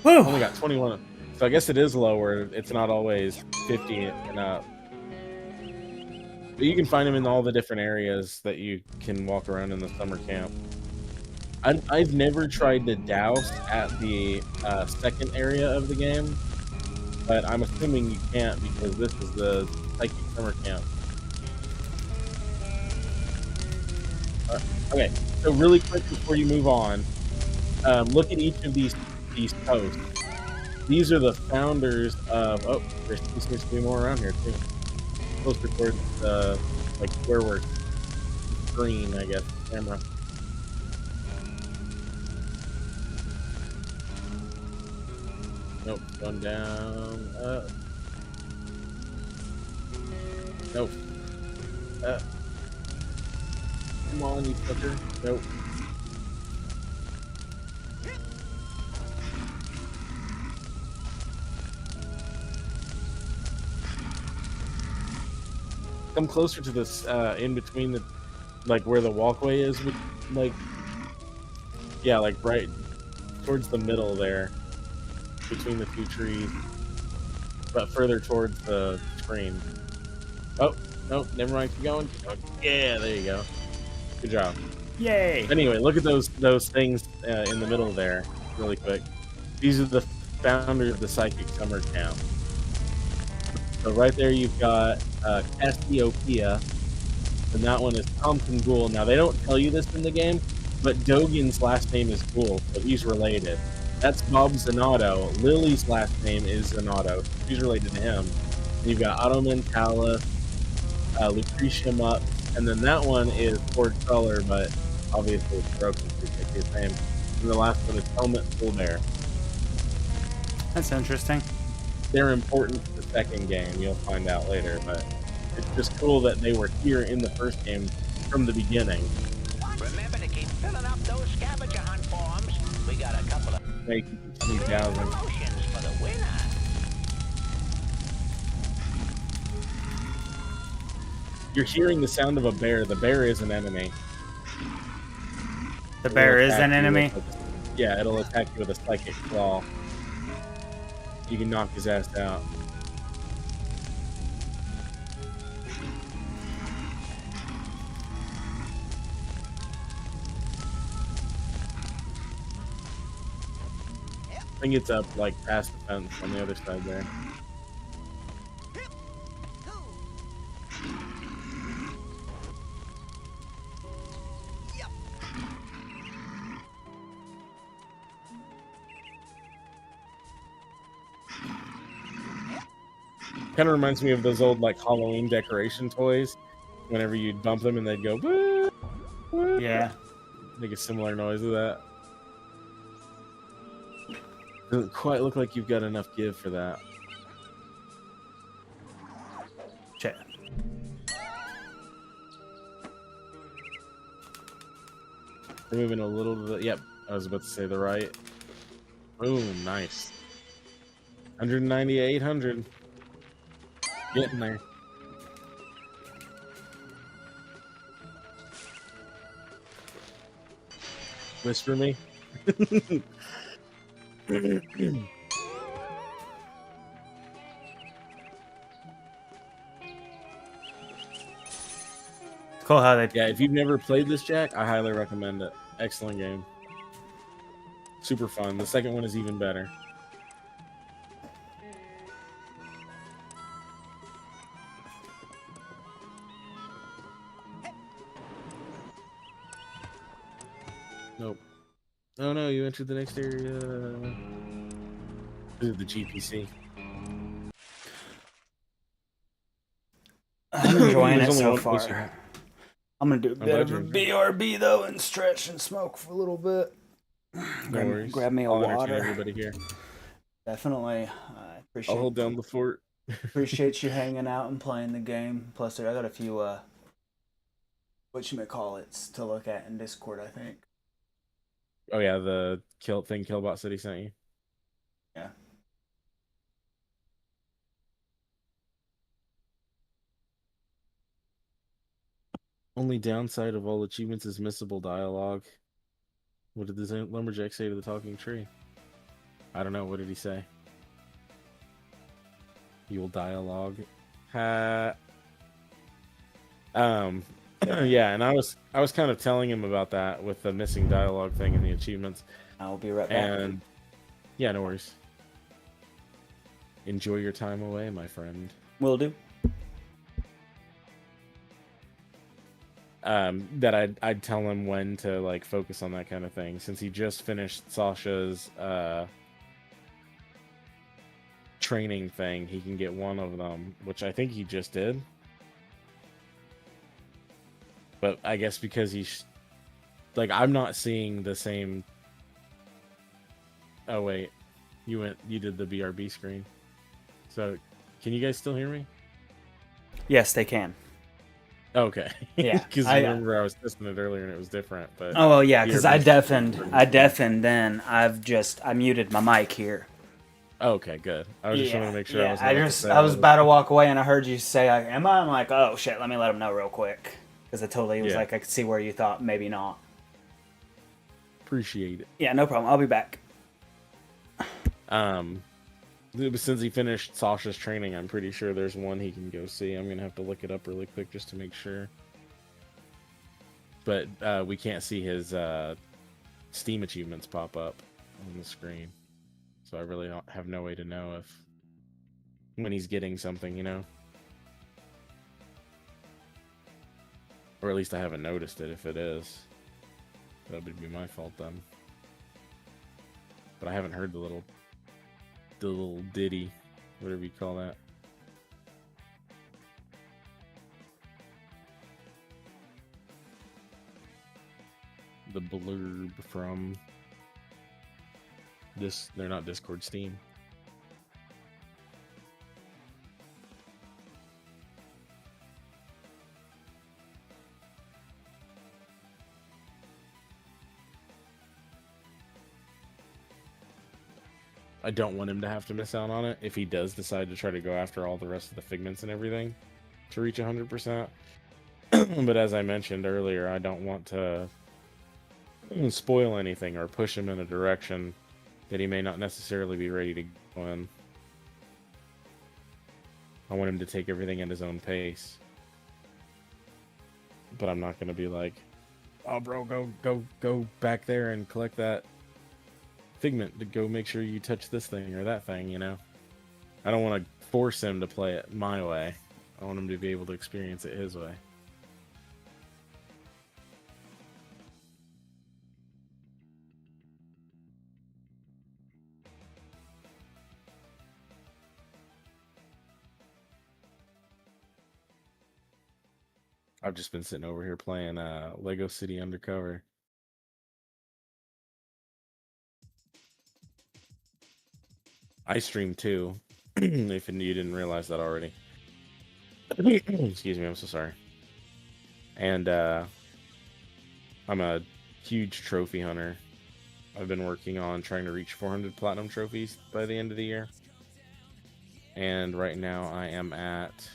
Only got 21. So I guess it is lower. It's not always 50 and up. But you can find them in all the different areas that you can walk around in the summer camp. I've never tried to douse at the second area of the game, but I'm assuming you can't because this is the psychic summer camp. Okay, so really quick before you move on, look at each of these posts. These are the founders of. Oh, there seems to be more around here too. Closer towards like where we're screen, I guess, camera. Nope, going down. Nope. Come on, you fucker. Nope. Come closer to this, in between the, like where the walkway is, with, like, yeah, like right towards the middle there, between the two trees, but further towards the screen. Oh, no, never mind, keep going. Yeah, there you go. Good job. Yay! Anyway, look at those things in the middle there, really quick. These are the founders of the Psychic Summer Camp. So right there you've got Cassiopeia, and that one is Thompson Ghoul. Now they don't tell you this in the game, but Dogen's last name is Ghoul, so he's related. That's Bob Zanotto. Lily's last name is Zanotto. She's related to him. And you've got Otto Mentalis, Lucretia Mupp, and then that one is Ford Cruller, but obviously it's broken, so you can't see his name. And the last one is Helmet Fullbear. That's interesting. They're important to the second game, you'll find out later, but it's just cool that they were here in the first game from the beginning. Remember to keep filling up those scavenger hunt forms. We got a couple of promotions for the winner. You're hearing the sound of a bear. The bear is an enemy. The bear is an enemy? Yeah, it'll attack you with a psychic claw. You can knock his ass out. I think it's up like past the fence on the other side there. Kind of reminds me of those old like Halloween decoration toys. whenever you'd bump them and they'd go, "Boo, boo." Yeah. Make a similar noise to that. Doesn't quite look like you've got enough give for that. Check. They're moving a little to the, yep, I was about to say the right. Boom, nice. 190, 800. Getting there. Whisper me. Cool how they. Yeah, if you've never played this, Jack, I highly recommend it. Excellent game. Super fun. The second one is even better. Nope. Oh no, you entered the next area. This is the GPC. I'm enjoying it There's only so one far. closer. I'm gonna do a I'm bit glad of a you're enjoying BRB though and stretch and smoke for a little bit. No worries. Grab me a I'll entertain water. everybody here. Definitely. I I'll appreciate. hold down the fort. Appreciate you hanging out and playing the game. Plus, I got a few whatchamacallits to look at in Discord, I think. Oh yeah, the Killbot City sent you. Yeah. Only downside of all achievements is missable dialogue. What did the lumberjack say to the talking tree? I don't know. What did he say? You'll dialogue. Yeah, and I was kind of telling him about that with the missing dialogue thing in the achievements. I'll be right back. And yeah, no worries. Enjoy your time away, my friend. Will do. That I'd tell him when to like focus on that kind of thing, since he just finished Sasha's training thing. He can get one of them, which I think he just did. But I guess because he's like, I'm not seeing the same. Oh wait, you did the BRB screen. So, can you guys still hear me? Yes, they can. Okay. Yeah. Because I remember I was testing it earlier and it was different. But oh well, yeah, because I BRB deafened. Then I muted my mic here. Okay, good. I was just wanting to make sure. Yeah, I was about to walk away and I heard you say, "Am I?" I'm like, "Oh shit, let me let him know real quick," because I totally was like, I could see where you thought maybe not. Appreciate it. Yeah, no problem. I'll be back. Since he finished Sasha's training, I'm pretty sure there's one he can go see. I'm gonna have to look it up really quick just to make sure. But we can't see his Steam achievements pop up on the screen, so I really don't have no way to know if when he's getting something, you know. Or at least I haven't noticed it if it is. That would be my fault then. But I haven't heard the little ditty, whatever you call that. The blurb from this, they're not Discord, Steam. I don't want him to have to miss out on it if he does decide to try to go after all the rest of the figments and everything to reach 100%. But as I mentioned earlier, I don't want to spoil anything or push him in a direction that he may not necessarily be ready to go in. I want him to take everything at his own pace. But I'm not going to be like, oh bro, go back there and collect that figment to go make sure you touch this thing or that thing, you know. I don't want to force him to play it my way. I want him to be able to experience it his way. I've just been sitting over here playing Lego City Undercover. I stream too, if you didn't realize that already. Excuse me, I'm so sorry. And I'm a huge trophy hunter. I've been working on trying to reach 400 platinum trophies by the end of the year. And right now I am at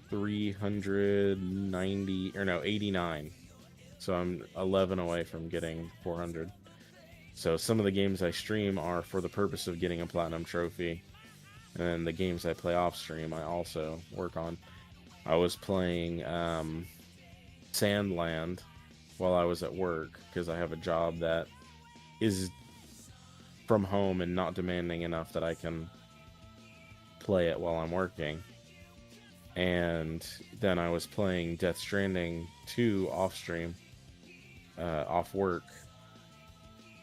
390, or no, 89. So I'm 11 away from getting 400. So some of the games I stream are for the purpose of getting a platinum trophy. And then the games I play off stream I also work on. I was playing Sandland while I was at work because I have a job that is from home and not demanding enough that I can play it while I'm working. And then I was playing Death Stranding 2 off stream, off work,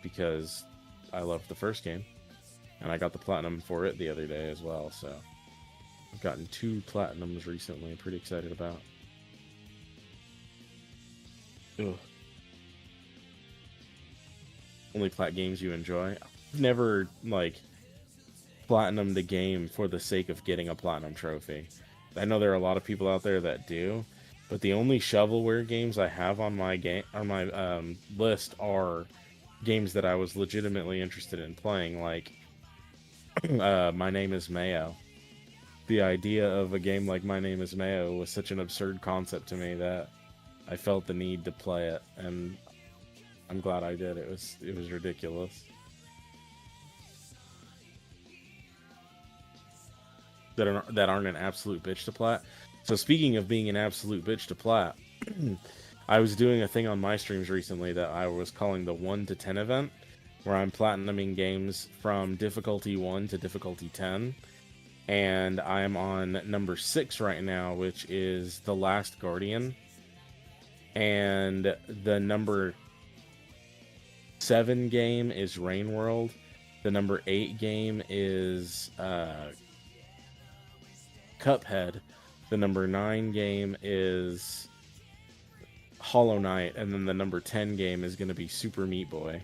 because I loved the first game, and I got the platinum for it the other day as well. So I've gotten 2 platinums recently. I'm pretty excited about. Ugh. Only plat games you enjoy. I've never like platinumed a game for the sake of getting a platinum trophy. I know there are a lot of people out there that do, but the only shovelware games I have on my list are games that I was legitimately interested in playing, like My Name is Mayo. The idea of a game like My Name is Mayo was such an absurd concept to me that I felt the need to play it, and I'm glad I did. It was ridiculous. That aren't an absolute bitch to plat. So speaking of being an absolute bitch to plat, I was doing a thing on my streams recently that I was calling the 1 to 10 event, where I'm platinuming games from difficulty 1 to difficulty 10. And I'm on number 6 right now, which is The Last Guardian. And the number 7 game is Rain World. The number 8 game is Cuphead. The number 9 game is Hollow Knight, and then the number 10 game is going to be Super Meat Boy.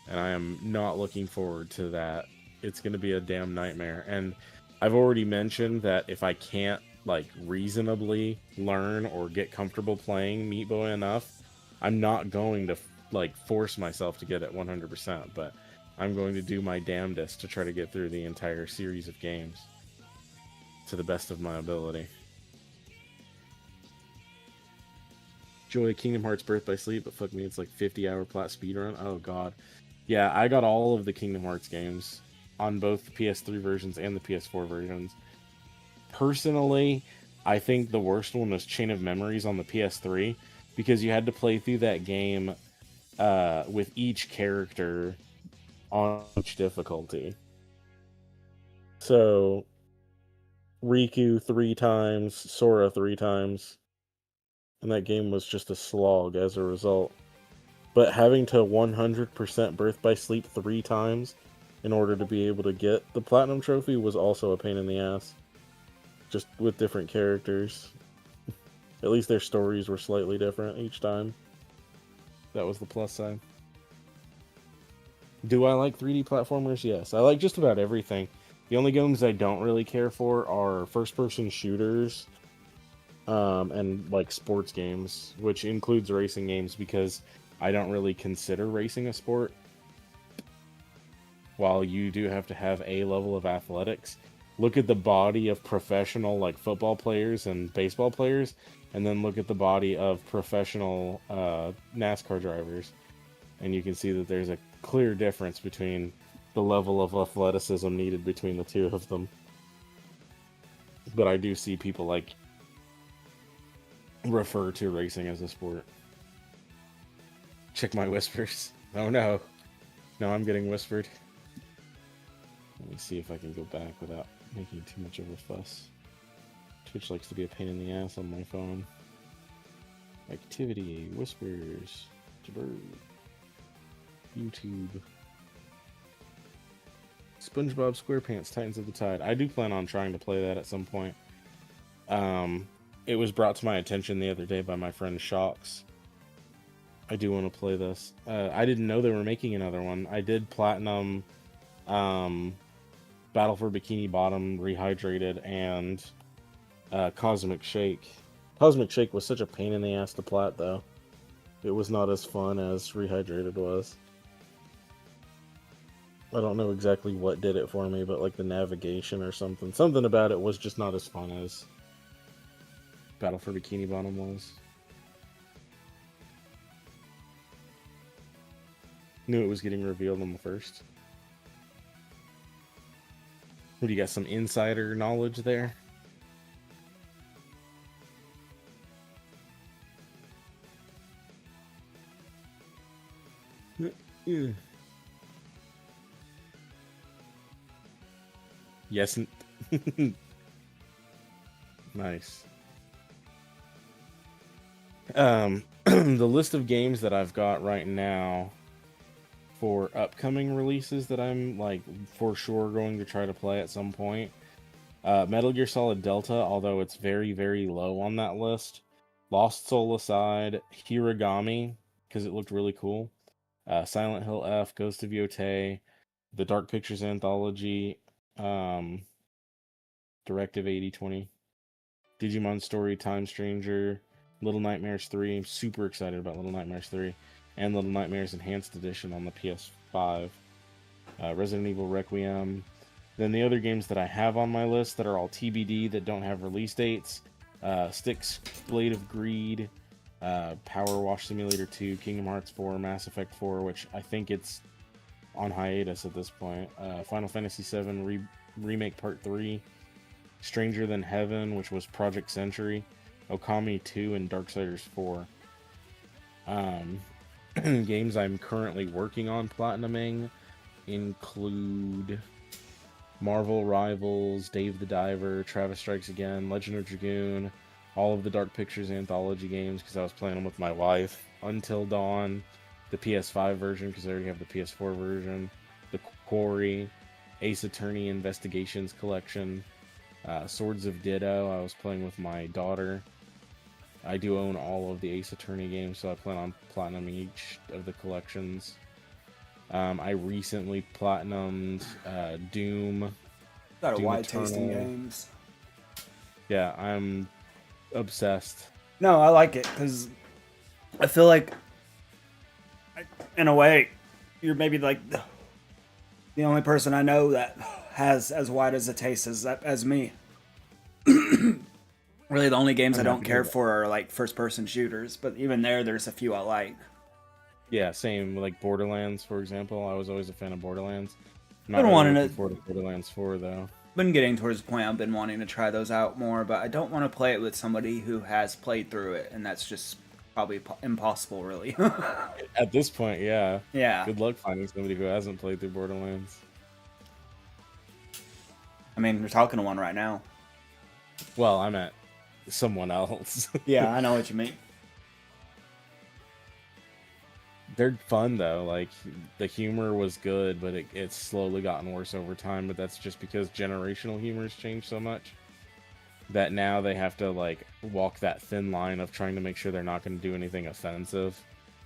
And I am not looking forward to that. It's going to be a damn nightmare. And I've already mentioned that if I can't like reasonably learn or get comfortable playing Meat Boy enough, I'm not going to like force myself to get it 100%, but I'm going to do my damnedest to try to get through the entire series of games to the best of my ability. Joy, Kingdom Hearts Birth by Sleep, but fuck me, it's like 50-hour plat speedrun. Oh god. Yeah, I got all of the Kingdom Hearts games on both the PS3 versions and the PS4 versions. Personally, I think the worst one was Chain of Memories on the PS3, because you had to play through that game with each character on each difficulty. So, Riku 3 times, Sora 3 times, and that game was just a slog as a result. But having to 100% Birth by Sleep 3 times in order to be able to get the Platinum Trophy was also a pain in the ass. Just with different characters. At least their stories were slightly different each time. That was the plus side. Do I like 3D platformers? Yes. I like just about everything. The only games I don't really care for are first-person shooters and like sports games, which includes racing games, because I don't really consider racing a sport. While you do have to have a level of athletics, look at the body of professional like football players and baseball players, and then look at the body of professional NASCAR drivers, and you can see that there's a clear difference between the level of athleticism needed between the two of them. But I do see people like refer to racing as a sport. Check my whispers. Oh no. No, I'm getting whispered. Let me see if I can go back without making too much of a fuss. Twitch likes to be a pain in the ass on my phone. Activity, whispers, Jabber, YouTube. SpongeBob SquarePants, Titans of the Tide. I do plan on trying to play that at some point. It was brought to my attention the other day by my friend Shocks. I do want to play this. I didn't know they were making another one. I did platinum Battle for Bikini Bottom, Rehydrated, and Cosmic Shake. Cosmic Shake was such a pain in the ass to plat, though. It was not as fun as Rehydrated was. I don't know exactly what did it for me, but like the navigation or something. Something about it was just not as fun as Battle for Bikini Bottom was. Knew it was getting revealed on the first. What, do you got some insider knowledge there? Yeah. Yes. Nice. The list of games that I've got right now for upcoming releases that I'm like for sure going to try to play at some point. Metal Gear Solid Delta, although it's very, very low on that list. Lost Soul aside, Hiragami, because it looked really cool. Silent Hill F, Ghost of Yotei, the Dark Pictures Anthology, Directive 8020, Digimon Story, Time Stranger, Little Nightmares 3. I'm super excited about Little Nightmares 3. And Little Nightmares Enhanced Edition on the PS5. Resident Evil Requiem. Then the other games that I have on my list that are all TBD that don't have release dates. Styx, Blade of Greed, Power Wash Simulator 2, Kingdom Hearts 4, Mass Effect 4, which I think it's on hiatus at this point. Final Fantasy VII Remake Part 3. Stranger Than Heaven, which was Project Century. Okami 2 and Darksiders 4. Games I'm currently working on platinuming include Marvel Rivals, Dave the Diver, Travis Strikes Again, Legend of Dragoon, all of the Dark Pictures Anthology games because I was playing them with my wife, Until Dawn, the PS5 version because I already have the PS4 version, The Quarry, Ace Attorney Investigations Collection, Swords of Ditto. I was playing with my daughter. I do own all of the Ace Attorney games, so I plan on platinum each of the collections. I recently platinumed Doom. Got a Doom wide taste in Eternal. games. Yeah, I'm obsessed. No, I like it because I feel like, in a way, you're maybe like the only person I know that has as wide as a taste as me. Really, the only games I don't care for are like first-person shooters, but even there's a few I like. Yeah, same. Like Borderlands, for example. I was always a fan of Borderlands. I'm Been not really wanting looking to- forward to Borderlands 4, though. Been getting towards the point I've been wanting to try those out more, but I don't want to play it with somebody who has played through it, and that's just probably impossible, really. At this point, yeah. Yeah. Good luck finding somebody who hasn't played through Borderlands. I mean, we're talking to one right now. Well, I'm at someone else. Yeah, I know what you mean. They're fun though. Like the humor was good, but it's slowly gotten worse over time. But that's just because generational humor has changed so much that now they have to like walk that thin line of trying to make sure they're not going to do anything offensive.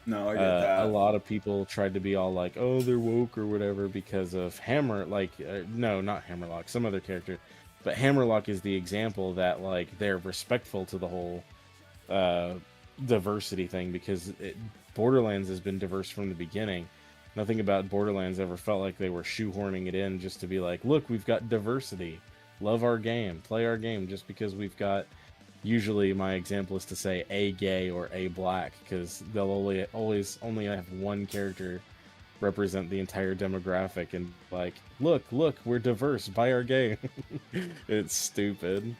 No, I get that. A lot of people tried to be all like, "Oh, they're woke" or whatever because of no, not Hammerlock, some other character, but Hammerlock is the example that like they're respectful to the whole diversity thing because Borderlands has been diverse from the beginning. Nothing about Borderlands ever felt like they were shoehorning it in just to be like, look, we've got diversity. Love our game. Play our game just because we've got... Usually my example is to say a gay or a black because they'll only have one character represent the entire demographic and like, look, we're diverse. Buy our game. It's stupid.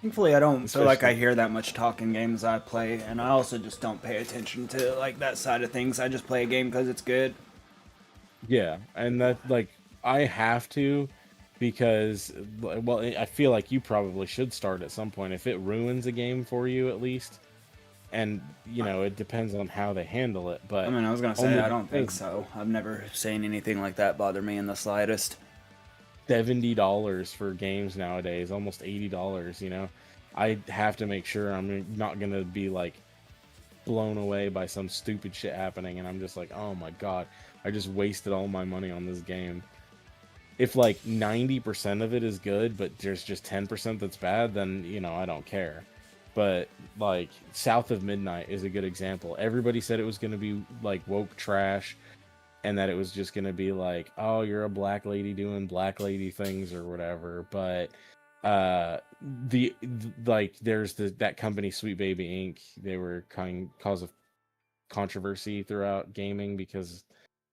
Thankfully, I don't feel like I hear that much talk in games I play, and I also just don't pay attention to like that side of things. I just play a game because it's good. Yeah, and that like I have to because well, I feel like you probably should start at some point if it ruins a game for you at least. And you know, it depends on how they handle it. But I mean, I was gonna say I don't think so. I've never seen anything like that bother me in the slightest. $70 for games nowadays, almost $80, you know. I have to make sure I'm not gonna be like blown away by some stupid shit happening, and I'm just like, oh my god, I just wasted all my money on this game. If like 90% of it is good, but there's just 10% that's bad, then, you know, I don't care. But like South of Midnight is a good example. Everybody said it was going to be like woke trash, and that it was just going to be like, oh, you're a black lady doing black lady things or whatever. But like there's that company Sweet Baby Inc. They were cause of controversy throughout gaming because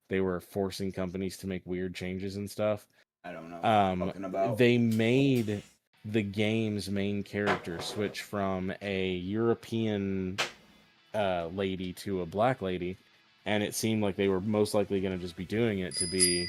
they were forcing companies to make weird changes and stuff. I don't know what you're talking about. They made the game's main character switch from a European lady to a black lady, and it seemed like they were most likely going to just be doing it to be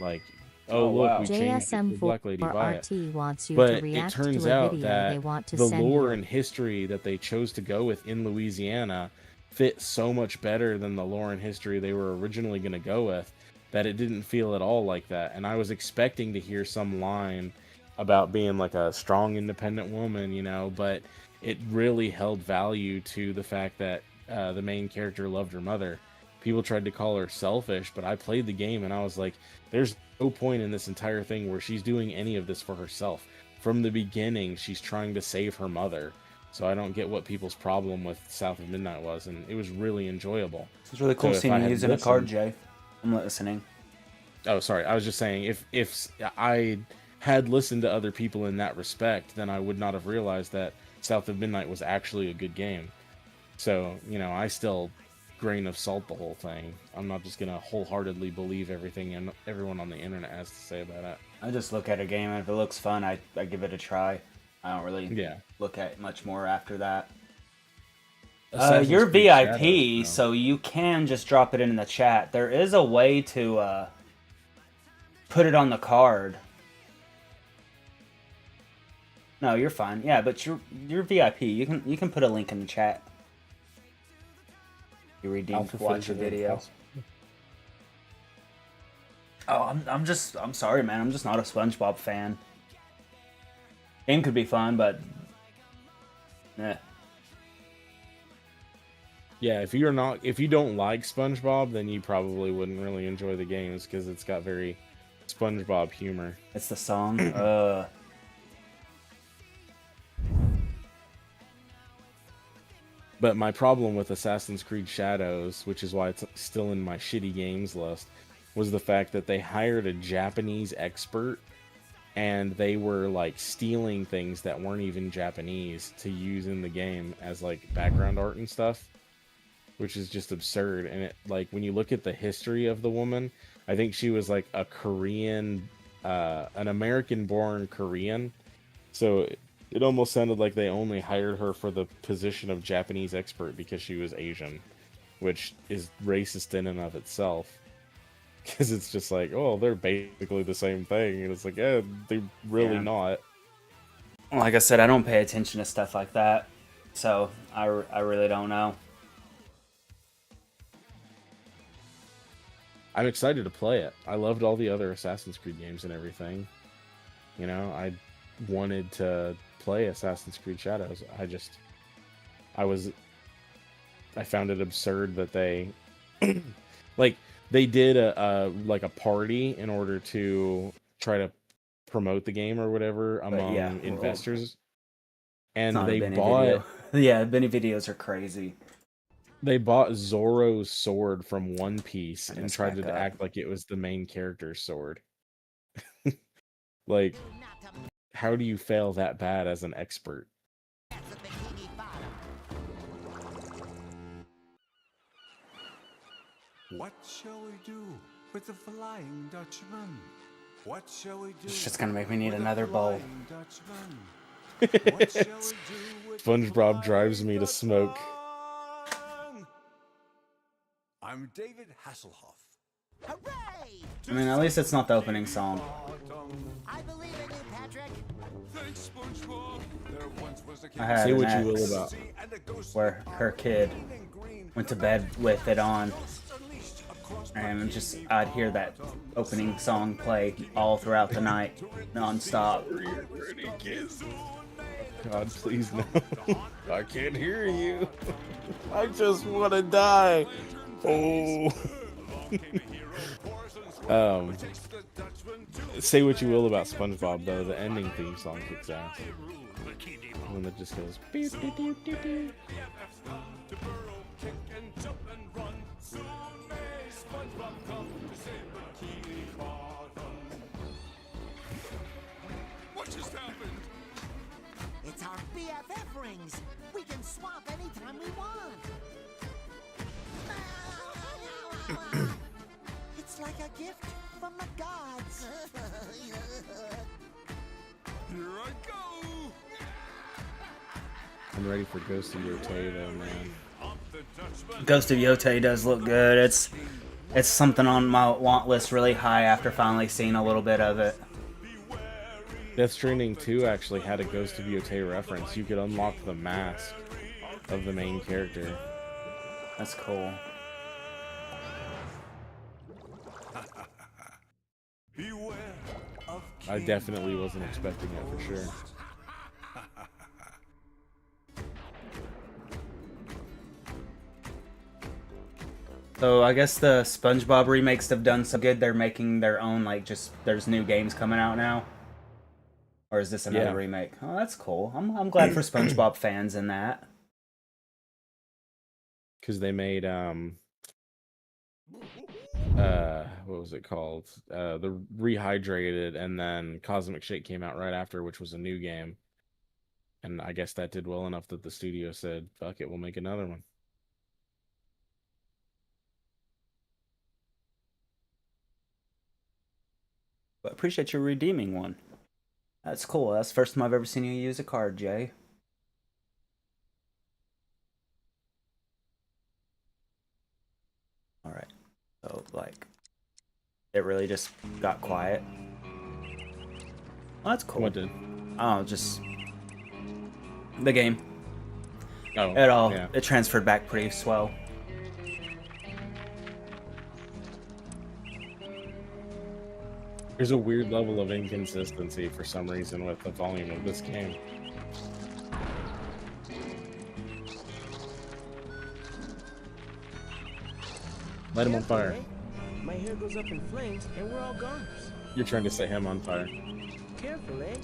like, oh look, wow. we changed it to a black lady, buy it. Wants you But to it react turns to a out video that they want to the send lore you. and history that they chose to go with in Louisiana fit so much better than the lore and history they were originally going to go with, that it didn't feel at all like that. And I was expecting to hear some line about being like a strong, independent woman, you know, but it really held value to the fact that the main character loved her mother. People tried to call her selfish, but I played the game and I was like, there's no point in this entire thing where she's doing any of this for herself. From the beginning, she's trying to save her mother. So I don't get what people's problem with South of Midnight was, and it was really enjoyable. It's really cool So seeing you using a card, listened- Jay. I'm listening. Oh, sorry. I was just saying, if I had listened to other people in that respect, then I would not have realized that South of Midnight was actually a good game. So, you know, I still grain of salt the whole thing. I'm not just gonna wholeheartedly believe everything and everyone on the internet has to say about it. I just look at a game, and if it looks fun, I give it a try. I don't really look at much more after that. You're Creed VIP, Shadows, so you can just drop it in the chat. There is a way to put it on the card. No, you're fine. Yeah, but you're VIP. You can put a link in the chat. You redeemed to watch a video. Oh, I'm sorry, man. I'm just not a SpongeBob fan. Game could be fun, but yeah. Yeah, if you don't like SpongeBob, then you probably wouldn't really enjoy the games because it's got very SpongeBob humor. It's the song. But my problem with Assassin's Creed Shadows, which is why it's still in my shitty games list, was the fact that they hired a Japanese expert and they were like stealing things that weren't even Japanese to use in the game as like background art and stuff, which is just absurd. And it, like, when you look at the history of the woman, I think she was like a Korean, an American-born Korean. So it almost sounded like they only hired her for the position of Japanese expert because she was Asian, which is racist in and of itself. Because it's just like, oh, they're basically the same thing. And it's like, yeah, they're really not. Like I said, I don't pay attention to stuff like that. So I really don't know. I'm excited to play it. I loved all the other Assassin's Creed games and everything. You know, I wanted to play Assassin's Creed Shadows. I found it absurd that they like they did a party in order to try to promote the game or whatever among investors. And they bought yeah, Benny videos are crazy. They bought Zoro's sword from One Piece and tried to act like it was the main character's sword. Like, how do you fail that bad as an expert? What shall we do with the Flying Dutchman? What shall we do? It's just gonna make me need another bowl. SpongeBob drives me to smoke. I'm David Hasselhoff. Hooray! I mean, at least it's not the opening song. I believe in you, Patrick. Thanks, SpongeBob. There once was a I had Say an what you ex will about. where her kid went to bed with it on, and just I'd hear that opening song play all throughout the night, non-stop. God, please no. I can't hear you. I just want to die. Oh. Say what you will about SpongeBob, though. The ending theme song kicks ass. When it just goes beep, beep, beep, beep, beep. What just happened? It's our BFF rings. We can swap anytime we want. It's like a gift from the gods. Here I go. I'm ready for Ghost of Yotei, though, man. Ghost of Yotei does look good. It's something on my want list really high after finally seeing a little bit of it. Death Stranding 2 actually had a Ghost of Yotei reference. You could unlock the mask of the main character. That's cool. I definitely wasn't expecting that for sure. So I guess the SpongeBob remakes have done so good. They're making their own, like, just there's new games coming out now. Or is this another remake? Oh, that's cool. I'm glad for SpongeBob fans in that. Because they made what was it called? The Rehydrated, and then Cosmic Shake came out right after, which was a new game. And I guess that did well enough that the studio said, fuck it, we'll make another one. But appreciate you redeeming one. That's cool. That's the first time I've ever seen you use a card, Jay. Alright. So, like, it really just got quiet. Well, that's cool. What did? Oh, just the game. Oh, it transferred back pretty swell. There's a weird level of inconsistency for some reason with the volume of this game. Light him on fire. My hair goes up in flames and we're all goners. You're trying to set him on fire. Careful, eh?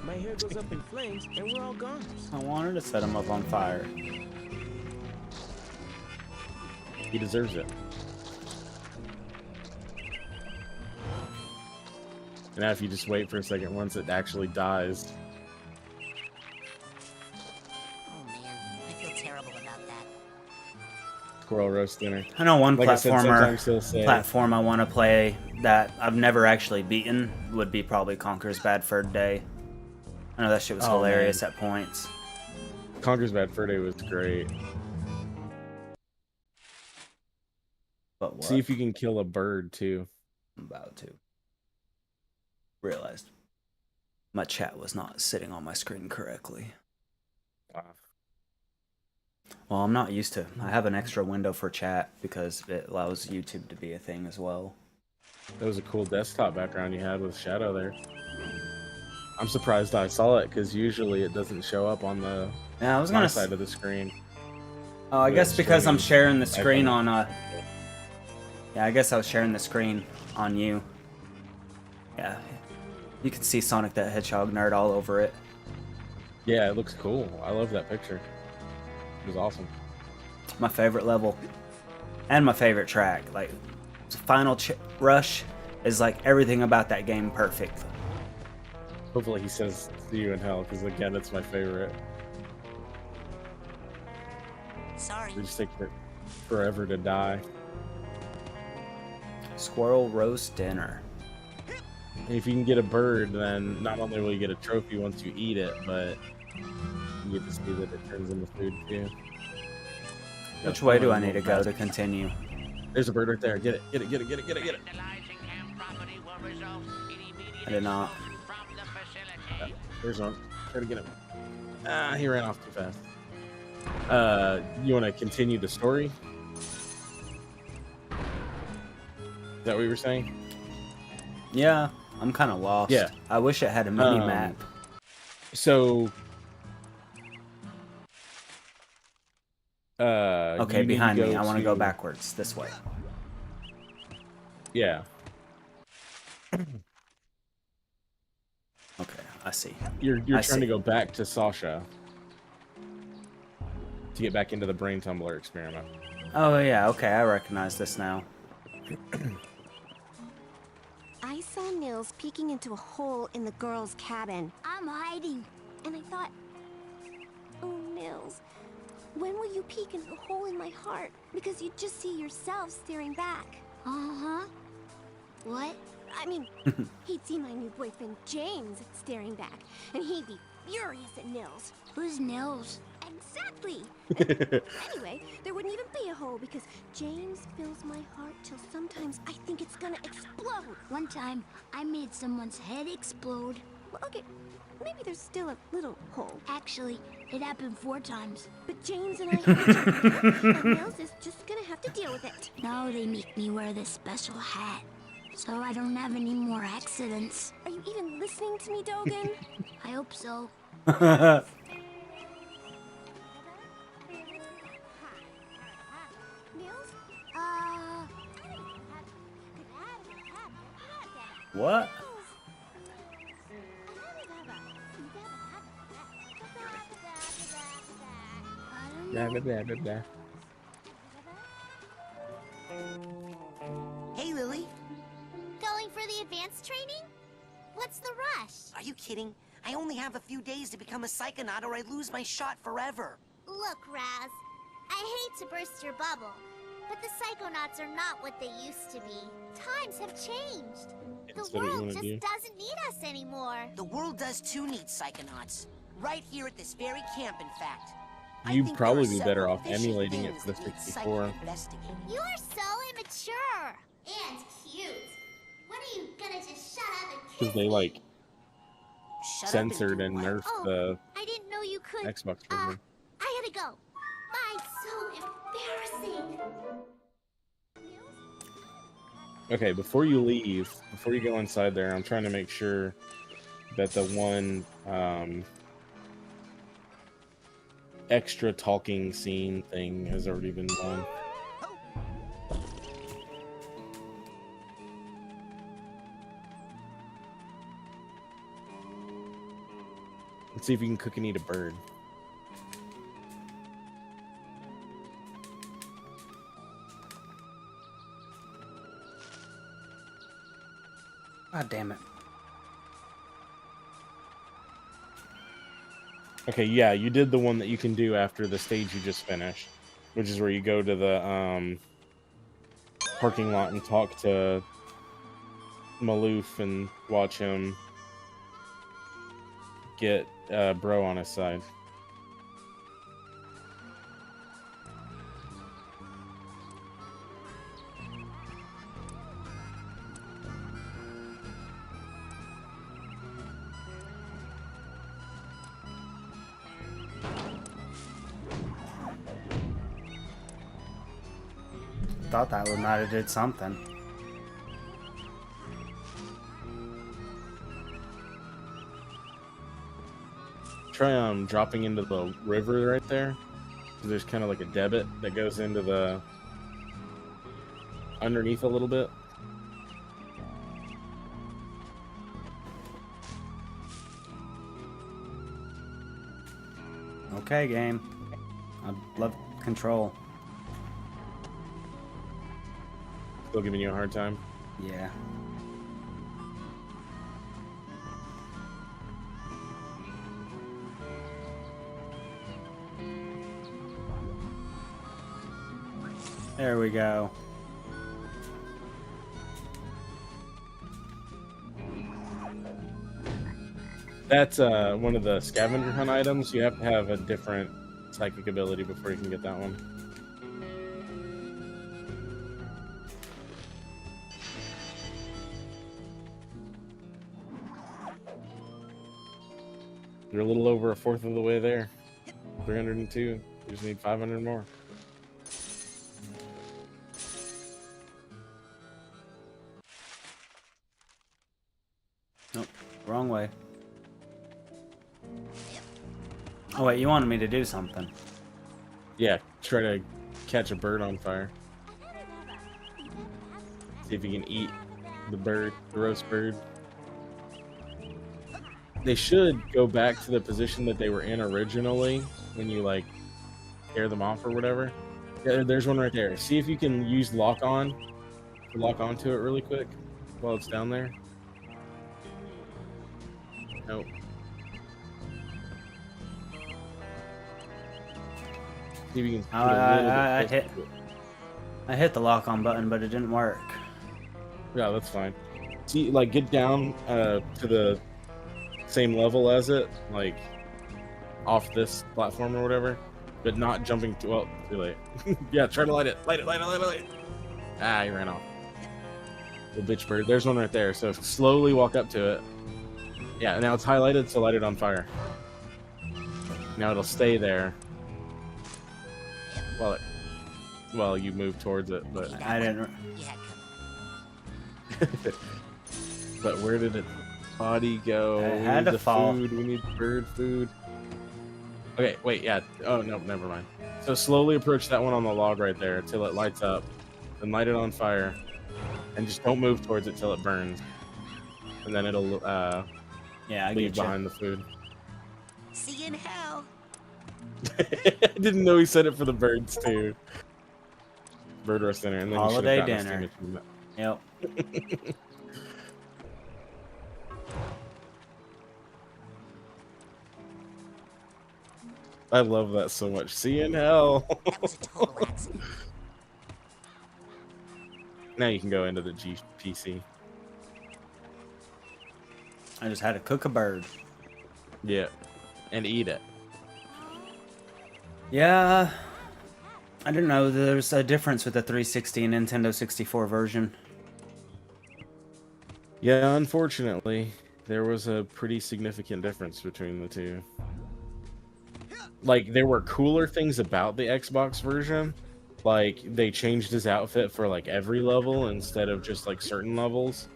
My hair goes up in flames and we're all goners. I wanted to set him up on fire. He deserves it. And now if you just wait for a second, once it actually dies. Oh man, I feel terrible about that. Squirrel roast dinner. I know one Like platform I want to play that I've never actually beaten would be probably Conker's Bad Fur Day. I know that shit was hilarious at points. Conker's Bad Fur Day was great. But what? See if you can kill a bird too. I'm about to. Realized my chat was not sitting on my screen correctly. Well, I'm not used to. I have an extra window for chat because it allows YouTube to be a thing as well. That was a cool desktop background you had with Shadow there. I'm surprised I saw it because usually it doesn't show up on the side of the screen. Oh, I guess because I'm sharing the screen on yeah, I guess I was sharing the screen on you. Yeah. You can see Sonic the Hedgehog nerd all over it. Yeah, it looks cool. I love that picture. It was awesome. My favorite level. And my favorite track. Like, Final Rush is like everything about that game perfect. Hopefully he says see you in hell, because again, it's my favorite. Sorry. It just takes it forever to die. Squirrel roast dinner. And if you can get a bird, then not only will you get a trophy once you eat it, but you get to see that it turns into food too. Which way do I need to go to continue? There's a bird right there. Get it. Get it. Get it. Get it. Get it. Get it. I did not. There's one. Try to get him. Ah, he ran off too fast. You want to continue the story? Is that what you were saying? Yeah, I'm kind of lost. Yeah. I wish it had a mini map. So, Okay, you need behind me. go I want to go to- backwards this way. Yeah. Okay, I see. You're I trying to see. go back to Sasha to get back into the brain tumbler experiment. Oh yeah, okay, I recognize this now. I saw Nils peeking into a hole in the girls' cabin. I'm hiding. And I thought, oh, Nils, when will you peek into the hole in my heart? Because you'd just see yourself staring back. Uh-huh. What? I mean, he'd see my new boyfriend James staring back, and he'd be furious at Nils. Who's Nils? Exactly. And anyway, there wouldn't even be a hole because James fills my heart till sometimes I think it's gonna explode. One time, I made someone's head explode. Well, okay, maybe there's still a little hole. Actually, it happened 4 times. But James and I have each other, and Nils is just gonna have to deal with it. Now they make me wear this special hat, so I don't have any more accidents. Are you even listening to me, Dogen? I hope so. Nils? What? Blah, blah, blah, blah, blah. Hey, Lily. Going for the advanced training? What's the rush? Are you kidding? I only have a few days to become a Psychonaut or I lose my shot forever. Look, Raz, I hate to burst your bubble, but the Psychonauts are not what they used to be. Times have changed. That's The what you world wanna just do. doesn't need us anymore. The world does too need Psychonauts. Right here at this very camp, in fact. I You'd think probably there are be better several off fishy emulating it things to the that need 64. psychic investigating. You are so immature and cute. When are you gonna just shut up and kiss Because they, me? like, Shut up and censored do and what? nerfed Oh, the I didn't know you could. Xbox version. I gotta go. Bye. So embarrassing. Okay, before you leave, before you go inside there, I'm trying to make sure that the one extra talking scene thing has already been done. Let's see if you can cook and eat a bird. God damn it. Okay, yeah, you did the one that you can do after the stage you just finished, which is where you go to the parking lot and talk to Maloof and watch him get Bro on his side. Thought that would might have did something. Try dropping into the river right there. There's kind of like a debit that goes into the underneath a little bit. Okay, game. I love control. Still giving you a hard time? Yeah. There we go. That's one of the scavenger hunt items. You have to have a different psychic ability before you can get that one. You're a little over a fourth of the way there. 302. You just need 500 more. Nope, wrong way. Oh wait, you wanted me to do something. Yeah, try to catch a bird on fire. See if you can eat the bird, the roast bird. They should go back to the position that they were in originally when you like scare them off or whatever. Yeah, there's one right there. See if you can use lock on to lock onto it really quick while it's down there. Nope. See if you can get a little bit closer to it. I hit the lock on button, but it didn't work. Yeah, that's fine. See, like, get down to the same level as it, like, off this platform or whatever, but not jumping too, well, too late. Yeah, try to light it. Light it, light it, light it, light it. Ah, he ran off. Little bitch bird. There's one right there. So slowly walk up to it. Yeah, now it's highlighted, so light it on fire. Now it'll stay there. Well, you move towards it, but I didn't. But where did its body go? It We had need to the fall. food. We need bird food. Okay, wait, yeah. Oh no, never mind. So slowly approach that one on the log right there until it lights up, then light it on fire, and just don't move towards it till it burns, and then it'll yeah, I leave get behind the food. See you in hell. I didn't know he said it for the birds too. Bird roast dinner, and then Holiday you should have gotten a dinner. Steam achievement. Yep. I love that so much. See you in hell. That was a total accident. Now you can go into the GPC. I just had to cook a bird. Yeah, and eat it. Yeah, I didn't know there's a difference with the 360 and Nintendo 64 version. Yeah, unfortunately, there was a pretty significant difference between the two. Like, there were cooler things about the Xbox version. Like, they changed his outfit for, like, every level instead of just, like, certain levels.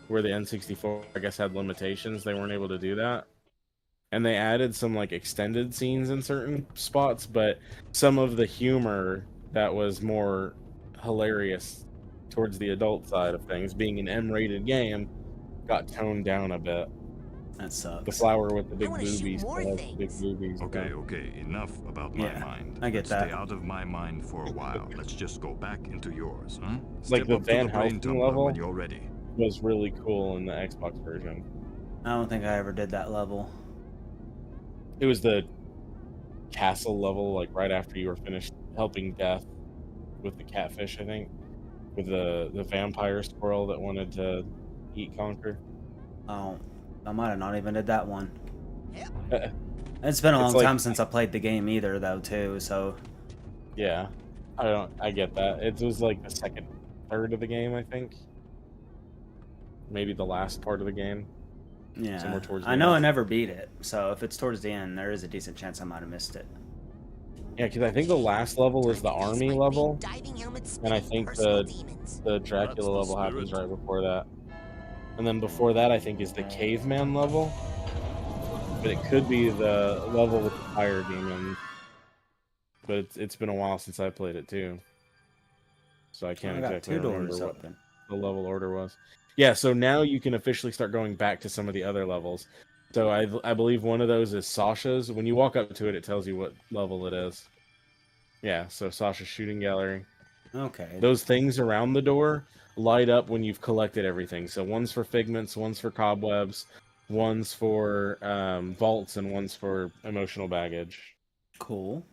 Where the N64, I guess, had limitations. They weren't able to do that. And they added some, like, extended scenes in certain spots, but some of the humor that was more hilarious towards the adult side of things, being an M-rated game, got toned down a bit. That sucks. The flower with the big wanna shoot boobies. more the things. big boobies. Okay, okay, enough about my Yeah, mind. I get Let's that. Stay out of my mind for a while. Let's just go back into yours, huh? Like Step the up to Van the brain Helsing tumbler level when you're ready. was really cool in the Xbox version. I don't think I ever did that level. It was the castle level, like right after you were finished helping Death with the catfish, I think, with the vampire squirrel that wanted to eat Conquer. Oh, I might have not even did that one. Uh, It's been a long It's like- time since I played the game either, though, too. So Yeah, I get that. It was like the second third of the game, I think. Maybe the last part of the game. yeah, Somewhere towards the I know I end. never beat it. So if it's towards the end, there is a decent chance I might have missed it. Yeah, because I think the last level is the army level, Diving helmets, and I spinning think personal the demons. Dracula That's the level happens spirit. right before that. And then before that, I think, is the caveman level. But it could be the level with the fire demon. But it's been a while since I played it too. So I can't I got exactly two remember doors what open. the level order was. Yeah, so now you can officially start going back to some of the other levels. So I believe one of those is Sasha's. When you walk up to it, it tells you what level it is. Yeah, so Sasha's shooting gallery. Okay. Those things around the door light up when you've collected everything. So one's for figments, one's for cobwebs, one's for vaults, and one's for emotional baggage. Cool.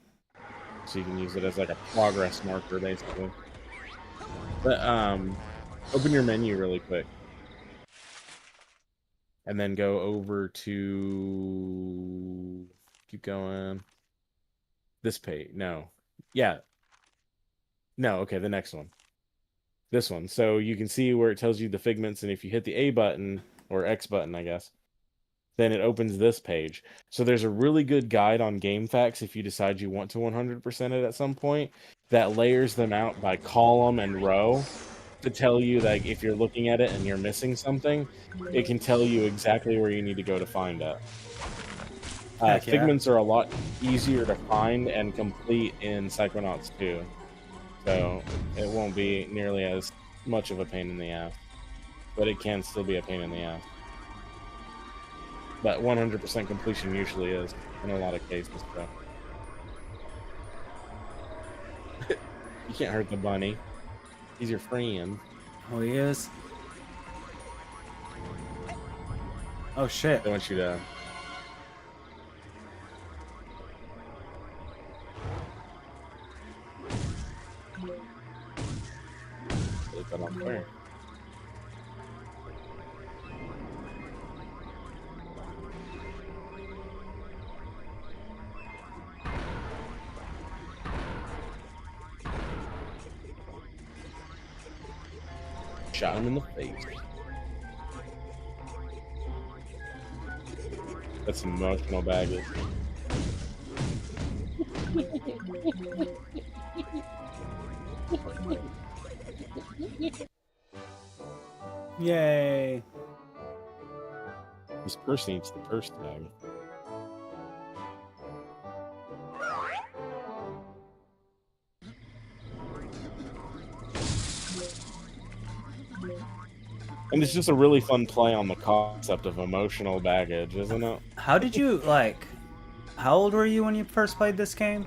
So you can use it as like a progress marker, basically. But open your menu really quick. And then go over to... Keep going. This page. No. Yeah. No, okay, the next one. This one. So you can see where it tells you the figments, and if you hit the A button, or X button, I guess, then it opens this page. So there's a really good guide on GameFAQs if you decide you want to 100% it at some point, that layers them out by column and row to tell you that if you're looking at it and you're missing something, it can tell you exactly where you need to go to find it. Heck yeah. Figments are a lot easier to find and complete in Psychonauts 2, so it won't be nearly as much of a pain in the ass, but it can still be a pain in the ass. But 100% completion usually is, in a lot of cases, so. You can't hurt the bunny. He's your friend. Oh, he is? Oh, shit. I want you to... Put that on fire. Shot him in the face. That's some emotional baggage. Yay. This purse needs the purse tag. And it's just a really fun play on the concept of emotional baggage, isn't it? How did you, like... How old were you when you first played this game?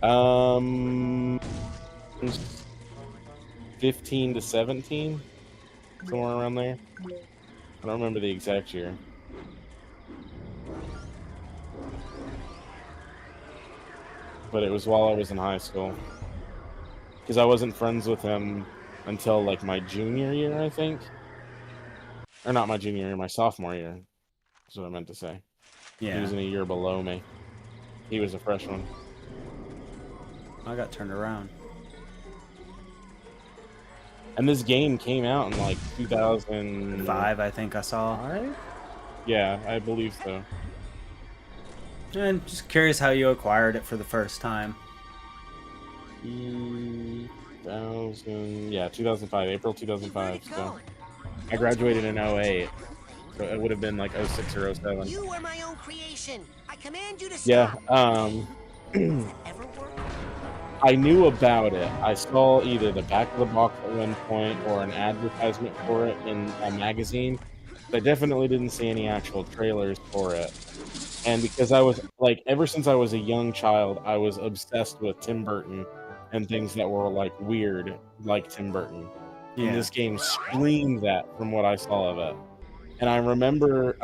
15 to 17? Somewhere around there. I don't remember the exact year. But it was while I was in high school. Because I wasn't friends with him until like my junior year, I think. Or not my junior year, my sophomore year. That's what I meant to say. Yeah. He was in a year below me. He was a freshman. I got turned around. And this game came out in like 2005, I think I saw. Yeah, I believe so. And just curious how you acquired it for the first time. 2005, April 2005. So I graduated in 08, so it would have been like 06 or 07. You were my own creation. I command you to Yeah, stop. I knew about it. I saw either the back of the box at one point or an advertisement for it in a magazine. But I definitely didn't see any actual trailers for it. And because I was, like, ever since I was a young child, I was obsessed with Tim Burton and things that were, like, weird, like Tim Burton. Yeah. And this game screamed that from what I saw of it. And I remember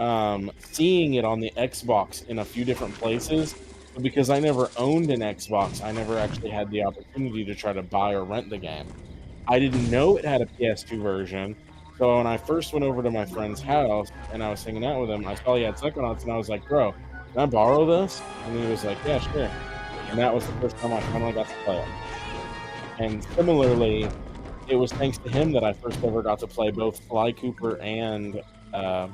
seeing it on the Xbox in a few different places. But because I never owned an Xbox, I never actually had the opportunity to try to buy or rent the game. I didn't know it had a PS2 version. So when I first went over to my friend's house and I was hanging out with him, I saw he had Psychonauts and I was like, bro, can I borrow this? And he was like, yeah, sure. And that was the first time I finally got to play it. And similarly, it was thanks to him that I first ever got to play both Sly Cooper and Ratchet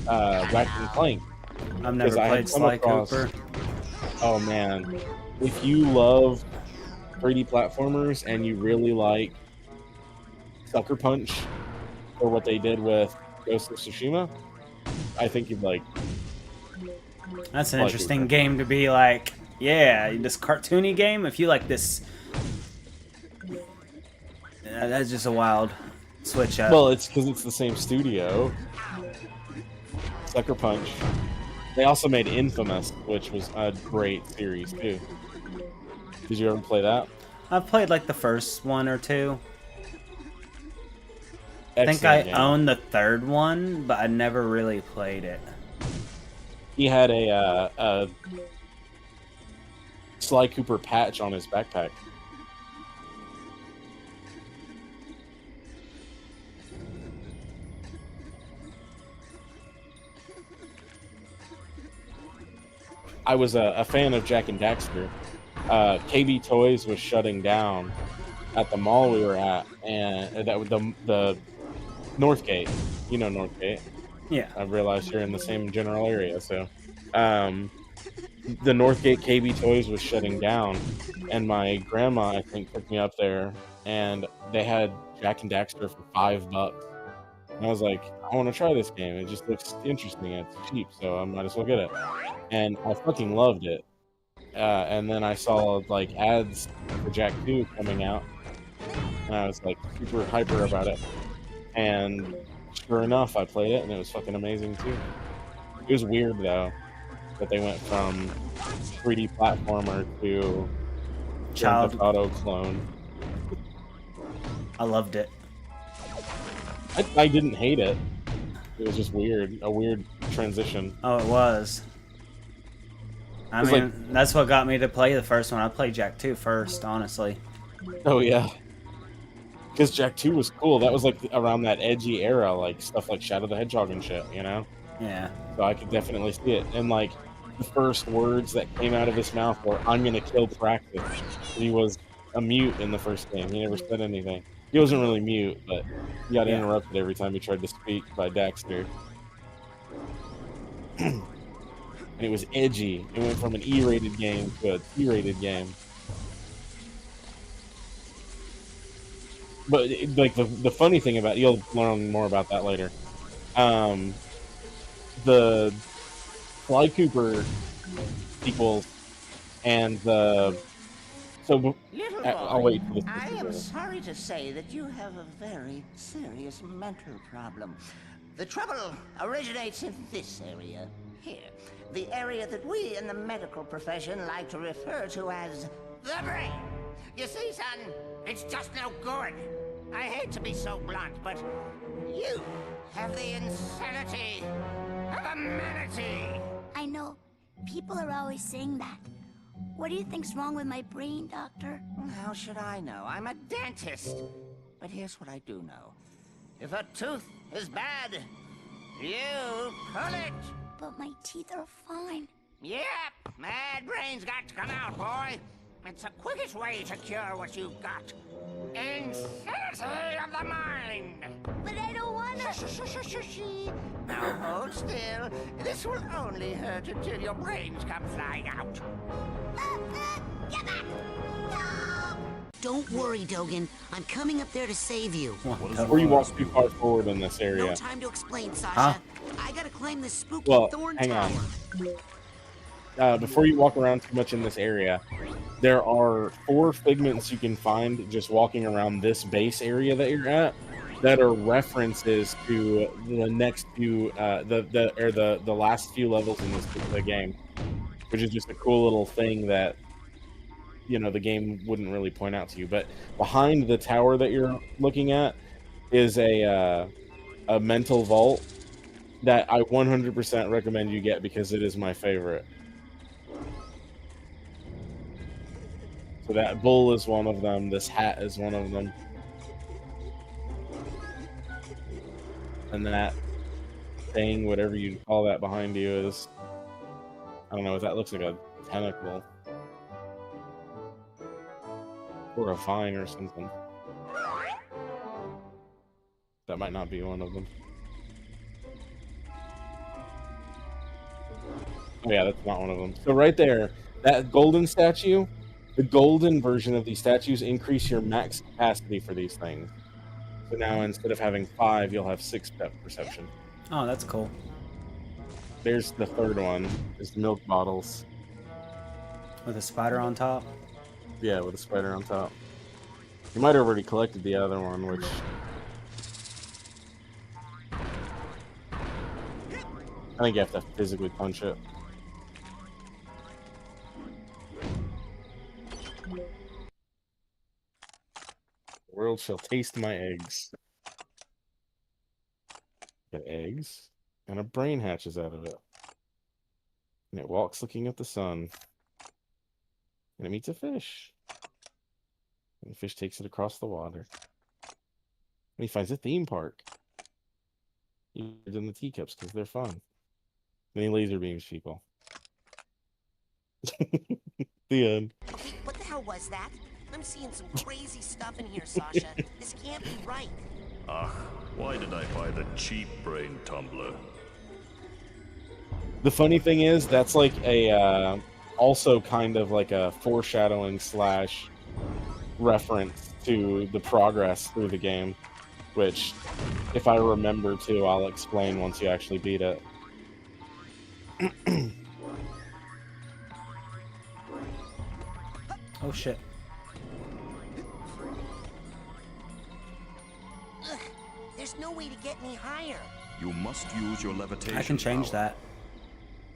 and Clank. I've never played Sly Cooper. Oh man, if you love 3D platformers and you really like Sucker Punch or what they did with Ghost of Tsushima, I think you'd like. That's an interesting game to be like, yeah, this cartoony game. If you like this, that's just a wild switch up. Well, it's because it's the same studio. Sucker Punch. They also made Infamous, which was a great series too. Did you ever play that? I've played like the first one or two. I think Excellent I game. own the third one, but I never really played it. He had a Sly Cooper patch on his backpack. I was a fan of Jack and Daxter. KB Toys was shutting down at the mall we were at, and that was the Northgate. You know Northgate. Yeah. I realized you're in the same general area, so the Northgate KB Toys was shutting down, and my grandma, I think, took me up there, and they had Jack and Daxter for $5. And I was like, I want to try this game. It just looks interesting. It's cheap, so I might as well get it. And I fucking loved it. And then I saw like ads for Jak 2 coming out, and I was like super hyper about it. And sure enough, I played it, and it was fucking amazing too. It was weird though that they went from 3D platformer to Child Auto clone. I loved it. I didn't hate it. It was just weird, a weird transition. Oh, it was. I It's mean, like- that's what got me to play the first one. I played Jak 2 first, honestly. Oh yeah, because Jak 2 was cool. That was like around that edgy era, like stuff like Shadow the Hedgehog and shit, you know? Yeah. So I could definitely see it. And like the first words that came out of his mouth were, "I'm gonna kill Practice." He was a mute in the first game. He never said anything. He wasn't really mute, but he got interrupted every time he tried to speak by Daxter. And it was edgy. It went from an E-rated game to a T-rated game. But like the funny thing about, you'll learn more about that later. The Sly Cooper sequels and the Little I'll boy, wait for this. I am sorry to say that you have a very serious mental problem. The trouble originates in this area, here. The area that we in the medical profession like to refer to as the brain. You see, son, it's just no good. I hate to be so blunt, but you have the insanity of a manatee. I know. People are always saying that. What do you think's wrong with my brain, Doctor? How should I know? I'm a dentist. But here's what I do know. If a tooth is bad, you pull it. But my teeth are fine. Yep, mad brain's got to come out, boy. It's the quickest way to cure what you've got. Insanity of the mind. But I don't wanna. Shh. Now hold still. This will only hurt until your brains come flying out. Get back! Don't worry, Dogen. I'm coming up there to save you. Before you walk too far forward in this area. No time to explain, Sasha. Huh? I gotta climb this spooky Well, thorn hang tower. on. Before you walk around too much in this area, there are 4 figments you can find just walking around this base area that you're at that are references to the next few, the last few levels in the game, which is just a cool little thing that, you know, the game wouldn't really point out to you. But behind the tower that you're looking at is a mental vault that I 100% recommend you get because it is my favorite. So that bull is one of them. This hat is one of them. And that thing, whatever you call that behind you, is, I don't know, that looks like a tentacle. Or a vine or something. That might not be one of them. Oh yeah, that's not one of them. So right there, that golden statue, the golden version of these statues increase your max capacity for these things. So now instead of having 5, you'll have 6 depth perception. Oh, that's cool. There's the third one, is milk bottles. With a spider on top? Yeah, with a spider on top. You might have already collected the other one, which... I think you have to physically punch it. The world shall taste my eggs. Got eggs, and a brain hatches out of it. And it walks looking at the sun. And it meets a fish. And the fish takes it across the water. And he finds a theme park. He puts in the teacups because they're fun. Then he laser beams people. The end. Hey, what the hell was that? I'm seeing some crazy stuff in here, Sasha. This can't be right. Ah, why did I buy the cheap brain tumbler? The funny thing is, that's like a, also kind of like a foreshadowing / reference to the progress through the game, which, if I remember to, I'll explain once you actually beat it. Oh shit. Ugh, there's no way to get any higher. You must use your levitation. I can change power. that.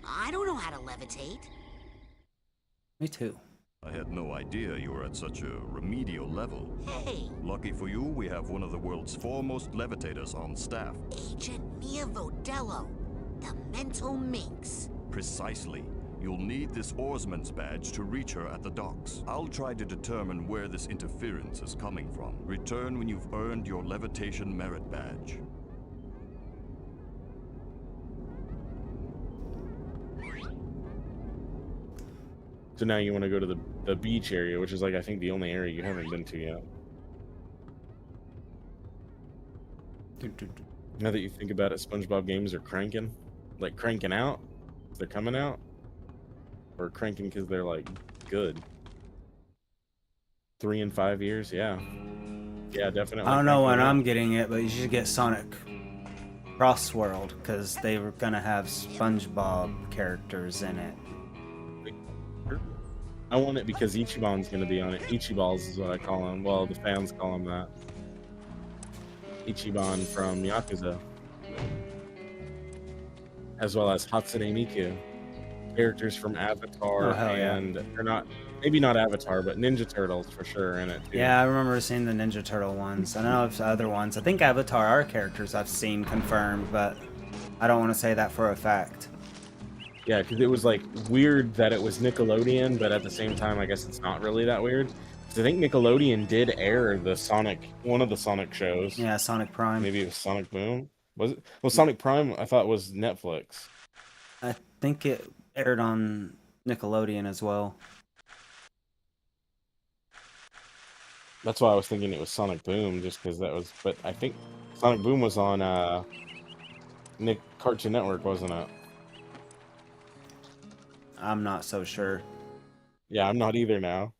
I don't know how to levitate. Me too. I had no idea you were at such a remedial level. Hey, Lucky for you, we have one of the world's foremost levitators on staff. Agent Mia Vodello, the mental minx. Precisely. You'll need this oarsman's badge to reach her at the docks. I'll try to determine where this interference is coming from. Return when you've earned your levitation merit badge. So now you want to go to the beach area, which is like I think the only area you haven't been to yet. Now that you think about it, SpongeBob games are cranking. Like cranking out? They're coming out? Or cranking because they're like good? 3 and 5 years? Yeah. Yeah, definitely. I don't know when cranking out. I'm getting it, but you should get Sonic Cross World because they were gonna have SpongeBob characters in it. I want it because Ichiban's going to be on it. Ichiballs is what I call him. Well, the fans call him that. Ichiban from Yakuza. As well as Hatsune Miku. Characters from Avatar Oh, hell yeah. and... Or not... Maybe not Avatar, but Ninja Turtles for sure in it, too. Yeah, I remember seeing the Ninja Turtle ones. I don't know if the other ones. I think Avatar are characters I've seen confirmed, but I don't want to say that for a fact. Yeah, because it was like weird that it was Nickelodeon, but at the same time, I guess it's not really that weird. Because I think Nickelodeon did air the one of the Sonic shows. Yeah, Sonic Prime. Maybe it was Sonic Boom. Was it? Well, Sonic Prime, I thought was Netflix. I think it aired on Nickelodeon as well. That's why I was thinking it was Sonic Boom, just because that was. But I think Sonic Boom was on Cartoon Network, wasn't it? I'm not so sure. Yeah, I'm not either now.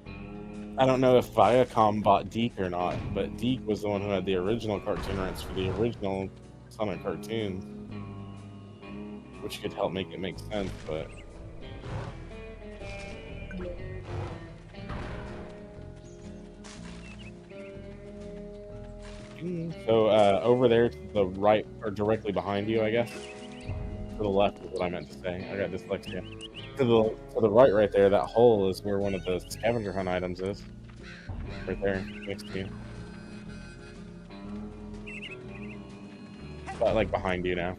I don't know if Viacom bought Deke or not, but Deke was the one who had the original cartoon rights for the original Sonic cartoons, which could help make it make sense, but... So, over there to the right, or directly behind you, I guess? To the left is what I meant to say. I got dyslexia. To the right there, that hole is where one of the scavenger hunt items is. Right there, next to you. But, like, behind you now.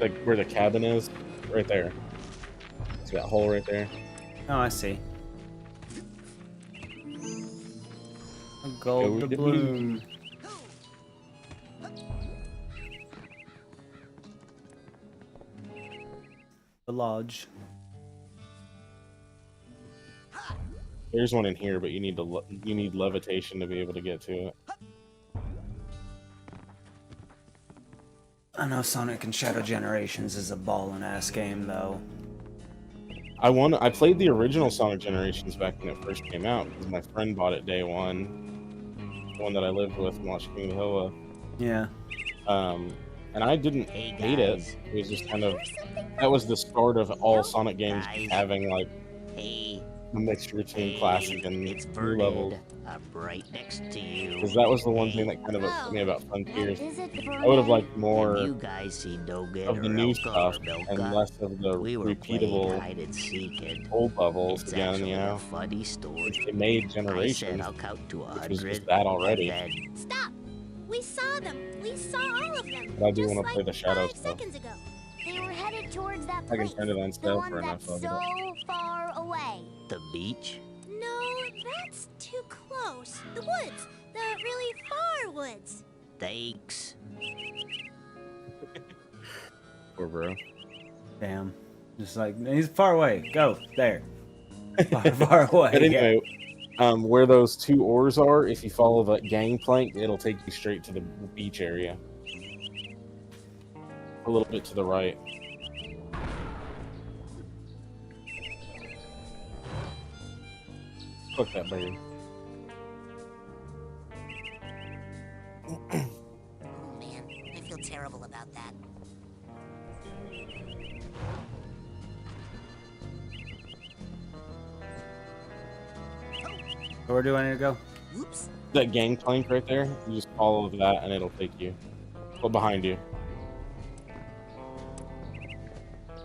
Like, where the cabin is, right there. See that hole right there? Oh, I see. A gold Go to bloom. The lodge. There's one in here, but you need levitation to be able to get to it. I know Sonic and Shadow Generations is a ballin' ass game though. I played the original Sonic Generations back when it first came out because my friend bought it day one. The one that I lived with and watched King of the Hill with. Yeah. And I didn't hate it. It was just kind of... That was the start of all Sonic games having, like, a mixture between classic and new levels. Right next to you. Because that was the one thing that kind of upset me about Frontiers. I would have liked more You guys see no good of the or new else stuff Milka. and less of the We were repeatable hide and seek and old levels it's again, actually you know? a funny story. They made I Generations, said I'll count to which was 100. just that already. Then Stop! We saw them. We saw all of them. But I do just want to play like the Shadow 5 stuff. seconds ago. They were headed towards that I can place. turn it on The stealth one for enough that's of so it. far away. the beach. No, that's too close. The woods. The really far woods. Thanks. Poor bro. Damn. Just like, he's far away. Go. There. Far away. But anyway, where those two oars are, if you follow the gangplank, it'll take you straight to the beach area. A little bit to the right. Fuck that bird. Oh man, I feel terrible about that. So where do I need to go? Oops. That gangplank right there, you just follow that and it'll take you. Well, behind you.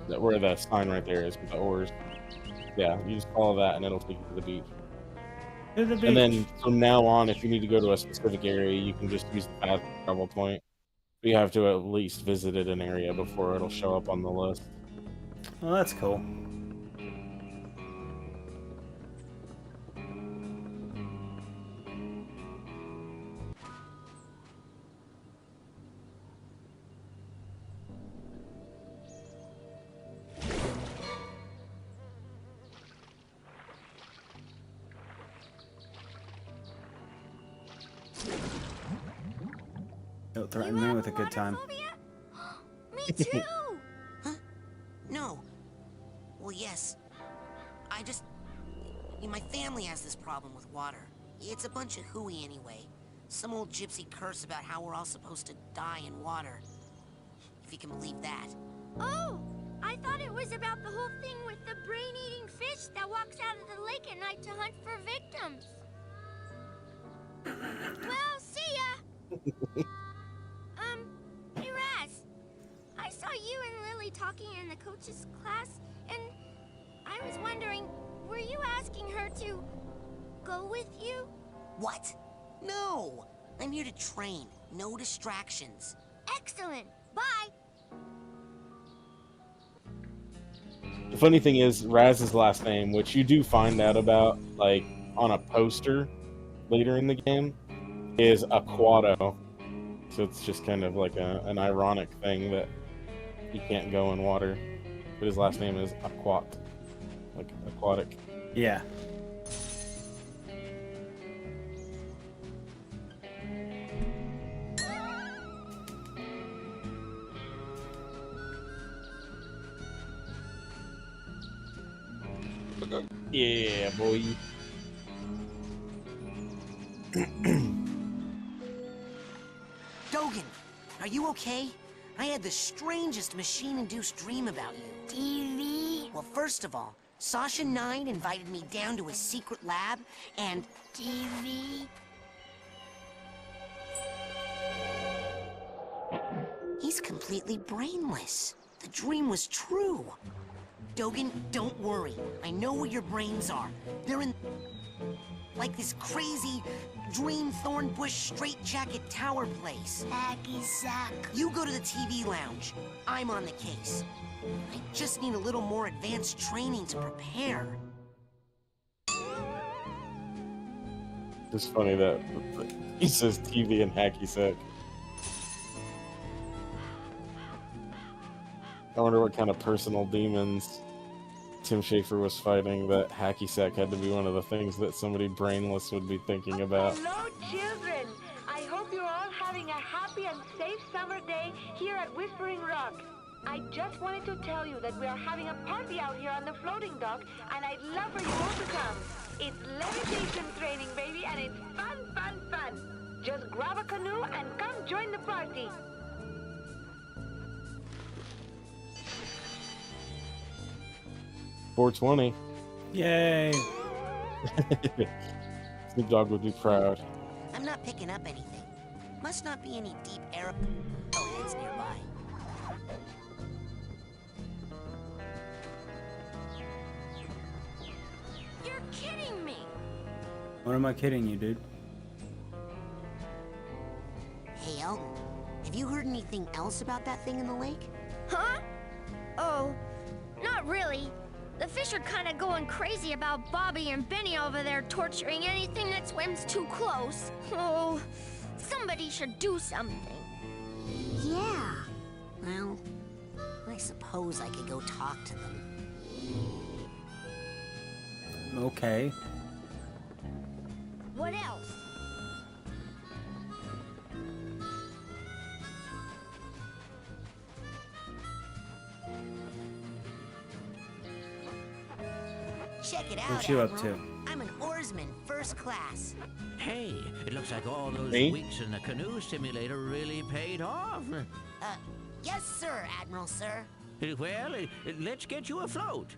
Where the sign right there is with the oars. Yeah, you just follow that and it'll take you to the beach. To the beach. And then from now on, if you need to go to a specific area, you can just use the fast travel point. You have to at least visited an area before it'll show up on the list. Well, that's cool. Don't threaten me with a good time. Me too! Huh? No. Well, yes. I just... my family has this problem with water. It's a bunch of hooey anyway. Some old gypsy curse about how we're all supposed to die in water. If you can believe that. Oh! I thought it was about the whole thing with the brain-eating fish that walks out of the lake at night to hunt for victims. Well, see ya! Hey Raz. I saw you and Lily talking in the coach's class, and I was wondering, were you asking her to go with you? What? No! I'm here to train. No distractions. Excellent. Bye. The funny thing is, Raz's last name, which you do find out about, like, on a poster later in the game, is Aquato. So it's just kind of like an ironic thing that he can't go in water. But his last name is Aquat. Like, aquatic. Yeah. Yeah, boy. Dogen, are you okay? I had the strangest machine-induced dream about you. TV? Well, first of all, Sasha 9 invited me down to his secret lab, and... TV? He's completely brainless. The dream was true. Dogen, don't worry. I know where your brains are. They're in... like this crazy dream thornbush straitjacket tower place. Hacky sack. You go to the TV lounge. I'm on the case. I just need a little more advanced training to prepare. It's funny that he says TV and hacky sack. I wonder what kind of personal demons Tim Schafer was fighting that hacky sack had to be one of the things that somebody brainless would be thinking about. Hello, children! I hope you're all having a happy and safe summer day here at Whispering Rock. I just wanted to tell you that we are having a party out here on the floating dock, and I'd love for you all to come. It's levitation training, baby, and it's fun, fun, fun. Just grab a canoe and come join the party. $4.20. Yay! Snoop Dogg would be proud. I'm not picking up anything. Must not be any deep air... oh, it's nearby. You're kidding me! What am I kidding you, dude? Hey, Elton, have you heard anything else about that thing in the lake? Huh? Oh, not really. The fish are kind of going crazy about Bobby and Benny over there torturing anything that swims too close. Oh, somebody should do something. Yeah. Well, I suppose I could go talk to them. Okay. What else? Check it out, What you up Admiral. to? I'm an ordinary Outdoorsman, first class. Hey, it looks like all those Me? weeks in the canoe simulator really paid off. Yes, sir, Admiral, sir. Well, let's get you afloat.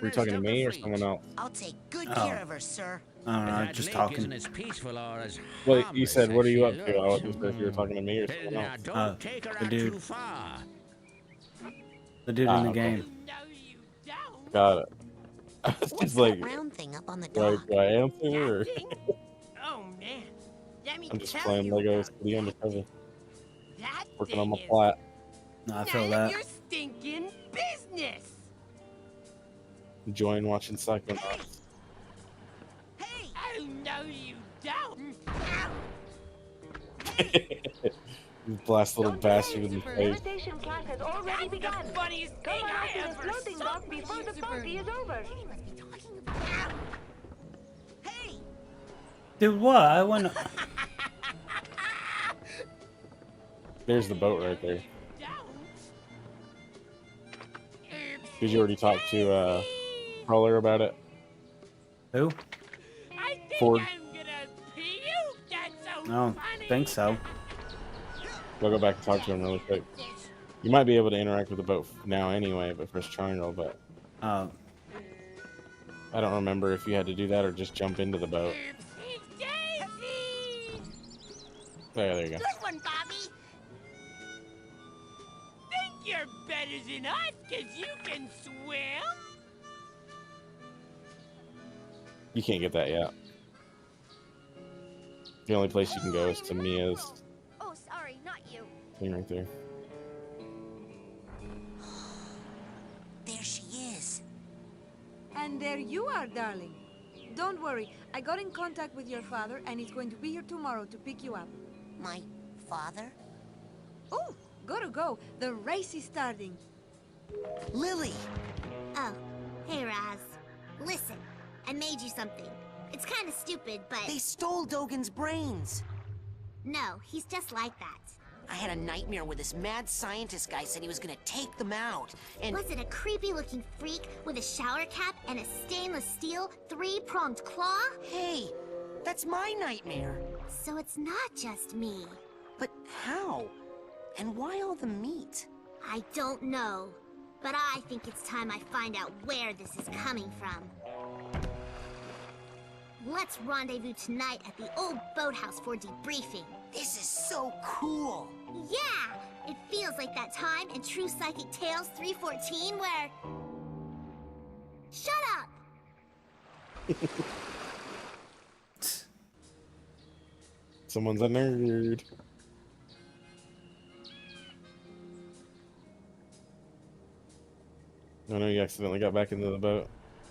Were you talking to me or someone else? I'll take good Oh. care of her, sir. I don't know, That just lake talking. isn't as peaceful or as Wait, you harmless said, what as are you she up to? I looks. wasn't sure if you were talking to me or someone Now, else. don't take her the out dude. too far. The dude in the okay. game. Got it. It's like, Round thing up on the like, dock. do I answer? Or Oh man, let me I'm just tell playing you Lego about City Undercover. that Working on my thing is plot. No, I none feel of that. your stinking business. Enjoying watching Psychonauts. Oh no, you don't. You blast little bastard in the face. Levitation class has already begun. The funniest Come thing on I out to the ever floating saw. dock before the party is over. Dude, what? I went. There's the boat right there. Did you already talk to Crawler about it? Who? Ford. I don't think so. We'll go back and talk to him really quick. You might be able to interact with the boat now anyway, but press triangle, but I don't remember if you had to do that or just jump into the boat. There you go. Good one, Bobby. Think you're better than us because you can swim? You can't get that yet. The only place you can go is to Mia's Oh, sorry, not you. thing right there. There she is. And there you are, darling. Don't worry, I got in contact with your father and he's going to be here tomorrow to pick you up. My father? Oh, gotta go. The race is starting. Lily! Oh, hey, Raz. Listen, I made you something. It's kind of stupid, but... They stole Dogen's brains. No, he's just like that. I had a nightmare where this mad scientist guy said he was gonna take them out, and... Was it a creepy-looking freak with a shower cap and a stainless steel three-pronged claw? Hey, that's my nightmare. So it's not just me. But how? And why all the meat? I don't know. But I think it's time I find out where this is coming from. Let's rendezvous tonight at the old boathouse for debriefing. This is so cool. Yeah! It feels like that time in True Psychic Tales 314 where... Shut up! Someone's a nerd. I know you accidentally got back into the boat.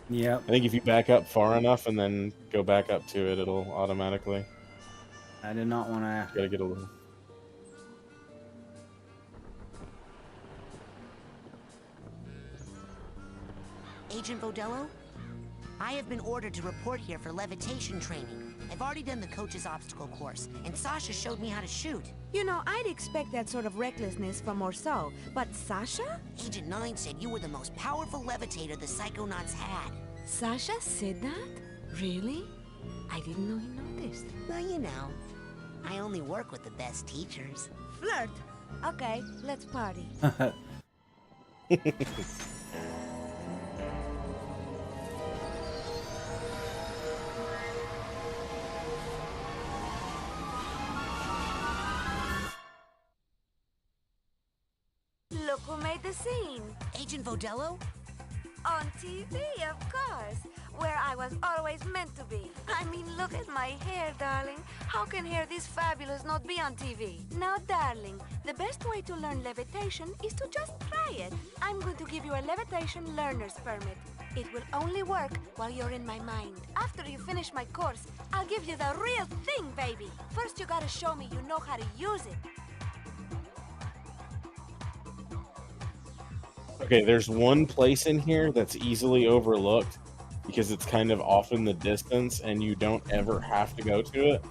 Yep. I think if you back up far enough and then go back up to it, it'll automatically. I did not want to. Gotta get a little. Agent Vodello? I have been ordered to report here for levitation training. I've already done the coach's obstacle course, and Sasha showed me how to shoot. You know, I'd expect that sort of recklessness from Orso, but Sasha? Agent 9 said you were the most powerful levitator the Psychonauts had. Sasha said that? Really? I didn't know he noticed. Well, you know, I only work with the best teachers. Flirt? Okay, let's party. Look who made the scene. Agent Vodello? On TV, of course. Where I was always meant to be. I mean, look at my hair, darling. How can hair this fabulous not be on TV? Now, darling, the best way to learn levitation is to just try it. I'm going to give you a levitation learner's permit. It will only work while you're in my mind. After you finish my course, I'll give you the real thing, baby. First, you gotta show me you know how to use it. Okay, there's one place in here that's easily overlooked because it's kind of off in the distance and you don't ever have to go to it.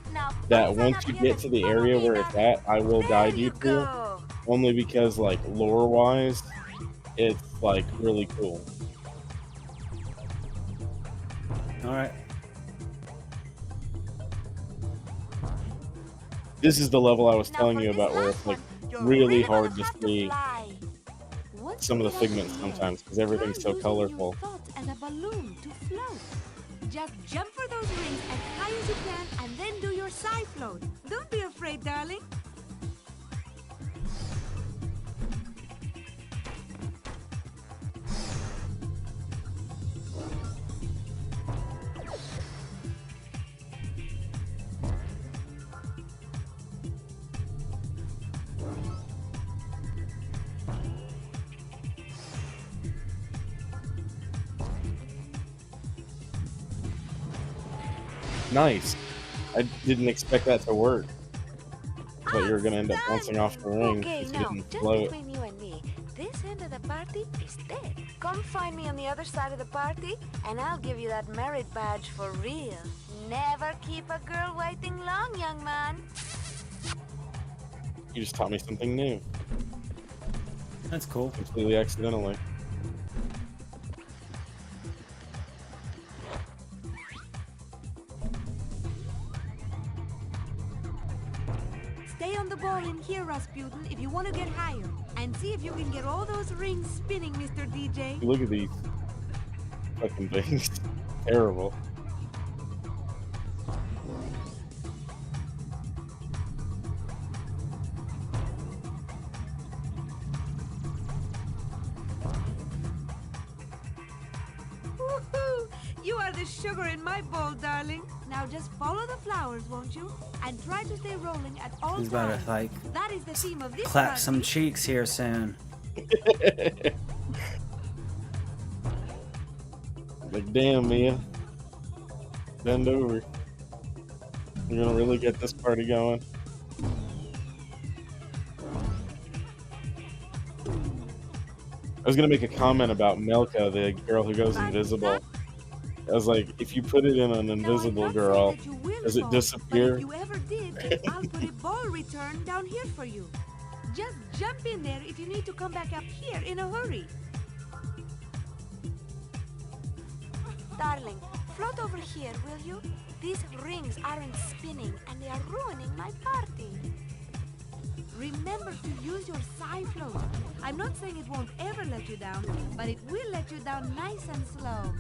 That once you get to the area where it's at, I will guide you to it. Only because, like, lore-wise, it's, like, really cool. Alright. This is the level I was telling you about where it's like really hard to see some of the figments sometimes because everything's so colorful. Thoughts and a balloon to float. Just jump for those rings as high as you can and then do your side float. Don't be afraid, darling. Nice. I didn't expect that to work. But you were gonna end up bouncing off the ring Okay, if you now, didn't just float. between you and me, this end of the party is dead. Come find me on the other side of the party, and I'll give you that merit badge for real. Never keep a girl waiting long, young man. You just taught me something new. That's cool. Completely accidentally. Stay on the ball in here, Rasputin, if you want to get higher. And see if you can get all those rings spinning, Mr. DJ. Look at these fucking things. Terrible. Woohoo! You are the sugar in my bowl, darling. Now just follow the flowers, won't you? And try to stay rolling at all He's about times. to like That is the theme of this clap party. some cheeks here soon. Like, damn, Mia. Bend over. You're gonna really get this party going. I was gonna make a comment about Melka, the girl who goes invisible. I was like, if you put it in an invisible girl, does it disappear? If you ever did, I'll put a ball return down here for you. Just jump in there if you need to come back up here in a hurry. Darling, float over here, will you? These rings aren't spinning, and they are ruining my party. Remember to use your side float. I'm not saying it won't ever let you down, but it will let you down nice and slow.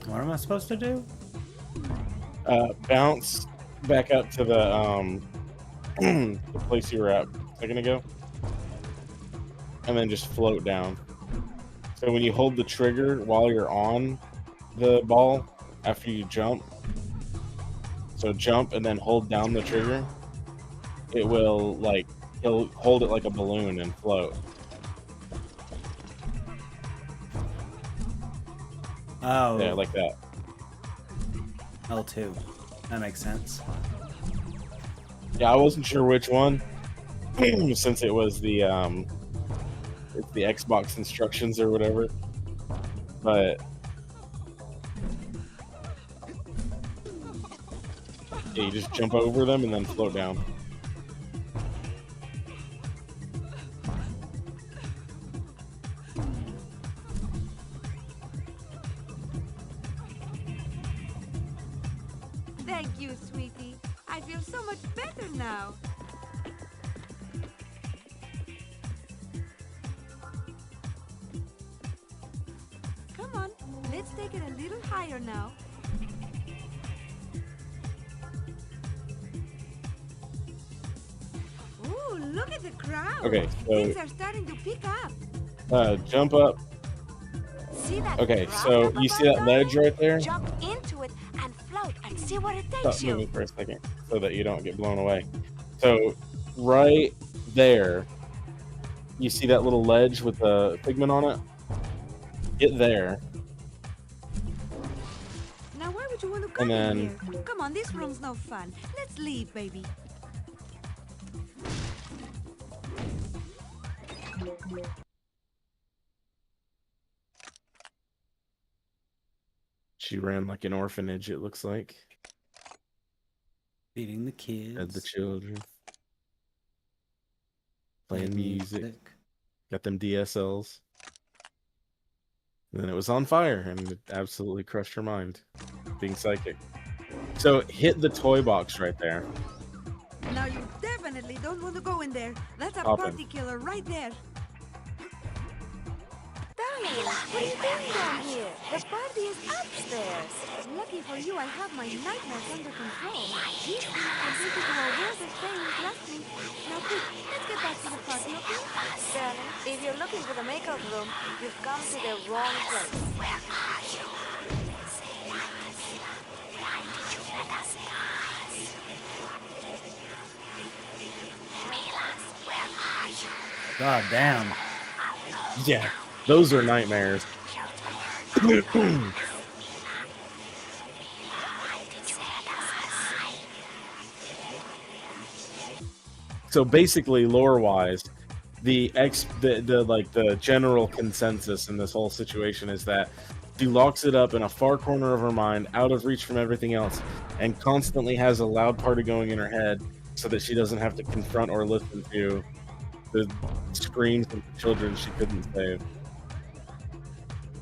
What am I supposed to do? Bounce back up to the the place you were at a second ago, and then just float down. So when you hold the trigger while you're on the ball after you jump, so jump and then hold down the trigger, it will like he'll hold it like a balloon and float. Oh. Yeah, like that. L2. That makes sense. Yeah, I wasn't sure which one, since it was the it's the Xbox instructions or whatever. But yeah, you just jump over them and then float down. Thank you, sweetie. I feel so much better now. Come on, let's take it a little higher now. Ooh, look at the crowd. Okay, so Things are starting to pick up. jump up. See that Okay, crowd so up you see above, that ledge right there? Jump into it and float and see where it Stop takes you. moving for a second so that you don't get blown away. So right there, you see that little ledge with the pigment on it? Get there. Now why would you want to come And in here? Come on, this room's no fun. Let's leave, baby. She ran like an orphanage, it looks like. Feeding the kids. Fed the children. Playing Playing music. music. Got them DSLs. And then it was on fire, and it absolutely crushed her mind. Being psychic. So, hit the toy box right there. Now you definitely don't want to go in there. That's a Pop in. party killer right there. Darling, what are you doing down here? The party is upstairs. Lucky for you, I have my nightmares under control. These things can take you to a world of pain, trust me. Now quick, let's get back to the party, okay? Darling, if you're looking for the makeup room, you've come to the wrong place. Where are you? Why did you let us pass? Milas, where are you? God damn. Yeah, those are nightmares. So basically, lore-wise, the general consensus in this whole situation is that she locks it up in a far corner of her mind, out of reach from everything else, and constantly has a loud party going in her head so that she doesn't have to confront or listen to the screams of the children she couldn't save.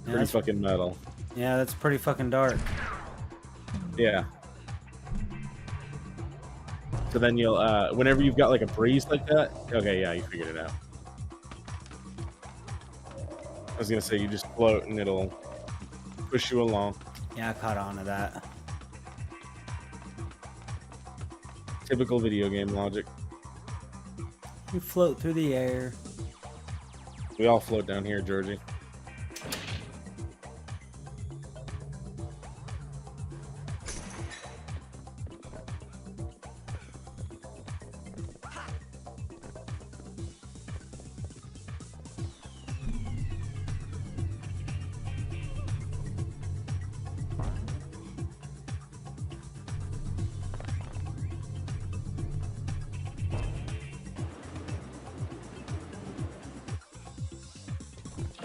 Pretty fucking metal. Yeah, that's pretty fucking dark. Yeah. So then you'll, whenever you've got like a breeze like that, okay, yeah, you figured it out. I was gonna say you just float and it'll push you along. Yeah, I caught on to that. Typical video game logic. You float through the air. We all float down here, Georgie.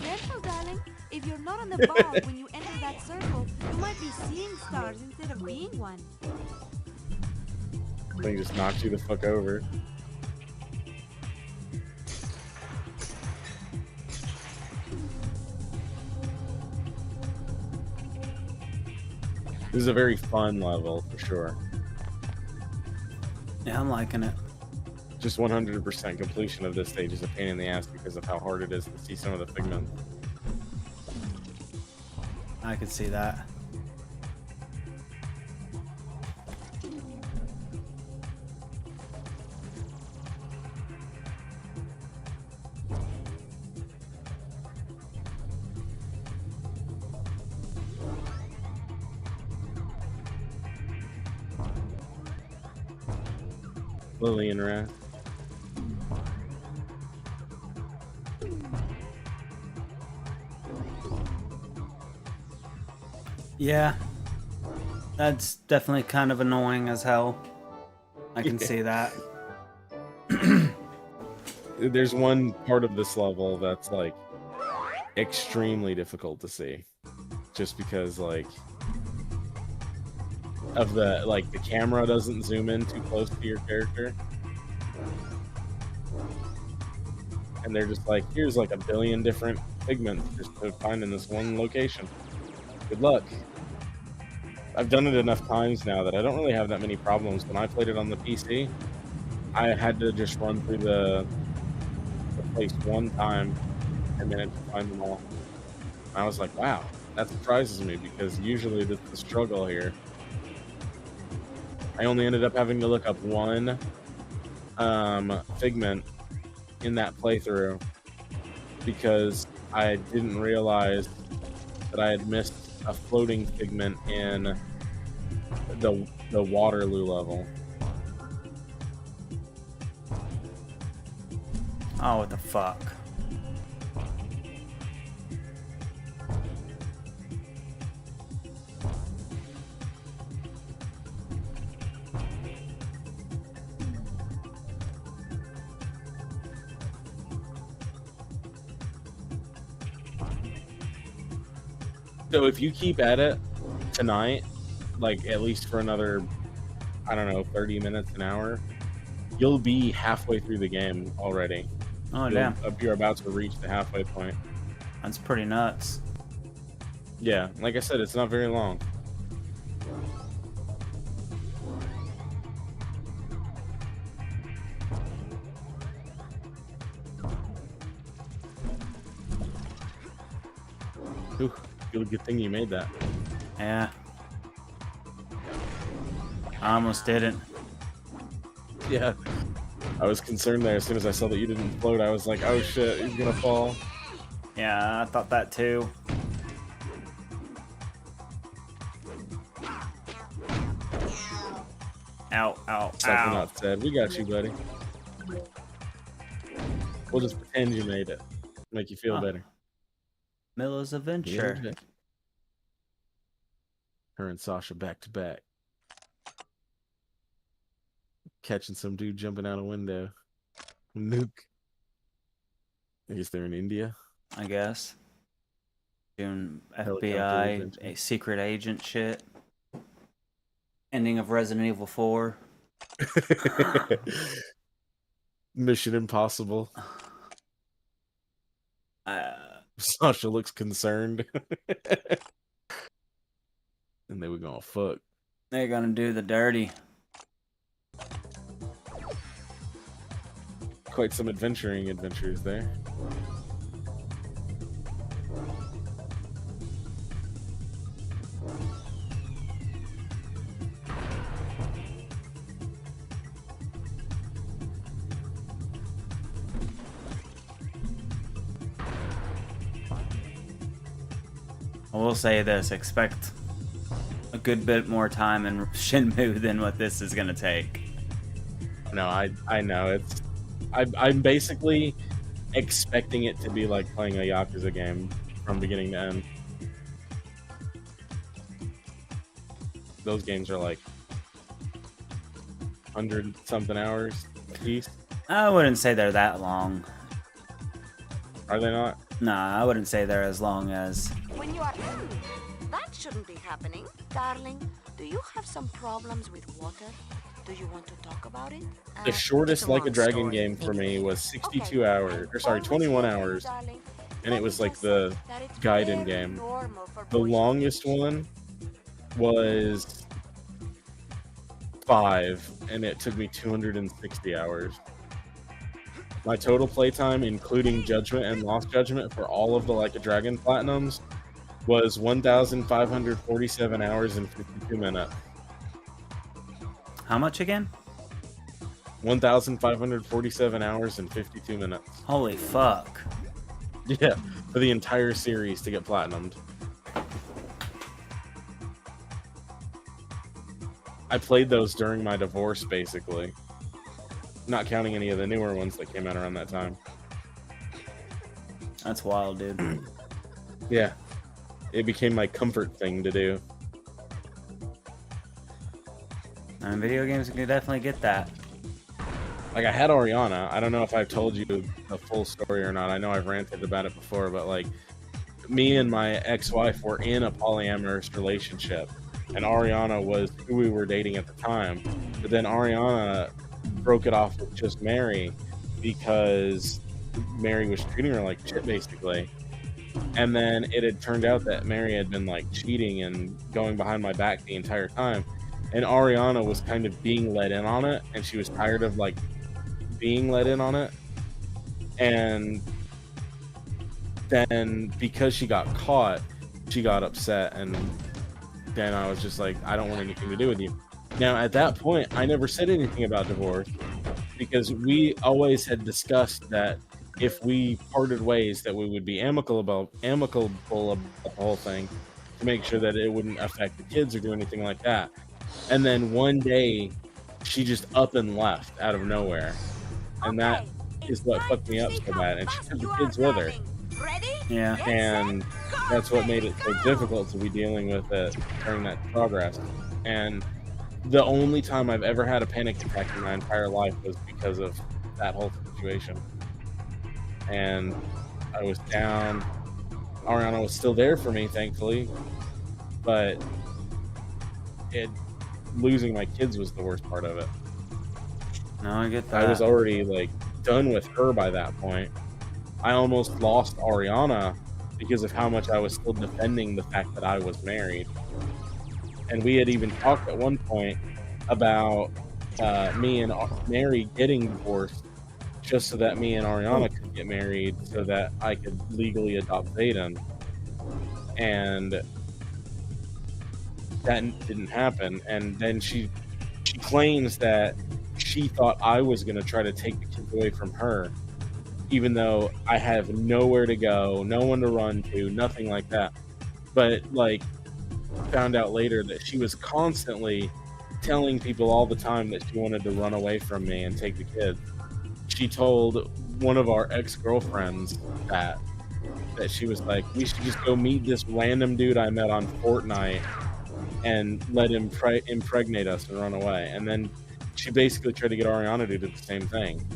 Careful, darling. If you're not on the ball when you enter that circle, you might be seeing stars instead of being one. Thing just knocks you the fuck over. This is a very fun level, for sure. Yeah, I'm liking it. Just 100% completion of this stage is a pain in the ass because of how hard it is to see some of the figments. I could see that. Lillian Wrath. Yeah. That's definitely kind of annoying as hell. I can see that. There's one part of this level that's like extremely difficult to see. Just because like of the the camera doesn't zoom in too close to your character. And they're just like, here's like a billion different pigments just to find in this one location. Good luck. I've done it enough times now that I don't really have that many problems. When I played it on the PC, I had to just run through the place one time and manage to find them all. I was like, wow, that surprises me because usually the struggle here. I only ended up having to look up one figment in that playthrough because I didn't realize that I had missed a floating figment in the Waterloo level. Oh, what the fuck? So if you keep at it tonight, like at least for another, I don't know, 30 minutes, an hour, you'll be halfway through the game already. Oh, damn. You're about to reach the halfway point. That's pretty nuts. Yeah, like I said, it's not very long. Ooh, good thing you made that. Yeah. I almost didn't. Yeah. I was concerned there as soon as I saw that you didn't float. I was like, oh shit, he's gonna fall. Yeah, I thought that too. Ow, ow, Psychonauts said, we got you, buddy. We'll just pretend you made it. Make you feel better. Miller's Adventure. Yeah. Her and Sasha back to back. Catching some dude jumping out a window. Nuke. I guess they're in India. I guess. Doing Helicopter FBI, adventure. a secret agent shit. Ending of Resident Evil 4. Mission Impossible. Sasha looks concerned. And they were gonna fuck. They're gonna do the dirty. Quite some adventures there. I will say this, expect a good bit more time in Shenmue than what this is gonna take. No, I know I'm basically expecting it to be like playing a Yakuza game from beginning to end. Those games are like 100-something hours a piece. I wouldn't say they're that long. Are they not? Nah, I wouldn't say they're as long as... When you are... that shouldn't be happening. Darling, do you have some problems with water? Do you want to talk about it? The shortest Like a Dragon game for me was 62 hours, or sorry, 21 hours. And it was like the Gaiden game. The longest one was 5, and it took me 260 hours. My total playtime, including Judgment and Lost Judgment for all of the Like a Dragon Platinums, was 1,547 hours and 52 minutes. How much again? 1,547 hours and 52 minutes. Holy fuck. Yeah, for the entire series to get platinumed. I played those during my divorce, basically. Not counting any of the newer ones that came out around that time. That's wild, dude. Yeah. It became my comfort thing to do. I mean, video games can definitely get that. Like, I had Oriana. I don't know if I've told you the full story or not. I know I've ranted about it before, but, like, me and my ex-wife were in a polyamorous relationship, and Oriana was who we were dating at the time. But then Oriana broke it off with just Mary because Mary was treating her like shit, basically. And then it had turned out that Mary had been, like, cheating and going behind my back the entire time. And Ariana was kind of being let in on it, and she was tired of, like, being let in on it. And then because she got caught, she got upset, and then I was just like, I don't want anything to do with you. Now, at that point, I never said anything about divorce, because we always had discussed that if we parted ways, that we would be amicable about the whole thing, to make sure that it wouldn't affect the kids or do anything like that. And then one day, she just up and left out of nowhere. And that is what fucked me up so bad. And she took the kids with her. Yeah. And that's what made it so difficult to be dealing with it during that progress. And the only time I've ever had a panic attack in my entire life was because of that whole situation. And I was down, Ariana was still there for me, thankfully, but losing my kids was the worst part of it. No, I get that. I was already like done with her by that point. I almost lost Ariana because of how much I was still defending the fact that I was married. And we had even talked at one point about me and Mary getting divorced just so that me and Ariana could get married so that I could legally adopt Zayden. And that didn't happen. And then she claims that she thought I was going to try to take the kids away from her, even though I have nowhere to go, no one to run to, nothing like that. But like, found out later that she was constantly telling people all the time that she wanted to run away from me and take the kids. She told one of our ex-girlfriends that she was like, we should just go meet this random dude I met on Fortnite and let him impregnate us and run away. And then she basically tried to get Ariana to do the same thing.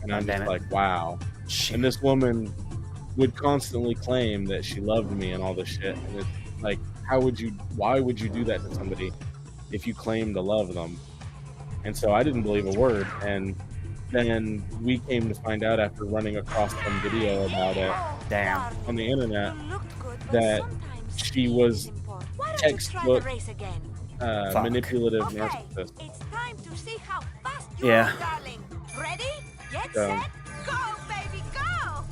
And I'm just like, wow. And this woman would constantly claim that she loved me and all this shit. And it's like, why would you do that to somebody if you claim to love them? And so I didn't believe a word. And then we came to find out after running across some video about it on the internet that she was textbook manipulative narcissist. It's time to see how fast you are, darling. Ready? Get So, set, go, baby, go!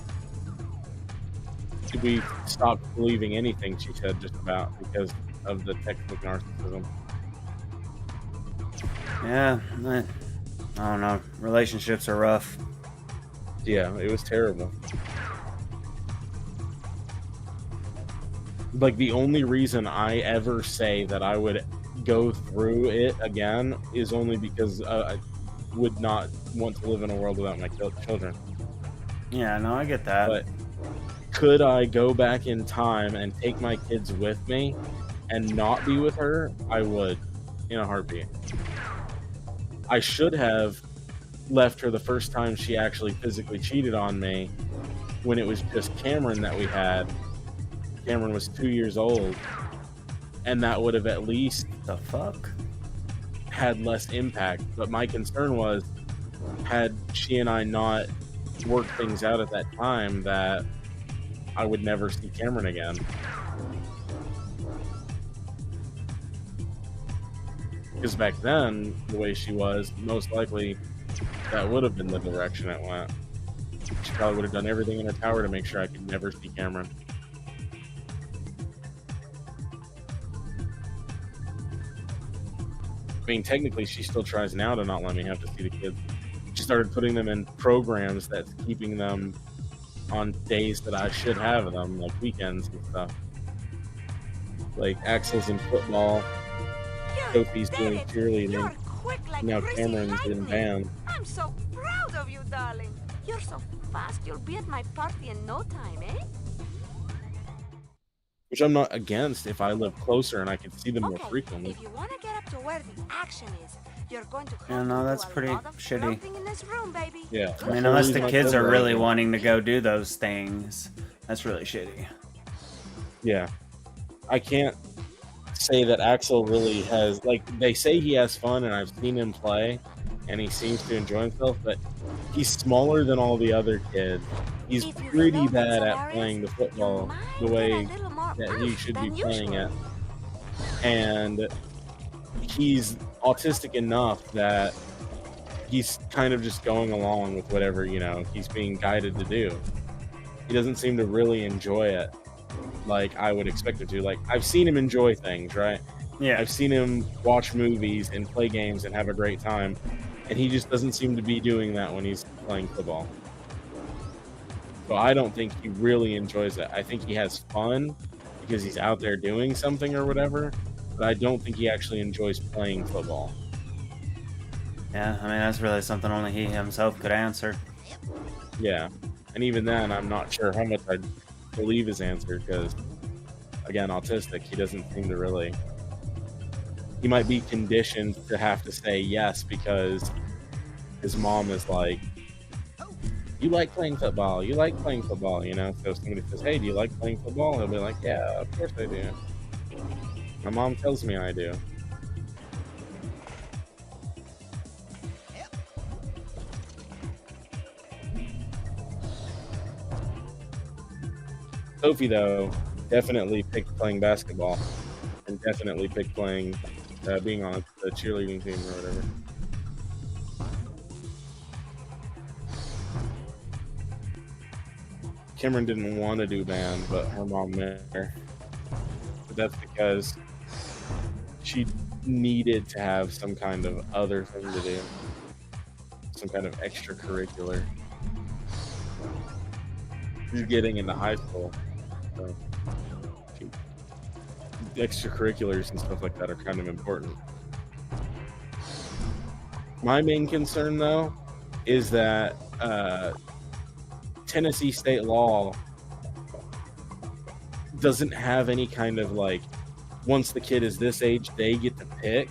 we stopped believing anything she said just about because of the textbook narcissism. Yeah, I don't know. Relationships are rough. Yeah, it was terrible. Like, the only reason I ever say that I would go through it again is only because I would not want to live in a world without my children. Yeah, no, I get that. But could I go back in time and take my kids with me and not be with her? I would, in a heartbeat. I should have left her the first time she actually physically cheated on me, when it was just Cameron that we had. Cameron was 2 years old, and that would have at least had less impact. But my concern was, had she and I not worked things out at that time, that I would never see Cameron again. Because back then, the way she was, most likely that would have been the direction it went. She probably would have done everything in her power to make sure I could never see Cameron. I mean, technically, she still tries now to not let me have to see the kids. She started putting them in programs that's keeping them on days that I should have them, like weekends and stuff. Like, Axel's in football, Sophie's doing cheerleading, now Cameron's in band. I'm so proud of you, darling. You're so fast, you'll be at my party in no time, eh? Which I'm not against if I live closer and I can see them more frequently. If you want to get up to where the action is, you're going to Yeah, no, that's pretty shitty. in this room, baby. Yeah. I mean, unless the kids are really wanting to go do those things, that's really shitty. Yeah. I can't say that Axel really has, like, they say he has fun and I've seen him play and he seems to enjoy himself, but he's smaller than all the other kids. He's pretty bad at playing the football the way that he should be playing it. And he's autistic enough that he's kind of just going along with whatever, you know, he's being guided to do. He doesn't seem to really enjoy it like I would expect him to. Like, I've seen him enjoy things, right? Yeah. I've seen him watch movies and play games and have a great time, and he just doesn't seem to be doing that when he's playing football. So I don't think he really enjoys it. I think he has fun because he's out there doing something or whatever, but I don't think he actually enjoys playing football. Yeah, I mean, that's really something only he himself could answer. Yeah, and even then, I'm not sure how much I believe his answer because, again, autistic, he doesn't seem to really... He might be conditioned to have to say yes because his mom is like, you like playing football, you like playing football, you know? So if somebody says, hey, do you like playing football? He'll be like, yeah, of course I do. My mom tells me I do. Sophie, though, definitely picked playing basketball and definitely picked playing, being on the cheerleading team or whatever. Cameron didn't want to do band, but her mom made her. But that's because she needed to have some kind of other thing to do, some kind of extracurricular. She's getting into high school, so extracurriculars and stuff like that are kind of important. My main concern, though, is that Tennessee state law doesn't have any kind of like, once the kid is this age, they get to pick.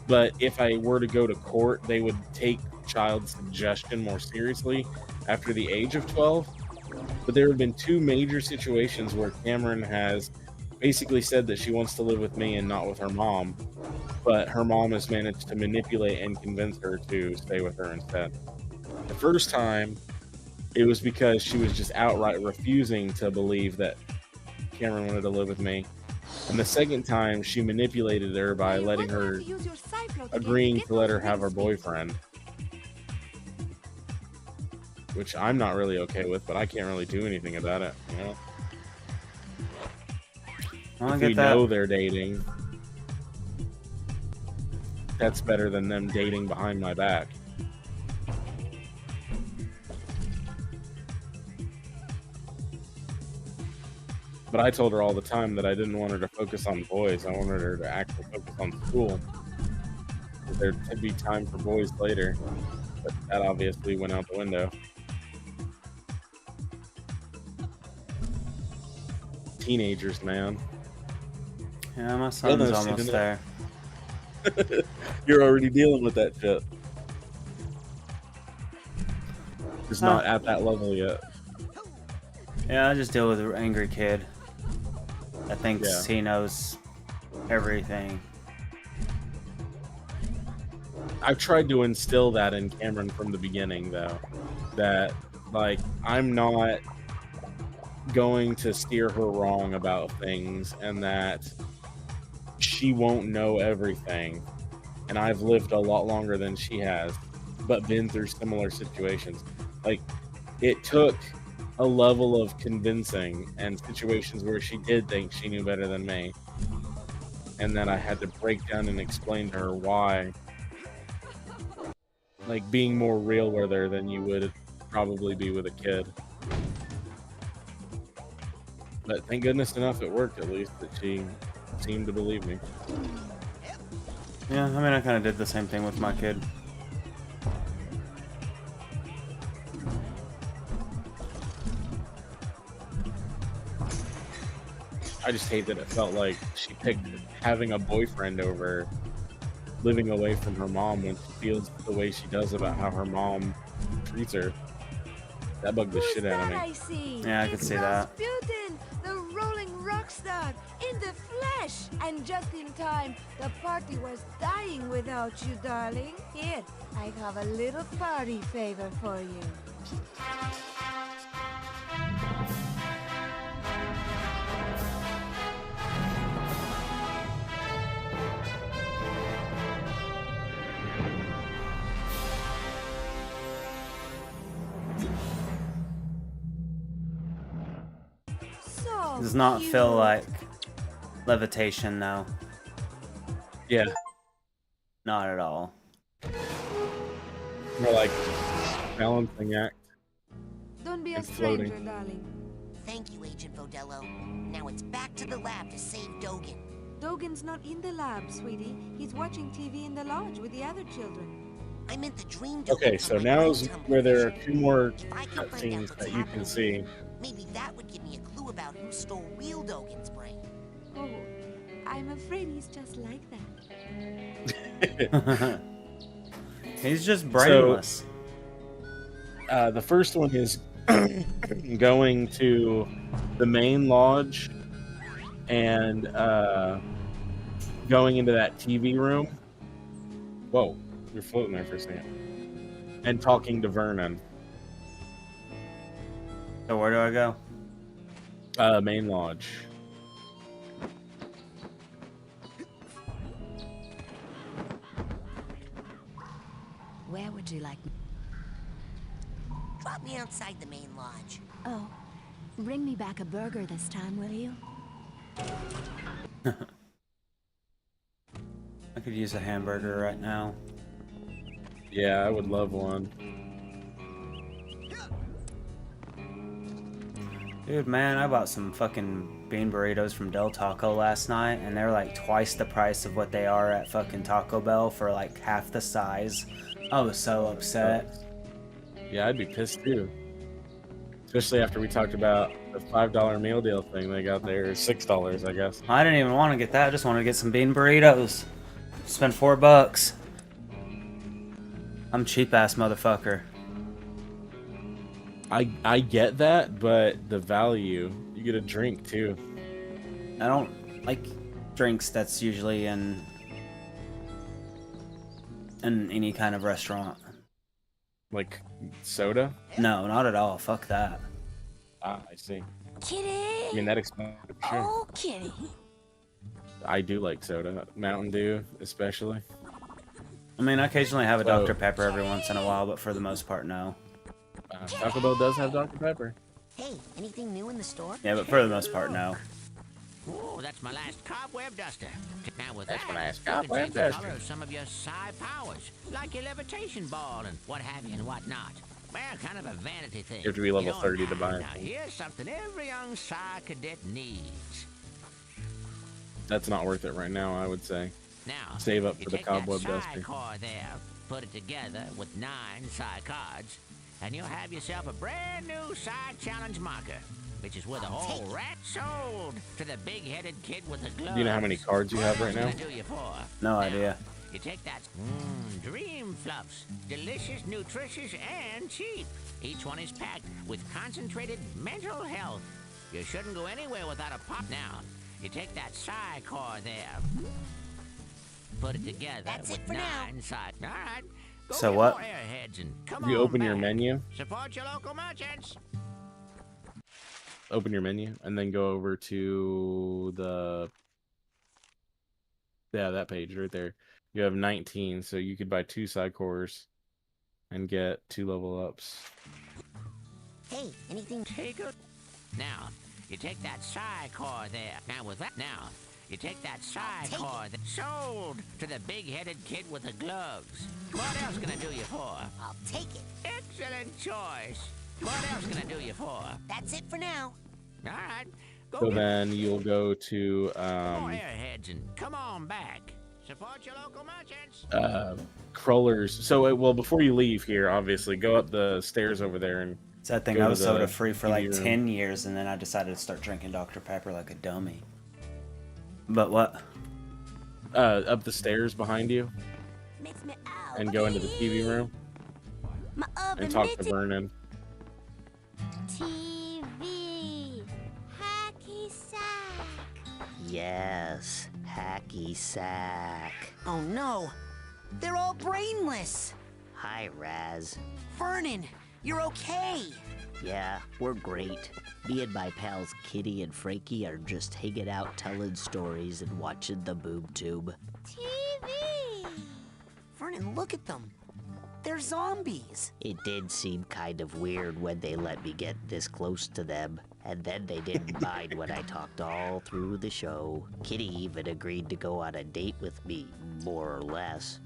But if I were to go to court, they would take child suggestion more seriously after the age of 12. But there have been two major situations where Cameron has basically said that she wants to live with me and not with her mom, but her mom has managed to manipulate and convince her to stay with her instead. The first time, it was because she was just outright refusing to believe that Cameron wanted to live with me. And the second time, she manipulated her by letting her, agreeing to let her have her boyfriend. Which I'm not really okay with, but I can't really do anything about it, you know? If we know they're dating, that's better than them dating behind my back. But I told her all the time that I didn't want her to focus on boys. I wanted her to actually focus on school. There could be time for boys later, but that obviously went out the window. Teenagers, man. Yeah, my son's almost there. You're already dealing with that shit. Just not at that level yet. Yeah, I just deal with an angry kid that thinks he knows everything. I've tried to instill that in Cameron from the beginning, though. That, like, I'm not going to steer her wrong about things, and that she won't know everything. And I've lived a lot longer than she has, but been through similar situations. Like, it took a level of convincing and situations where she did think she knew better than me. And then I had to break down and explain to her why. Like, being more real with her than you would probably be with a kid. But thank goodness enough it worked, at least, that she seemed to believe me. Yeah, I mean, I kind of did the same thing with my kid. I just hate that it felt like she picked having a boyfriend over living away from her mom when she feels the way she does about how her mom treats her. That bugged the shit out of me. I see? Yeah, I could see that. Rasputin, the rolling rock star, in the flesh! And just in time, the party was dying without you, darling. Here, I have a little party favor for you. Does not feel like levitation, though. Yeah. Not at all. More like balancing act. Don't be a and stranger, floating. darling. Thank you, Agent Vodello. Now it's back to the lab to save Dogen. Dogen's not in the lab, sweetie. He's watching TV in the lodge with the other children. I meant the dream Dogen. Okay, so now is where there are two more cutscenes that you can see. Maybe that would give me a clue about who stole real Dogen's brain. Oh, I'm afraid he's just like that. He's just brainless. The first one is going to the main lodge and going into that TV room. Whoa, you're floating there for a second. And talking to Vernon. So where do I go? Main lodge. Where would you like me? Drop me outside the main lodge. Oh, bring me back a burger this time, will you? I could use a hamburger right now. Yeah, I would love one. Dude, man, I bought some fucking bean burritos from Del Taco last night, and they're like twice the price of what they are at fucking Taco Bell for like half the size. I was so upset. Yeah, I'd be pissed too. Especially after we talked about the $5 meal deal thing they got there, $6, I guess. I didn't even want to get that. I just wanted to get some bean burritos. Spend $4. I'm cheap ass motherfucker. I get that, but the value, you get a drink too. I don't like drinks that's usually in any kind of restaurant. Like soda? No, not at all. Fuck that. Ah, I see. Kitty! I mean, that explains it, sure. Oh, Kitty. I do like soda. Mountain Dew, especially. I mean, I occasionally have a Dr. Pepper every once in a while, but for the most part, no. Taco Bell does have Dr. Pepper. Hey, anything new in the store? Yeah, but for the most part, no. Oh, that's my last cobweb duster. Now with That's that, my last you can cobweb change the duster. color of some of your psi powers, like your levitation ball and what have you and what not. Well, kind of a vanity thing. You have to be level don't 30 to have- buy it. Now here's something every young psi cadet needs. That's not worth it right now, I would say. Now, Save up you for the take that cobweb psi duster. core there, put it together with 9 psi cards, and you'll have yourself a brand new psi challenge marker, which is worth a whole rat sold to the big-headed kid with the gloves. Do you know how many cards you have right now? What's gonna do you for? No idea. You take that dream fluffs, delicious, nutritious, and cheap. Each one is packed with concentrated mental health. You shouldn't go anywhere without a pop. Now, you take that psi core there, put it together with 9 psi. All right. Go So get what? more airheads and come You on open your back. menu, Support your local merchants. and then go over to that page right there. You have 19, so you could buy 2 side cores and get 2 level ups. Hey, anything? Take it. Now, you take that psi core there. Now with that, you take that psi core sold to the big-headed kid with the gloves. What else gonna do you for? I'll take it. Excellent choice. What else gonna do you for? That's it for now. All right. Go So get then you'll go to more airheads and come on back. Support your local merchants. Crawlers. So well, before you leave here, obviously go up the stairs over there and. So I think go I to was the soda free for like TV room. 10 years, and then I decided to start drinking Dr. Pepper like a dummy. But what? Up the stairs behind you, Makes me and go into the TV room My oven and talk to mitts. Vernon. TV. Hacky sack. Yes, hacky sack. Oh no, they're all brainless. Hi, Raz. Vernon, you're okay. Yeah, we're great. Me and my pals Kitty and Frankie are just hanging out telling stories and watching the boob tube. TV. Vernon, look at them. They're zombies. It did seem kind of weird when they let me get this close to them, and then they didn't mind when I talked all through the show. Kitty even agreed to go on a date with me, more or less.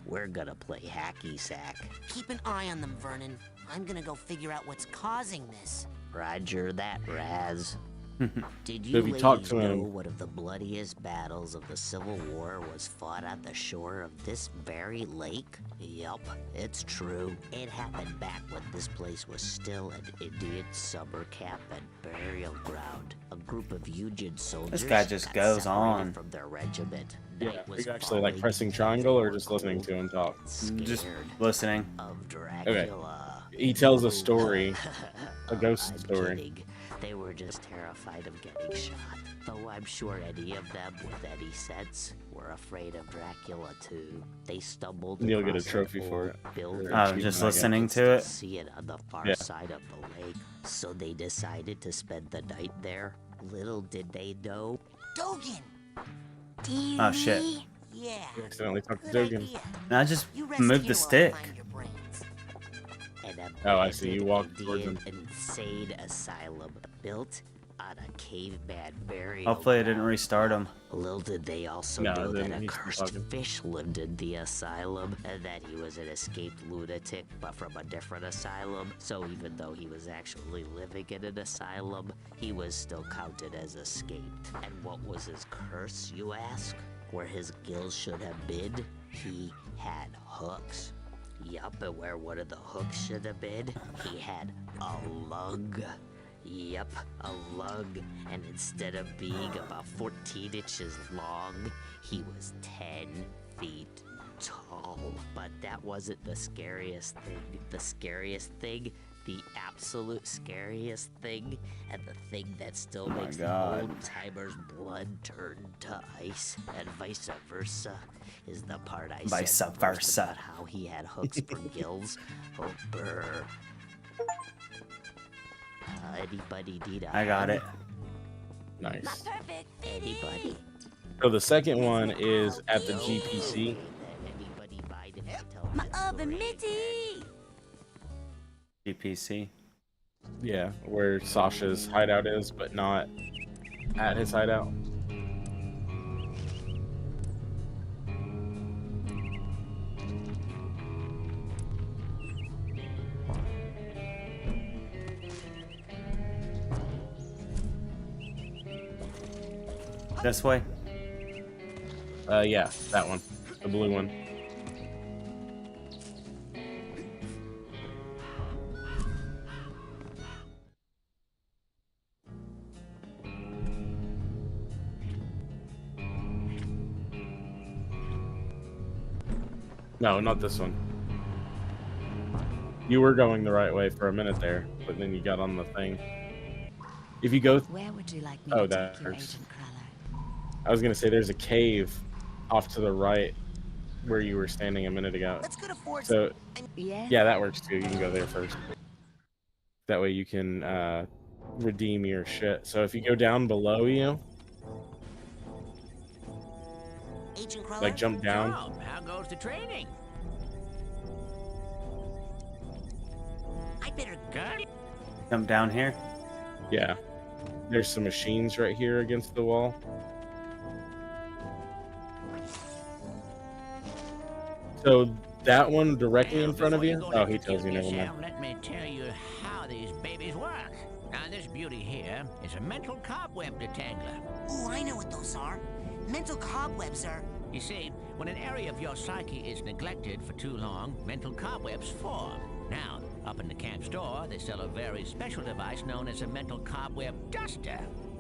We're gonna play hacky sack. Keep an eye on them, Vernon. I'm gonna go figure out what's causing this. Roger that, Raz. Did So you if you ladies talk to know him- one of the bloodiest battles of the Civil War was fought on the shore of this very lake? Yup, it's true. It happened back when this place was still an Indian summer camp and burial ground. A group of Union soldiers guy just got goes separated on. from their regiment. Yeah, Night are was you actually like falling, pressing triangle or just listening to him talk? Just listening. of Okay. Dracula. He tells a story, a ghost I'm story. kidding. They were just terrified of getting shot. Though I'm sure any of them with any sense were afraid of Dracula too. They stumbled You'll get a across trophy an for old it. building. Oh, just listening to Still it? see it on the far Yeah. side of the lake. So they decided to spend the night there. Little did they know. Dogen! Oh shit! Yeah. You accidentally talked to Good Dogen. idea. I just You rest moved here the while I stick. find your brains. An Oh, I see. You abandoned walked towards Indian him. insane asylum built on a caveman burial Hopefully, it didn't ground. restart him. Little did they also No, know that then a he's still cursed talking. fish lived in the asylum, and that he was an escaped lunatic, but from a different asylum. So even though he was actually living in an asylum, he was still counted as escaped. And what was his curse, you ask? Where his gills should have been, he had hooks. Yup, and where one of the hooks should have been, he had a lug. Yep, a lug, and instead of being about 14 inches long, he was 10 feet tall. But that wasn't the scariest thing. The scariest thing, the absolute scariest thing, and the thing that still my makes God. the old-timers' blood turn to ice, and vice versa, is the part I Vice said first versa. about how he had hooks for gills. Oh, brr. Anybody need a I got hand? it. Nice. Perfect. Anybody? So the second one is at the GPC. Anybody mind if I tell My oven mitty! GPC. Yeah, where Sasha's hideout is, but not at his hideout. This way. Yeah, that one, the blue one. No, not this one. You were going the right way for a minute there, but then you got on the thing. If you go, Where would you like me oh, to take you, there's. Agent Cruller? I was gonna say there's a cave off to the right where you were standing a minute ago. Let's go to Ford's. So Yeah. yeah, that works too. You can go there first. That way you can redeem your shit. So if you go down below you, Agent Cruller? like jump down. So, how goes the training? I better Good. Jump down here. Yeah. There's some machines right here against the wall. So that one directly in front of you? Oh, he tells you, never mind. Let me tell you how these babies work. Now, this beauty here is a mental cobweb detangler. Ooh, I know what those are. Mental cobwebs are. You see, when an area of your psyche is neglected for too long, mental cobwebs form. Now, up in the camp store, they sell a very special device known as a mental cobweb duster.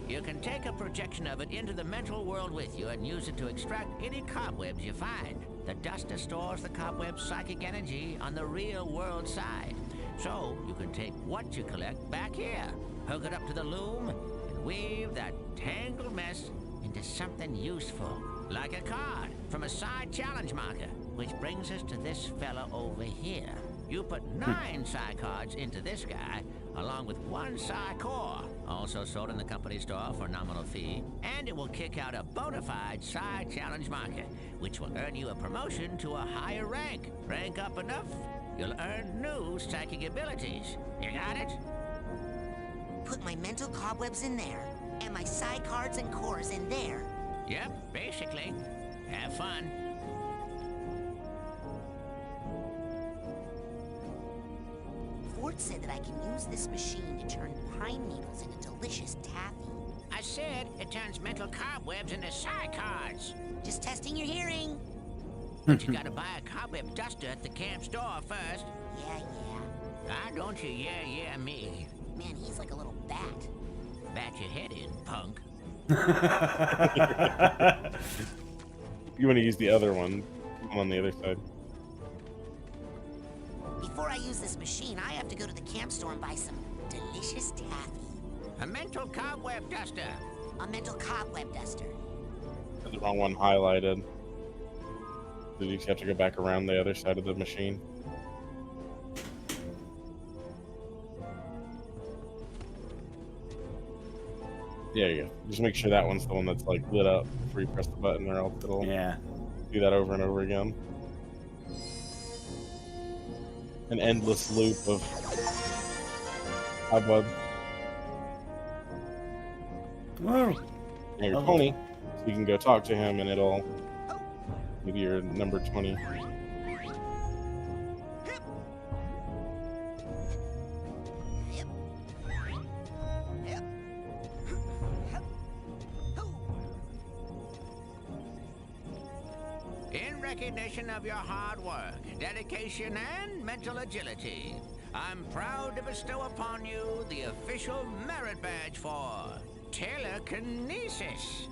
You can take a projection of it into the mental world with you and use it to extract any cobwebs you find. The duster stores the cobweb's psychic energy on the real world side. So, you can take what you collect back here, hook it up to the loom, and weave that tangled mess into something useful. Like a card from a side challenge marker, which brings us to this fella over here. You put 9 Psy cards into this guy, along with 1 Psy core, also sold in the company store for a nominal fee, and it will kick out a bona fide Psy challenge marker, which will earn you a promotion to a higher rank. Rank up enough, you'll earn new psychic abilities. You got it? Put my mental cobwebs in there, and my psi cards and cores in there. Yep, basically. Have fun. Ford said that I can use this machine to turn pine needles into delicious taffy. I said it turns mental cobwebs into Psy cards. Just testing your hearing. But you gotta buy a cobweb duster at the camp store first. Yeah. Ah, don't you yeah me. Man, he's like a little bat. Bat your head in, punk. You want to use the other one on the other side. Before I use this machine, I have to go to the camp store and buy some delicious taffy. A mental cobweb duster. A mental cobweb duster. The wrong one highlighted. Did you have to go back around the other side of the machine? Yeah, you go. Just make sure that one's the one that's like lit up before you press the button, or else it'll do that over and over again. An endless loop of cobweb. Whoa! Now you're 20, so you can go talk to him, and it'll give you your number 20. In recognition of your hard work, dedication, and mental agility, I'm proud to bestow upon you the official merit badge for telekinesis.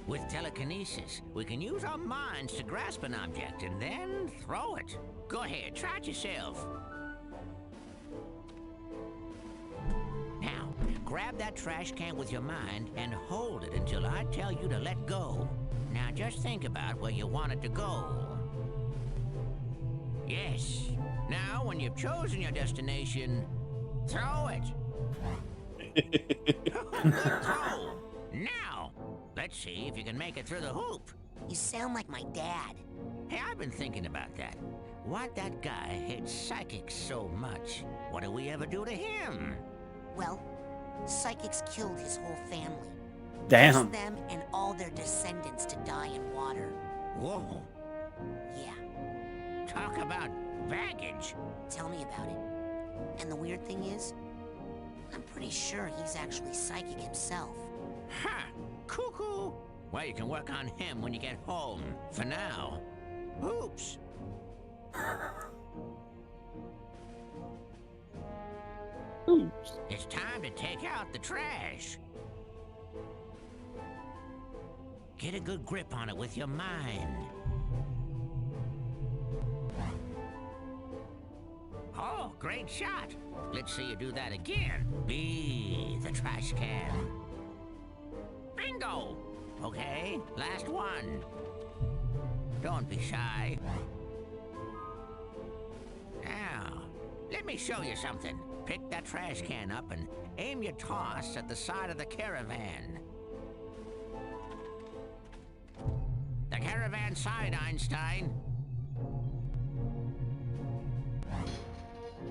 With telekinesis, we can use our minds to grasp an object and then throw it. Go ahead, try it yourself. Now, grab that trash can with your mind and hold it until I tell you to let go. Now just think about where you want it to go. Yes. Now, when you've chosen your destination, throw it. Good throw. Now, let's see if you can make it through the hoop. You sound like my dad. Hey, I've been thinking about that. Why'd that guy hate psychics so much? What did we ever do to him? Well, psychics killed his whole family. Damn. Forced them and all their descendants to die in water. Whoa. Yeah. Talk about baggage. Tell me about it. And the weird thing is, I'm pretty sure he's actually psychic himself. Ha! Cuckoo! Well, you can work on him when you get home. For now. Oops. Oops. It's time to take out the trash. Get a good grip on it with your mind. Oh, great shot. Let's see you do that again. Be the trash can. Bingo! Okay, last one. Don't be shy. Now, let me show you something. Pick that trash can up and aim your toss at the side of the caravan. The caravan side, Einstein.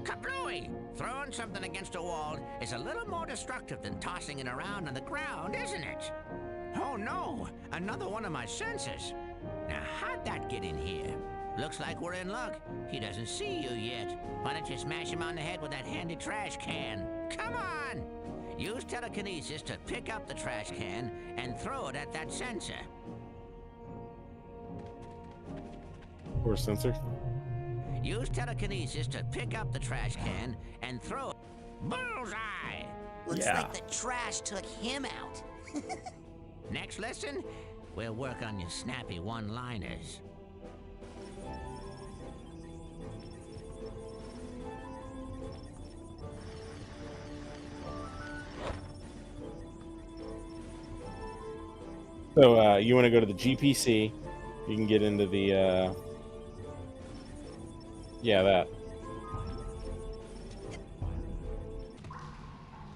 Kablooey! Throwing something against a wall is a little more destructive than tossing it around on the ground, isn't it? Oh no! Another one of my sensors. Now how'd that get in here? Looks like we're in luck. He doesn't see you yet. Why don't you smash him on the head with that handy trash can? Come on! Use telekinesis to pick up the trash can and throw it at that sensor. Or sensor. Use telekinesis to pick up the trash can and throw it. Bullseye! Looks like the trash took him out. Next lesson, we'll work on your snappy one-liners. So you want to go to the GPC? You can get into the yeah, that.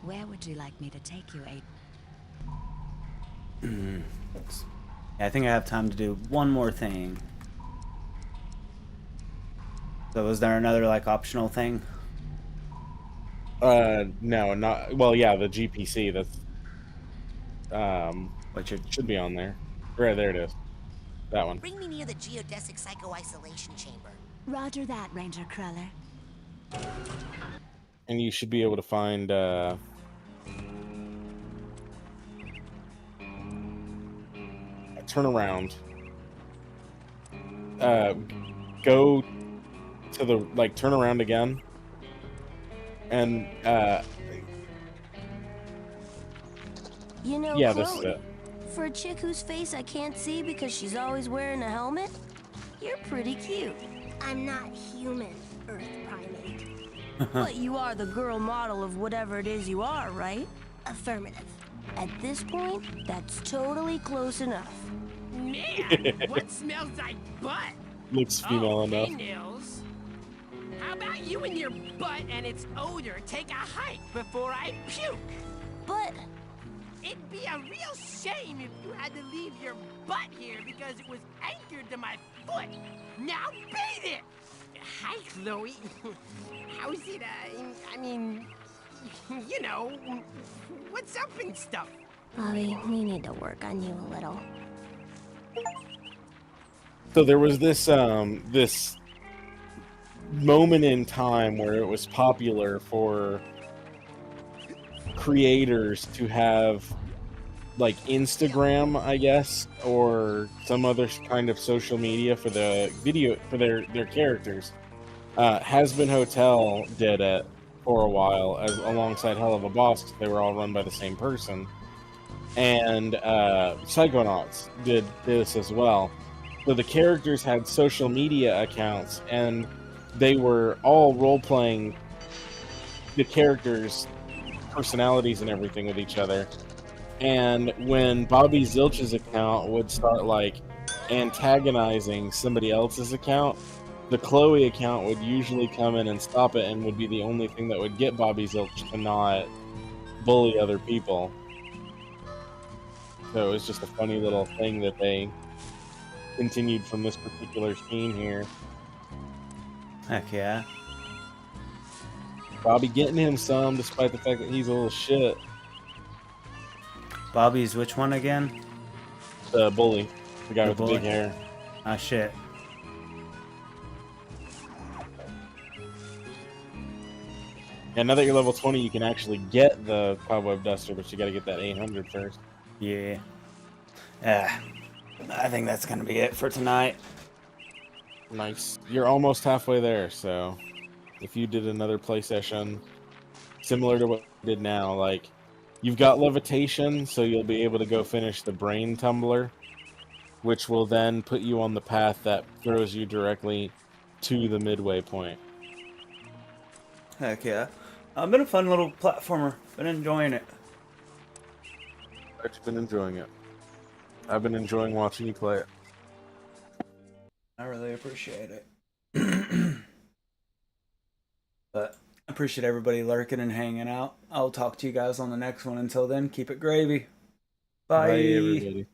Where would you like me to take you, Aiden? I think I have time to do one more thing. So was there another like optional thing? No, not well. Yeah, the GPC. That's which it should be on there. Right there, it is. That one. Bring me near the geodesic psycho-isolation chamber. Roger that, Ranger Cruller. And you should be able to find turn around. go to the like turn around again, and You know, yeah, this is Chloe, it. for a chick whose face I can't see because she's always wearing a helmet, you're pretty cute. I'm not human, Earth primate. But you are the girl model of whatever it is you are, right? Affirmative. At this point, that's totally close enough. Man, what smells like butt? Looks female enough. Hey, Nils. How about you and your butt and its odor take a hike before I puke? But it'd be a real shame if you had to leave your butt here because it was anchored to my foot. Now beat it! Hi, Chloe. How's it, I mean, you know, what's up and stuff? Bobby, we need to work on you a little. So there was this this moment in time where it was popular for creators to have like Instagram, I guess, or some other kind of social media for the video for their characters. Has Been Hotel did it for a while as alongside Hell of a Boss. They were all run by the same person, and Psychonauts did this as well. So the characters had social media accounts, and they were all role-playing the characters' personalities and everything with each other. And when Bobby Zilch's account would start, like, antagonizing somebody else's account, the Chloe account would usually come in and stop it, and would be the only thing that would get Bobby Zilch to not bully other people. So it was just a funny little thing that they continued from this particular scene here. Heck yeah. Bobby getting him some, despite the fact that he's a little shit. Bobby's which one again? The bully. The guy with the bully? big hair. Ah, shit. And now that you're level 20, you can actually get the Cobweb Duster, but you gotta get that 800 first. Yeah. I think that's gonna be it for tonight. Nice. You're almost halfway there, so if you did another play session similar to what you did now, like, you've got levitation, so you'll be able to go finish the brain tumbler, which will then put you on the path that throws you directly to the midway point. Heck yeah. Been a fun little platformer. Been enjoying it. I've been enjoying it. I've been enjoying watching you play it. I really appreciate it. But I appreciate everybody lurking and hanging out. I'll talk to you guys on the next one. Until then, keep it gravy. Bye. Bye, everybody.